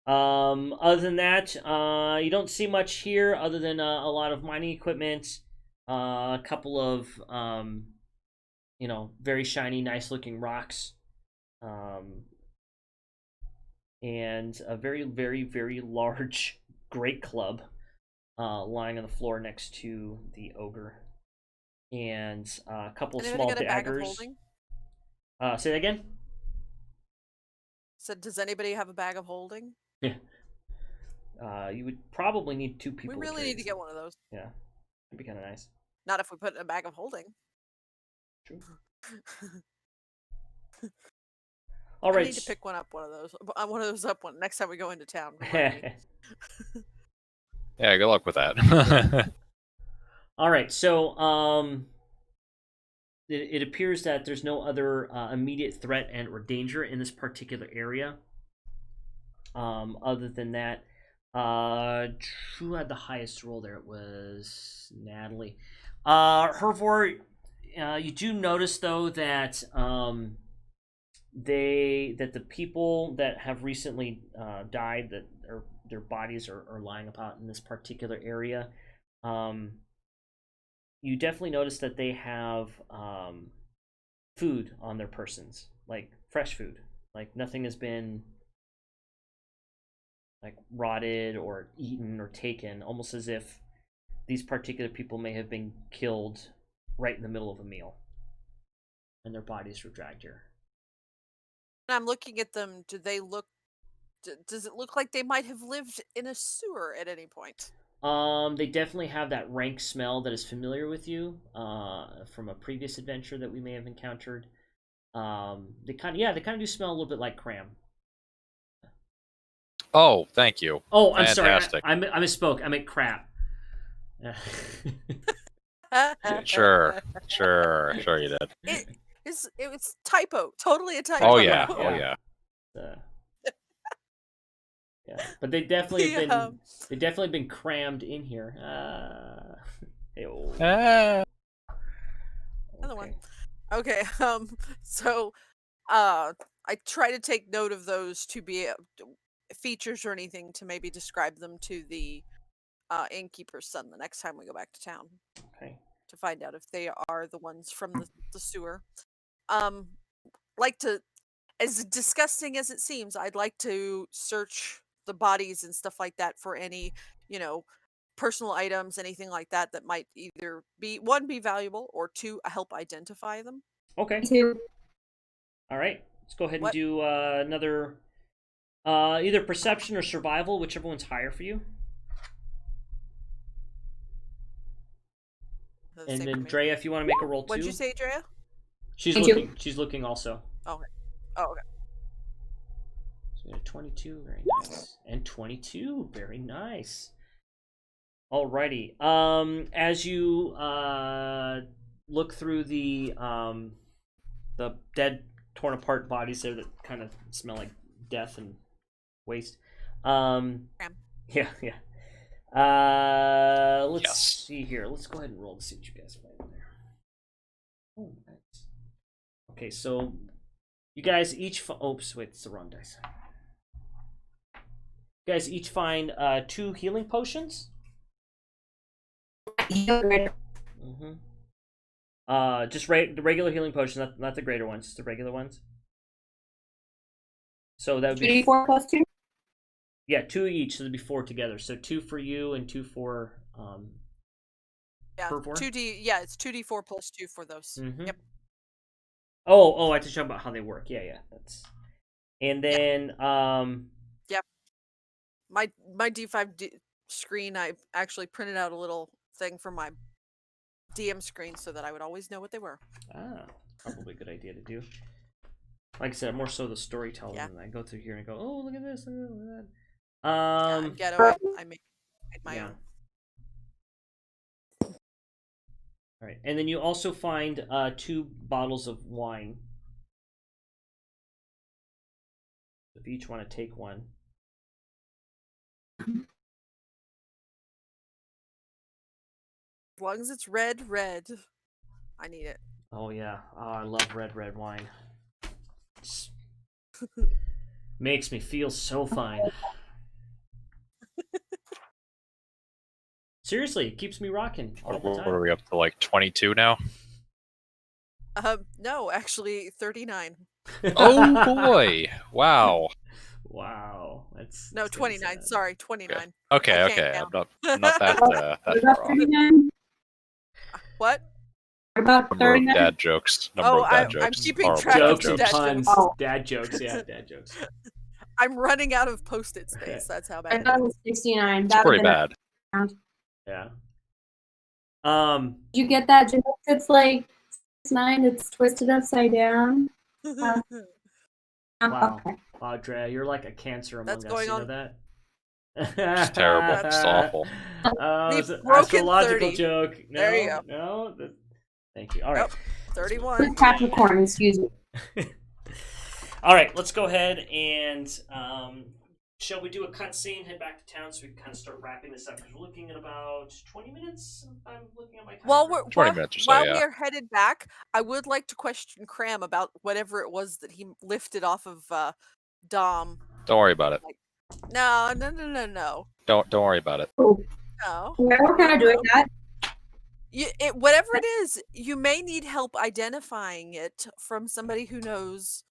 Other than that, you don't see much here other than a lot of mining equipment, a couple of, very shiny, nice looking rocks. and a very, very, very large great club lying on the floor next to the ogre, and a couple of Anybody small got a bag of daggers. holding? Say that again. Said, does anybody have a bag of holding? Yeah. You would probably need 2 people. We really need to get one of those. Yeah, that'd be kind of nice. Not if we put it in a bag of holding. True. All right. I need to pick one of those up next time we go into town. Remind me. Yeah, good luck with that. All right, so it appears that there's no other immediate threat and or danger in this particular area. Other than that, who had the highest roll there? It was Natalie. Hervor, you do notice though that the people that have recently died, that their bodies are lying about in this particular area. You definitely notice that they have food on their persons, like fresh food. Like nothing has been like rotted or eaten or taken, almost as if these particular people may have been killed right in the middle of a meal and their bodies were dragged here. I'm looking at them. Does it look like they might have lived in a sewer at any point? They definitely have that rank smell that is familiar with you from a previous adventure that we may have encountered. They kind of do smell a little bit like cram. Oh, thank you. Oh, I'm Fantastic. sorry. I misspoke. I meant crap. Sure you did. It was typo. Totally a typo. Oh yeah. Yeah, but they definitely have been crammed in here. Another one. Okay. So, I try to take note of those to be features or anything to maybe describe them to the innkeeper's son the next time we go back to town. Okay. To find out if they are the ones from the sewer. Like to, as disgusting as it seems, I'd like to search the bodies and stuff like that for any, personal items, anything like that that might either be valuable or 2 help identify them. Okay. All right. Let's go ahead and do another either perception or survival, whichever one's higher for you. And then Drea, if you want to make a roll too. What'd you say, Drea? She's looking. She's looking also. Okay. Oh, okay. So we got 22, very nice, and 22, very nice. Alrighty. As you look through the dead, torn apart bodies there that kind of smell like death and waste. Yeah. Let's see here. Let's go ahead and roll to see what you guys find in there. Oh, nice. Okay, so you guys each. Oops, wait, it's the wrong dice. You guys each find 2 healing potions. Mm-hmm. Just the regular healing potions, not the greater ones, just the regular ones. So that would be 2d4 plus 2? Yeah, 2 each, so there'd be 4 together. So 2 for you and 2 for yeah, 2d. Yeah, it's 2d4 plus 2 for those. Mm-hmm. Yep. Oh, I have to talk about how they work. Yeah, that's. And then Yep. My D5 screen, I actually printed out a little thing for my DM screen so that I would always know what they were. Probably a good idea to do. Like I said, I'm more so the storyteller, and I go through here and I go, oh, look at this, look at that. Ghetto, I made my own. All right, and then you also find 2 bottles of wine. If you each want to take one. As long as it's red, I need it. Oh yeah, I love red wine. Makes me feel so fine. Seriously, it keeps me rocking all the time. What are we up to, like 22 now? No, actually 39. Oh boy! Wow. Wow, that's No, that's getting 29. sad. Sorry, 29. Okay. I Okay. can't Okay. count. I'm not that What that about far off. 39? What? What about Number of 39? dad jokes. Number Oh, of dad I'm jokes. keeping Horrible track dad of Jokes the and jokes. dad puns, jokes. Oh. dad jokes. Yeah, dad jokes. I'm running out of post-it space. That's how I bad thought it it is. was 69. It's That would pretty have been bad. Yeah. Did you get that joke? It's like 69, it's twisted upside down. Wow. Okay. Wow, Drea, you're like a cancer among That's us. going You know on. that? It's terrible. It's awful. Oh, The it's an broken astrological 30. joke. No, There you go. no. Thank you. All right. Nope. 31. Capricorn, excuse me. All right, let's go ahead and shall we do a cutscene, head back to town so we can kind of start wrapping this up? Because we're looking at about 20 minutes. If I'm looking at my timer. While 20 minutes or so, while yeah. we are headed back, I would like to question Cram about whatever it was that he lifted off of Dom. Don't worry about it. No. Don't worry about it. Oh, No. yeah, we're kind of doing that. Whatever it is, you may need help identifying it from somebody who knows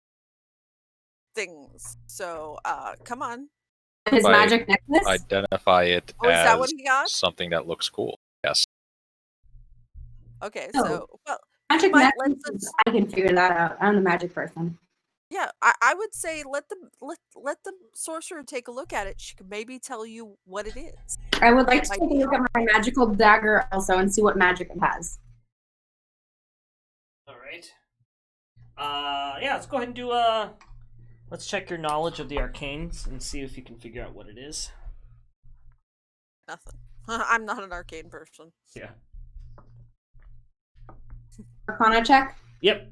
things. So, come on. His By magic necklace? Identify it Oh, is that what as he got? something that looks cool. Yes. Okay, No. so Magic might let necklace? I can figure that out. I'm the magic person. yeah, I would say let the sorcerer take a look at it. She could maybe tell you what it is. I would like to Might take a be look at my magical dagger also and see what magic it has. All right. Yeah, let's go ahead and do let's check your knowledge of the arcanes and see if you can figure out what it is. Nothing. I'm not an arcane person. Yeah. Arcana check? Yep.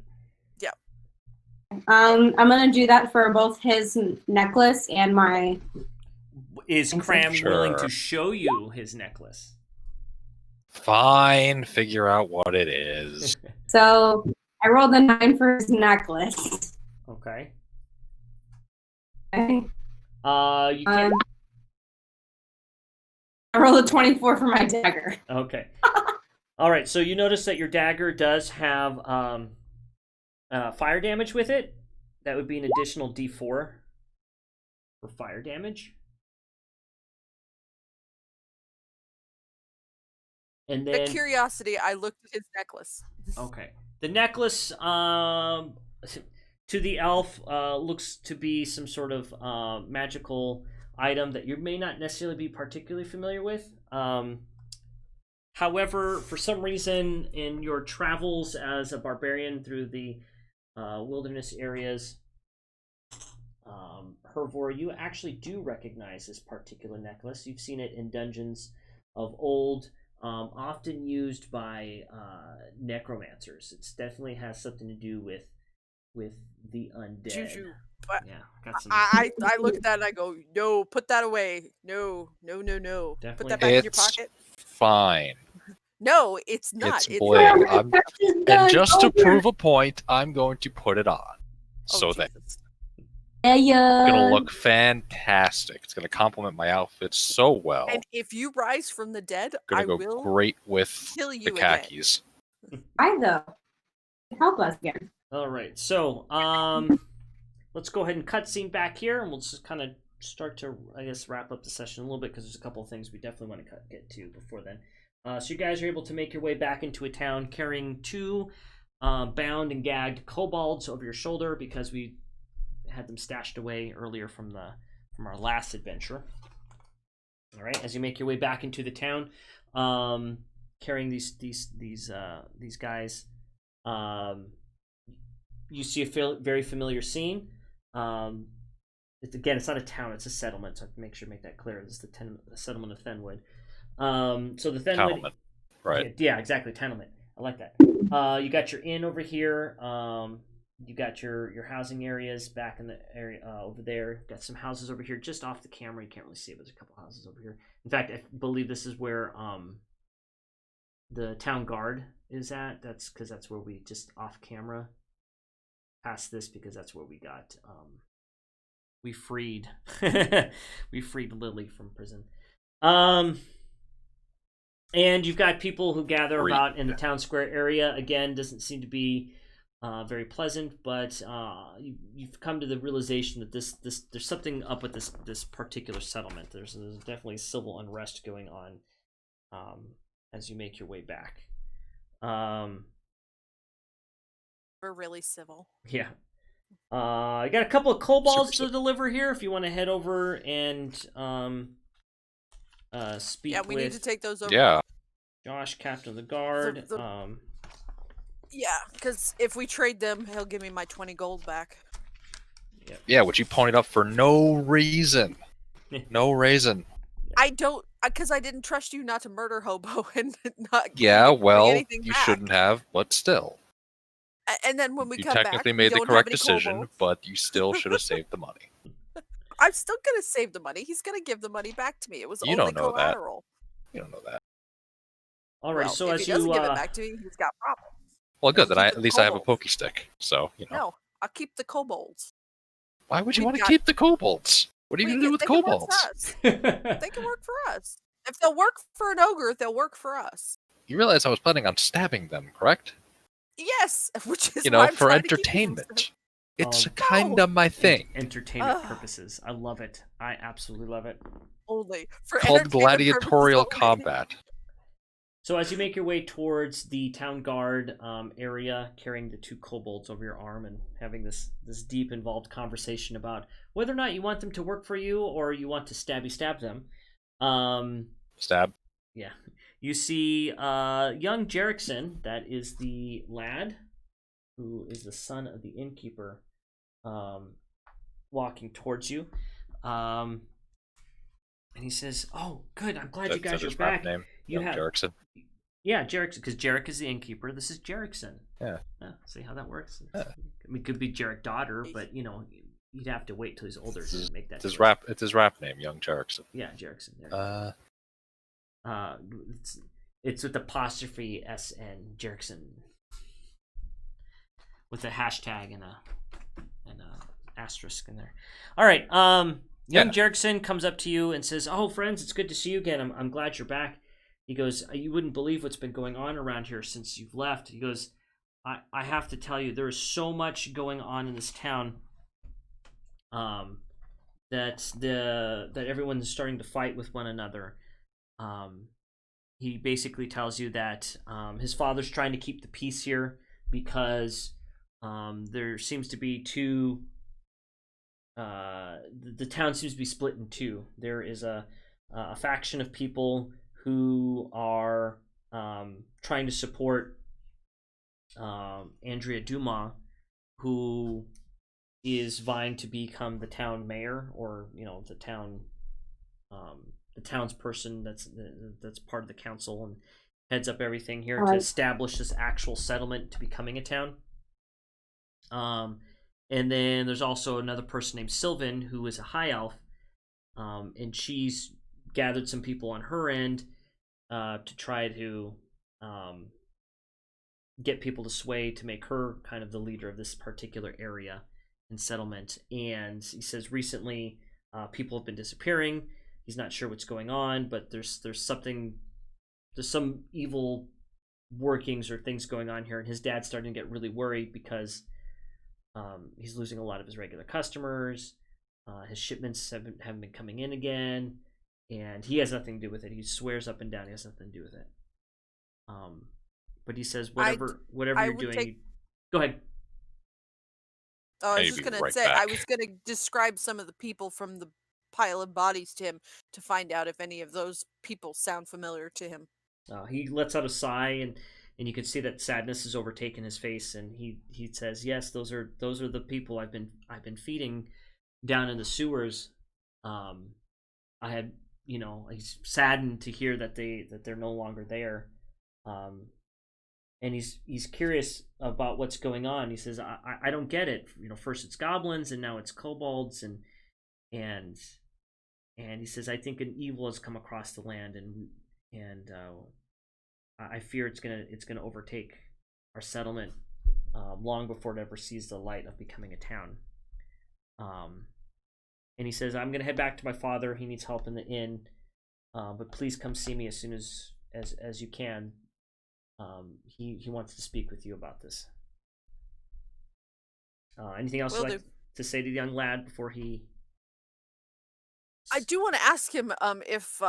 I'm gonna do that for both his necklace and my. Is Cram willing to Sure. show you his necklace? Fine. Figure out what it is. So I rolled a 9 for his necklace. Okay. Okay. You can. I rolled a 24 for my dagger. Okay. All right. So you notice that your dagger does have fire damage with it. That would be an additional D4 for fire damage. And The then curiosity, I looked at his necklace. okay, the necklace to the elf looks to be some sort of magical item that you may not necessarily be particularly familiar with. However, for some reason, in your travels as a barbarian through the wilderness areas, Hervor, you actually do recognize this particular necklace. You've seen it in dungeons of old, often used by necromancers. It definitely has something to do with the undead. Juju. Yeah, got some. I look at that and I go, no, put that away. No. Put Definitely. that back in your It's pocket. fine. No, it's not. It's bling. And Done. just to Over. prove a point, I'm going to put it on. So that Jesus. it's gonna look fantastic. It's gonna complement my outfit so well. And if you rise from the dead, Gonna I go will great with kill the you again. khakis. Why though? Help us again. All right, so let's go ahead and cutscene back here, and we'll just kind of start to, I guess, wrap up the session a little bit because there's a couple of things we definitely want to get to before then. So you guys are able to make your way back into a town carrying two bound and gagged kobolds over your shoulder because we had them stashed away earlier from our last adventure. All right, as you make your way back into the town, carrying these guys, you see a very familiar scene. It's not a town; it's a settlement. So I have to make that clear. This is the settlement of Thenwood. So the Thenwood, Tenement. Right. Yeah, exactly. Tenement. I like that. You got your inn over here. You got your housing areas back in the area over there. Got some houses over here just off the camera. You can't really see it, but there's a couple houses over here. In fact, I believe this is where the town guard is at. That's because that's where we just off camera past this because that's where we got we freed Lily from prison. And you've got people who gather about in the town square area. Again, doesn't seem to be very pleasant, but you've come to the realization that there's something up with this particular settlement. There's definitely civil unrest going on as you make your way back. We're really civil. Yeah. I got a couple of kobolds to deliver here. If you want to head over and speak. Yeah, we need to take those over. Yeah. Josh, captain of the guard. Yeah, because if we trade them, he'll give me my 20 gold back. Yep. Yeah, which you ponied up for no reason. No reason. I don't, because I didn't trust you not to murder Hobo and not. Yeah, well, anything you back. shouldn't have, but still. And then when we You come back, technically we made the don't correct have any decision, kobolds. but you still should have saved the money. I'm still gonna save the money. He's gonna give the money back to me. It was You only don't know that. collateral. You don't know that. All right, Well, so if as he doesn't you give it back to me, he's got problems. Well, good. Then keep at the least I have a kobolds. pokey stick. So, No, I'll keep the kobolds. Why would you We've want to got- keep the kobolds? What are you going to do with They can work for kobolds? us. They can work for us. If they'll work for an ogre, they'll work for us. You realize I was planning on stabbing them, correct? Yes, which is You why know, I'm for trying to keep them entertainment. It's Oh, kind of my thing. entertainment Ugh. purposes. I love it. I absolutely love it. only for Called entertainment gladiatorial purposes only. combat. So as you make your way towards the town guard area, carrying the two kobolds over your arm and having this deep, involved conversation about whether or not you want them to work for you or you want to stab them. Stab. Yeah. You see young Jerickson, that is the lad who is the son of the innkeeper, walking towards you. And he says, "Oh, good. I'm glad you guys are back. Name. You Young have Jerickson. Yeah, Jerickson, because Jarek is the innkeeper. This is Jerickson. Yeah. See how that works? Yeah. I mean, it could be Jarek daughter, but you'd have to wait till he's older to make that. It's his choice. rap. It's his rap name, Young Jerickson. Yeah, Jerickson. It's with apostrophe SN Jerickson, with a hashtag and a asterisk in there. All right. Young Jerickson comes up to you and says, "Oh, friends, it's good to see you again. I'm glad you're back." He goes, "You wouldn't believe what's been going on around here since you've left." He goes, I have to tell you, there is so much going on in this town that everyone's starting to fight with one another. He basically tells you that his father's trying to keep the peace here because there seems to be two... the town seems to be split in two. There is a faction of people who are trying to support Andrea Dumas, who is vying to become the town mayor, or the townsperson that's part of the council and heads up everything here to establish this actual settlement to becoming a town. And then there's also another person named Sylvan, who is a high elf, and she's gathered some people on her end to try to get people to sway to make her kind of the leader of this particular area and settlement. And he says recently people have been disappearing. He's not sure what's going on, but there's some evil workings or things going on here, and his dad's starting to get really worried because he's losing a lot of his regular customers. His shipments haven't been coming in again, and he has nothing to do with it. He swears up and down he has nothing to do with it. But he says whatever you're doing. Go ahead. Oh, I was just gonna say, I was gonna describe some of the people from the pile of bodies to him to find out if any of those people sound familiar to him. He lets out a sigh, and you can see that sadness has overtaken his face, and he says, "Yes, those are the people I've been feeding down in the sewers. I had, he's saddened to hear that they're no longer there, and he's curious about what's going on. He says, I don't get it. First it's goblins, and now it's kobolds, and he says, I think an evil has come across the land, and I fear it's gonna overtake our settlement long before it ever sees the light of becoming a town." And he says, "I'm gonna head back to my father. He needs help in the inn, but please come see me as soon as you can. He wants to speak with you about this." Anything else Will you'd like do. to say to the young lad before he? I do want to ask him if,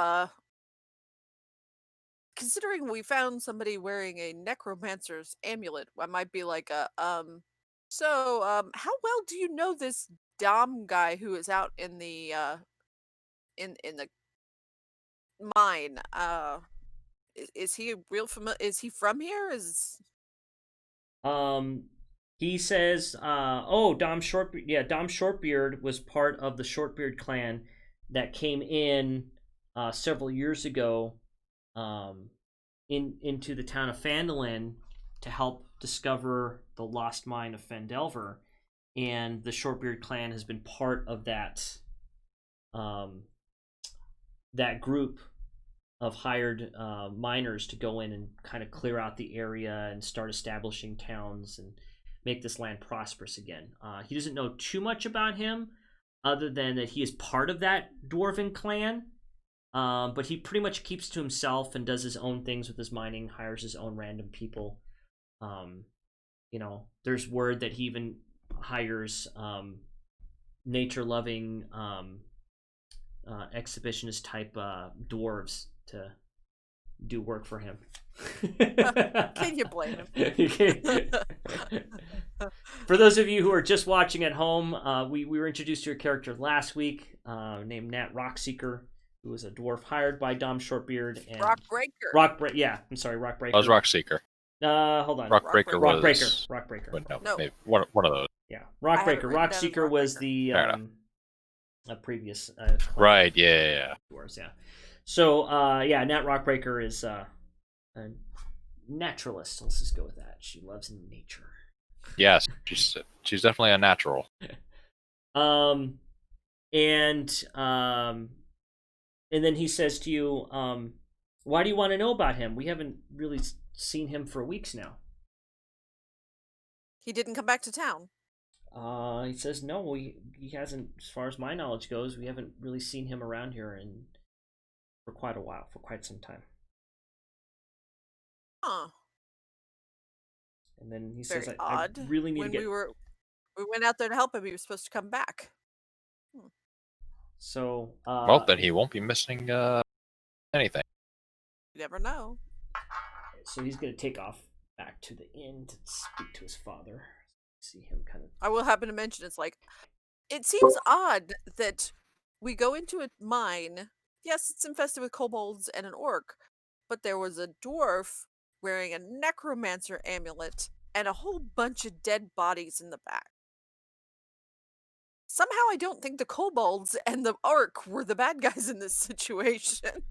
considering we found somebody wearing a necromancer's amulet, I might be like how well do you know this Dom guy who is out in the in the mine? Is he real familiar? Is he from here? Is Um, he says, "Oh, Dom Shortbeard. Yeah, Dom Shortbeard was part of the Shortbeard clan that came in several years ago, into the town of Phandalin to help discover the lost mine of Phandelver, and the Shortbeard clan has been part of that group of hired miners to go in and kind of clear out the area and start establishing towns and make this land prosperous again. He doesn't know too much about him, other than that he is part of that dwarven clan, but he pretty much keeps to himself and does his own things with his mining, hires his own random people. There's word that he even hires nature-loving exhibitionist type dwarves to do work for him. can you blame him? For those of you who are just watching at home, we were introduced to a character last week named Nat Rockseeker, who was a dwarf hired by Dom Shortbeard and Rockbreaker. Yeah, I'm sorry, Rockbreaker. I was Rockseeker. Hold on. Rockbreaker was Rockbreaker. But No. maybe one of those. Yeah, I have it Rockbreaker. written down as Rockseeker was Rockbreaker. the Fair enough. a previous Right. Yeah. dwarves. Yeah. So Nat Rockbreaker is a naturalist. Let's just go with that. She loves nature. Yes. She's definitely a natural. And then he says to you, why do you want to know about him? We haven't really seen him for weeks now. He didn't come back to town. He says no, he hasn't, as far as my knowledge goes. We haven't really seen him around here for quite a while, for quite some time. Huh. And then he Very says, odd. I really need When to get... we went out there to help him, he was supposed to come back. So, Well, then he won't be missing anything. You never know. so he's going to take off back to the inn to speak to his father. See him kind of... I will happen to mention it seems odd that we go into a mine. Yes, it's infested with kobolds and an orc, but there was a dwarf wearing a necromancer amulet and a whole bunch of dead bodies in the back. Somehow I don't think the kobolds and the orc were the bad guys in this situation.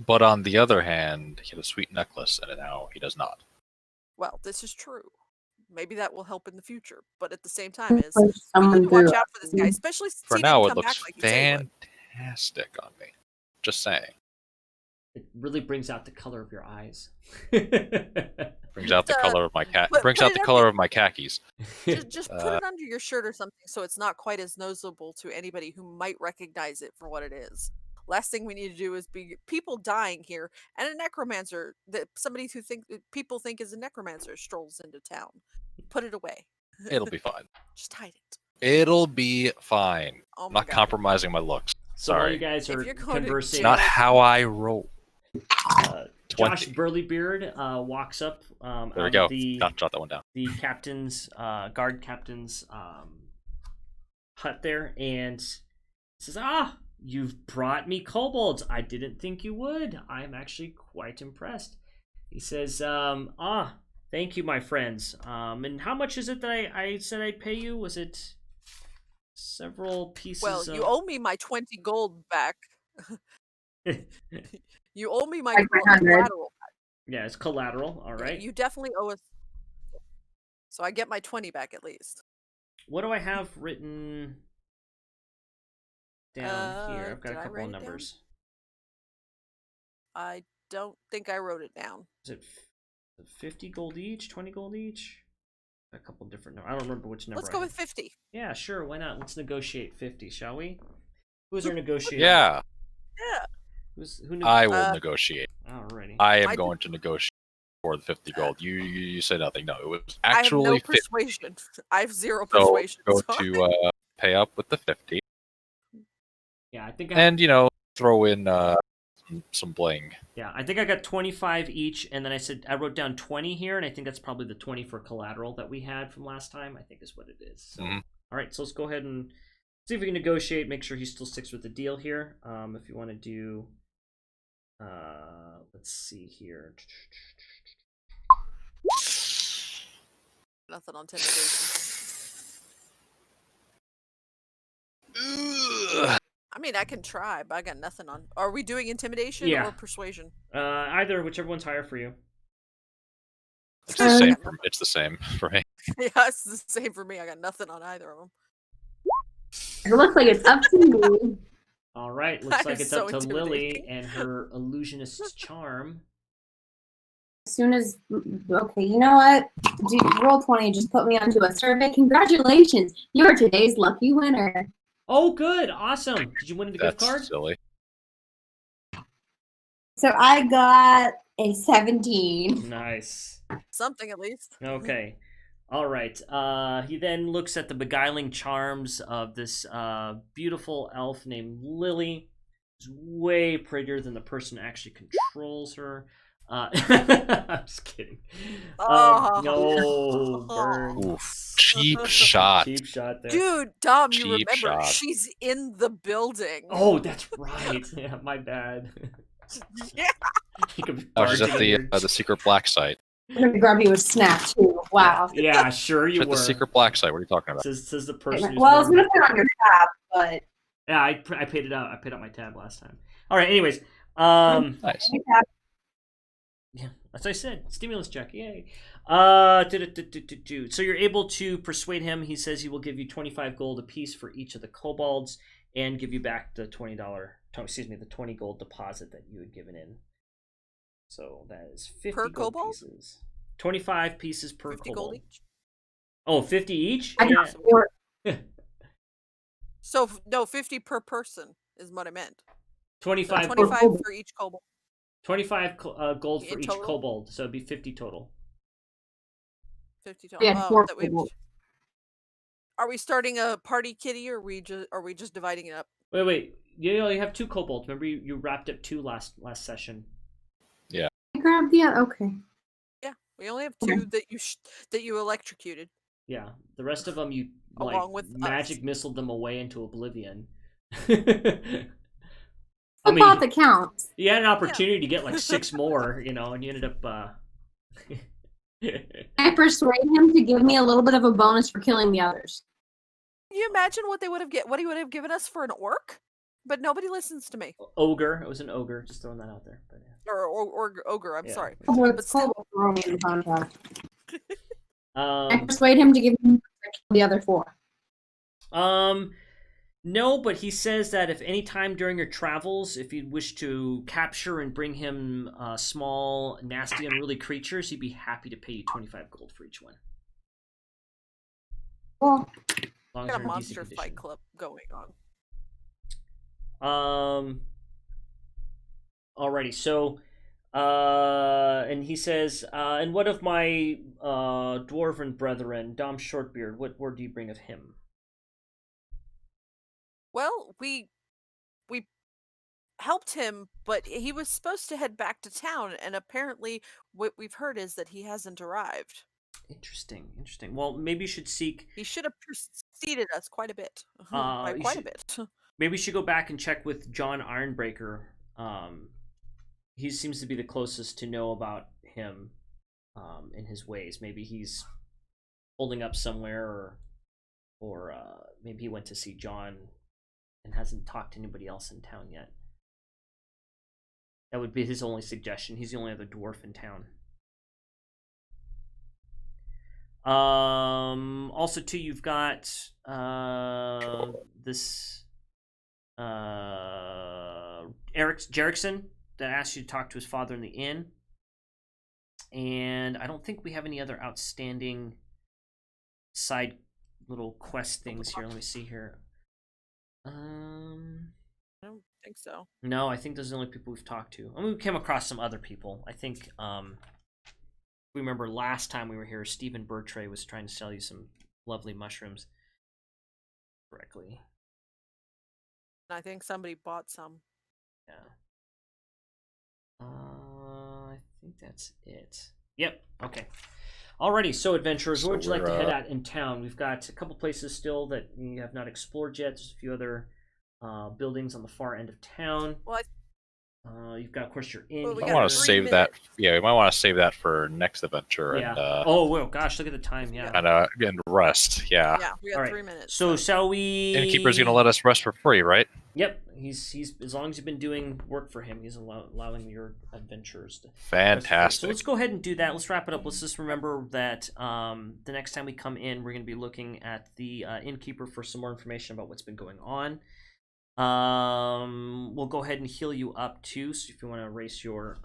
But on the other hand, he had a sweet necklace, and now he does not. Well, this is true. Maybe that will help in the future, but at the same time, Like we need someone to watch threw out for this guy, especially since For he now, didn't it come looks back like he said he would. fantastic on me. Just saying. It really brings out the color of your eyes. Brings out the color of my cat. put Brings it out the under- color of my khakis. Just put it under your shirt or something so it's not quite as noticeable to anybody who might recognize it for what it is. Last thing we need to do is be people dying here, and a necromancer that people think is a necromancer strolls into town. Put it away. It'll be fine. Just hide it. It'll be fine. Oh I'm my not God. compromising my looks. So while you Sorry. guys If are you're going to conversing, It's not how I roll. Josh 20. Burlybeard walks up There out we go. of the Jot that one down. captain's guard captain's hut there and says, you've brought me kobolds. I didn't think you would. I'm actually quite impressed. He says, thank you, my friends. And how much is it that I said I'd pay you? Was it several pieces Well, of... you owe me my 20 gold back. You owe me my Like 100. collateral. Yeah, it's collateral. All right. You definitely owe us. So I get my 20 back at least. What do I have written down here? I've got did a I couple write of it down? numbers. I don't think I wrote it down. Is it 50 gold each? 20 gold each? A couple different numbers. I don't remember which number. Let's go with 50. Yeah, sure. Why not? Let's negotiate 50, shall we? Who's our negotiator? Yeah, Yeah. Who I will negotiate. Alrighty. I am I going to negotiate for the 50 gold. You say nothing. No, it was I have actually no 50. persuasion. I have zero So persuasion. go Sorry. to pay up with the 50, Yeah, I think and throw in some bling. Yeah, I think I got 25 each, and then I wrote down 20 here, and I think that's probably the 20 for collateral that we had from last time. I think is what it is. So, Mhm. all right, so let's go ahead and see if we can negotiate. Make sure he still sticks with the deal here. If you want to do, let's see here. Nothing on intimidation. I mean, I can try, but I got nothing on. Are we doing intimidation Yeah. or persuasion? Either, whichever one's higher for you. It's the same. It's the same for me. Yeah, it's the same for me. I got nothing on either of them. It looks like it's up to me. All right, looks That like is it's up so to Lily intimidating. and her illusionist's charm. As soon as, okay, you know what? Roll 20 just put me onto a survey. Congratulations, you're today's lucky winner. Oh, good, awesome. Did you win the gift card? That's silly. So I got a 17. Nice. Something at least. Okay. All right. He then looks at the beguiling charms of this beautiful elf named Lily. Who's way prettier than the person who actually controls her. I'm just kidding. No, burn. Oof. Cheap shot. Cheap shot there. Dude, Dom, you Cheap remember shot. she's in the building. Oh, that's right. Yeah, my bad. Yeah. He comes Oh, she's at barging in the secret black site. I'm gonna grab you with snap too. Wow. Yeah, sure you She's at were. the secret black site. What are you talking about? Says the person who's Well, I was wearing- gonna put it on your tab, but Yeah, I paid it out. I paid out my tab last time. All right. Anyways, Nice. yeah, as I said, stimulus check. Yay. So you're able to persuade him. He says he will give you 25 gold apiece for each of the kobolds, and give you back the the 20 gold deposit that you had given in. So that is 50 Per gold kobold? pieces. 25 pieces per 50 kobold. gold each. Oh, 50 each? I got four. So, no, 50 per person is what I meant. 25 25 for each kobold. 25 gold for In each total? kobold, so it'd be 50 total. 50 We had total. four That we kobolds. Are we starting a party kitty, or are we just dividing it up? Wait. You only have 2 kobolds. Remember, you wrapped up 2 last session. I grabbed the other. Okay. Yeah, we only have 2 that you electrocuted. Yeah, the rest of them you Along with magic us. missiled them away into oblivion. The thought that counts. you had an opportunity to get like 6 more, and you ended up. I persuade him to give me a little bit of a bonus for killing the others. Can you imagine what he would have given us for an orc? But nobody listens to me. Ogre. It was an ogre. Just throwing that out there. But, yeah. Or ogre. I'm Yeah. sorry. But still- throwing me in the contract. I Um, persuade him to give me the other 4. No, but he says that if any time during your travels, if you'd wish to capture and bring him small, nasty, unruly creatures, he'd be happy to pay you 25 gold for each one. Well, As long as Got a they're in decent monster fight condition. club going on. Alrighty, so and he says, and what of my dwarven brethren, Dom Shortbeard, what word do you bring of him? Well, we helped him, but he was supposed to head back to town, and apparently what we've heard is that he hasn't arrived. Interesting. Well, maybe you should seek. He should have preceded us quite a bit. By you quite a should- bit. Maybe you should go back and check with John Ironbreaker. He seems to be the closest to know about him in his ways. Maybe he's holding up somewhere, or maybe he went to see John and hasn't talked to anybody else in town yet. That would be his only suggestion. He's the only other dwarf in town. Also, too, you've got this Eric Jerickson that asked you to talk to his father in the inn, and I don't think we have any other outstanding side little quest things here. Let me see here. I don't think so. No, I think those are the only people we've talked to. I mean, we came across some other people. I think we remember last time we were here, Stephen Bertray was trying to sell you some lovely mushrooms correctly. I think somebody bought some. Yeah. I think that's it. Yep. Okay. Alrighty. So, adventurers, where would you like to head out in town? We've got a couple places still that we have not explored yet. There's a few other buildings on the far end of town. Well, you've got, of course, your inn. Well, we I got want to 3 save that. minutes. Yeah, we might want to save that for next adventure. Yeah. And, oh, well, gosh, look at the time. Yeah. and rest. Yeah. Yeah, we got Alright. 3 minutes. So, shall we? Innkeeper's gonna let us rest for free, right? Yep. He's as long as you've been doing work for him, he's allowing your adventurers to. Fantastic. So let's go ahead and do that. Let's wrap it up. Let's just remember that the next time we come in, we're going to be looking at the innkeeper for some more information about what's been going on. We'll go ahead and heal you up too. So if you want to erase your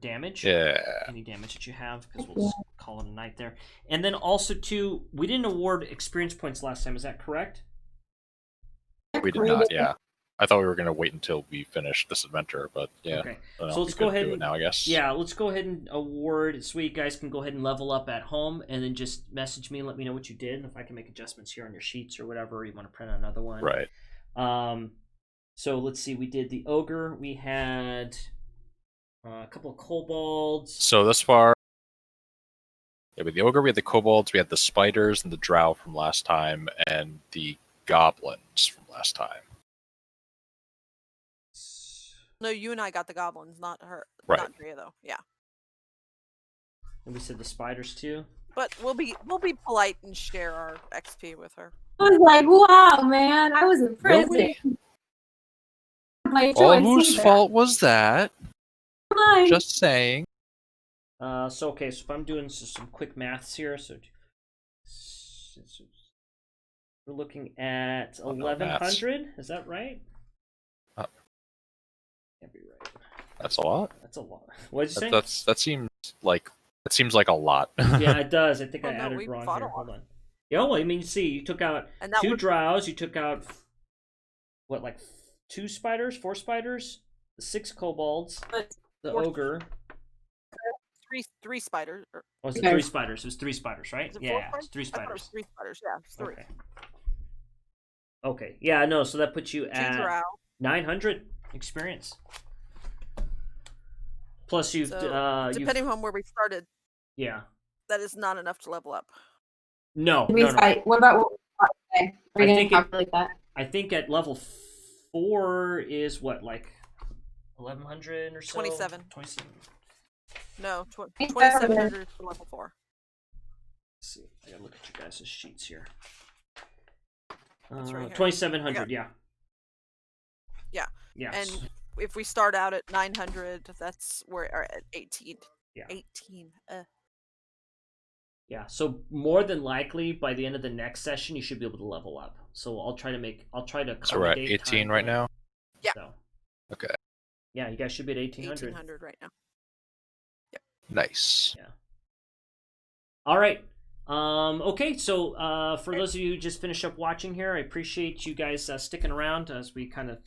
damage, any damage that you have, because we'll just call it a night there. And then also too, we didn't award experience points last time. Is that correct? We did not. Yeah. I thought we were gonna wait until we finished this adventure, but yeah. Okay. Well, So let's go ahead do it and now, I guess. Yeah, let's go ahead and award, so you guys can go ahead and level up at home, and then just message me and let me know what you did, and if I can make adjustments here on your sheets or whatever, you want to print out another one. Right. So let's see, we did the ogre, we had a couple of kobolds. So this far, yeah, with the ogre, we had the kobolds, we had the spiders and the drow from last time, and the goblins from last time. No, you and I got the goblins, not her. Right. Not Drea, though. Yeah. And we said the spiders too. But we'll be polite and share our XP with her. I was like, wow, man, I was in prison. Really? My Oh, choice whose either. fault was that? Mine. Just saying. So okay, so if I'm doing some quick maths here, so we're looking at 1100. Is that right? Can't be right. That's a lot. That's a lot. What did you say? That seems like a lot. Yeah, it does. I think I no, added we wrong fought here. a lot. Hold on. Yeah, well, I mean, you see, you took out And that 2 was- drows, you took out what, like 2 spiders, 4 spiders, 6 kobolds, the Four- ogre. Three spiders. Or, Oh, was it Okay. 3 spiders? It was 3 spiders, right? is it 4 Yeah, spiders? it's 3 I thought it was spiders. 3 spiders. Yeah, it's 3. Okay. Okay. Yeah, no, so that puts you 2 at drow. 900 experience. Plus you've So, you've depending on where we started, yeah. that is not enough to level up. No, We no, no. fight. What about what we fought today? Are I you going think to it- calculate that? I think at level 4 is what, like 1100 or so? 27. 27. No, 2700. 2700 for level 4. Let's see. I gotta look at you guys' sheets here. That's right here. 2700, yeah. Yeah. Yeah. And if we start out at 900, that's we're at 18. Yeah. 18. Yeah. So more than likely by the end of the next session you should be able to level up. So I'll try to So we're at accommodate 18 time right for- now? Yeah. So, Okay. yeah, you guys should be at 1800. 1800 right now. Nice. All right. Okay, so for those of you who just finished up watching here, I appreciate you guys sticking around as we kind of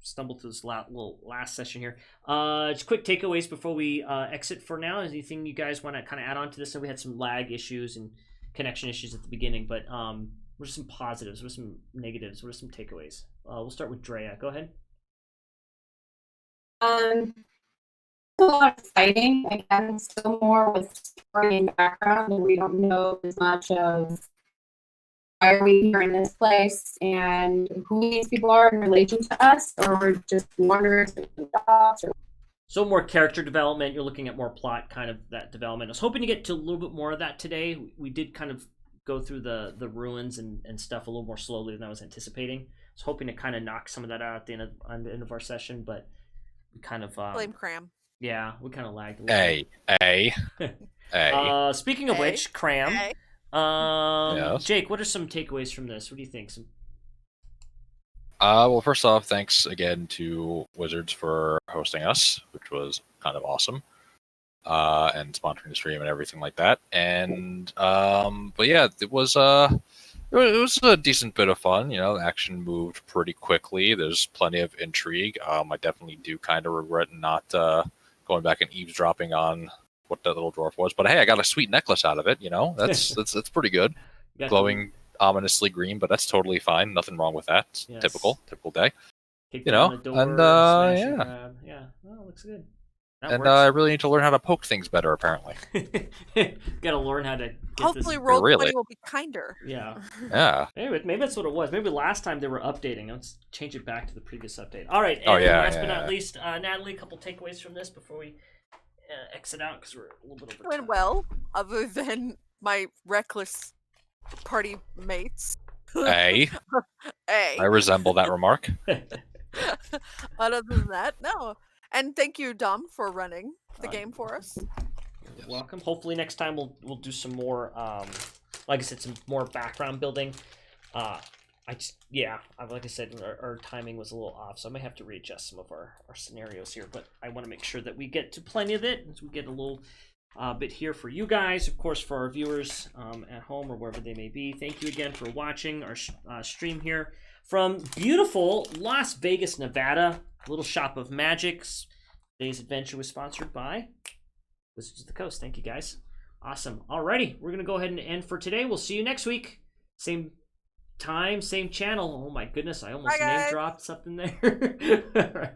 stumbled through this last session here. Just quick takeaways before we exit for now. Anything you guys want to kind of add on to this? And we had some lag issues and connection issues at the beginning, but what are some positives? What are some negatives? What are some takeaways? We'll start with Drea. Go ahead. A lot of fighting. Again, still more with story and background, and we don't know as much of why are we here in this place and who these people are in relation to us, or we're just wanderers and jobs. So more character development. You're looking at more plot, kind of that development. I was hoping to get to a little bit more of that today. We did kind of go through the ruins and stuff a little more slowly than I was anticipating. I was hoping to kind of knock some of that out at the end of our session, but we kind of Blame Cram. yeah, we kind of lagged a little Hey. speaking of Hey. which, Cram, Hey. Yes? Jake, what are some takeaways from this? What do you think? Well, first off, thanks again to Wizards for hosting us, which was kind of awesome, and sponsoring the stream and everything like that. And but yeah, it was a decent bit of fun. You know, the action moved pretty quickly. There's plenty of intrigue. I definitely do kind of regret not going back and eavesdropping on what that little dwarf was. But hey, I got a sweet necklace out of it. You know, that's pretty good. Got Glowing ominously green, but that's totally fine. Nothing wrong with that. It's Yes. typical day. kick you down know, the door, and, smash yeah. and grab. Yeah, well, looks good. That And works. I really need to learn how to poke things better, apparently. Gotta learn how to get Hopefully, this. roll 20 Really? will be kinder. Yeah. Yeah. Maybe that's what it was. Maybe last time they were updating. Let's change it back to the previous update. All right. And Oh, yeah, last yeah, but not yeah. least, Natalie, a couple takeaways from this before we exit out because we're a little bit over Went time. well, other than my reckless party mates. Hey, Hey. I resemble that remark. Other than that, no. And thank you, Dom, for running the game for us. You're welcome. Hopefully next time we'll do some more, like I said, some more background building. Like I said, our timing was a little off, so I may have to readjust some of our scenarios here. But I want to make sure that we get to plenty of it, as we get a little bit here for you guys, of course, for our viewers at home or wherever they may be. Thank you again for watching our stream here from beautiful Las Vegas, Nevada. Little Shop of Magic. Today's adventure was sponsored by Wizards of the Coast. Thank you, guys. Awesome. Alrighty, we're gonna go ahead and end for today. We'll see you next week. Same time, same channel. Oh my goodness, I almost Bye, guys. name dropped something there. All right.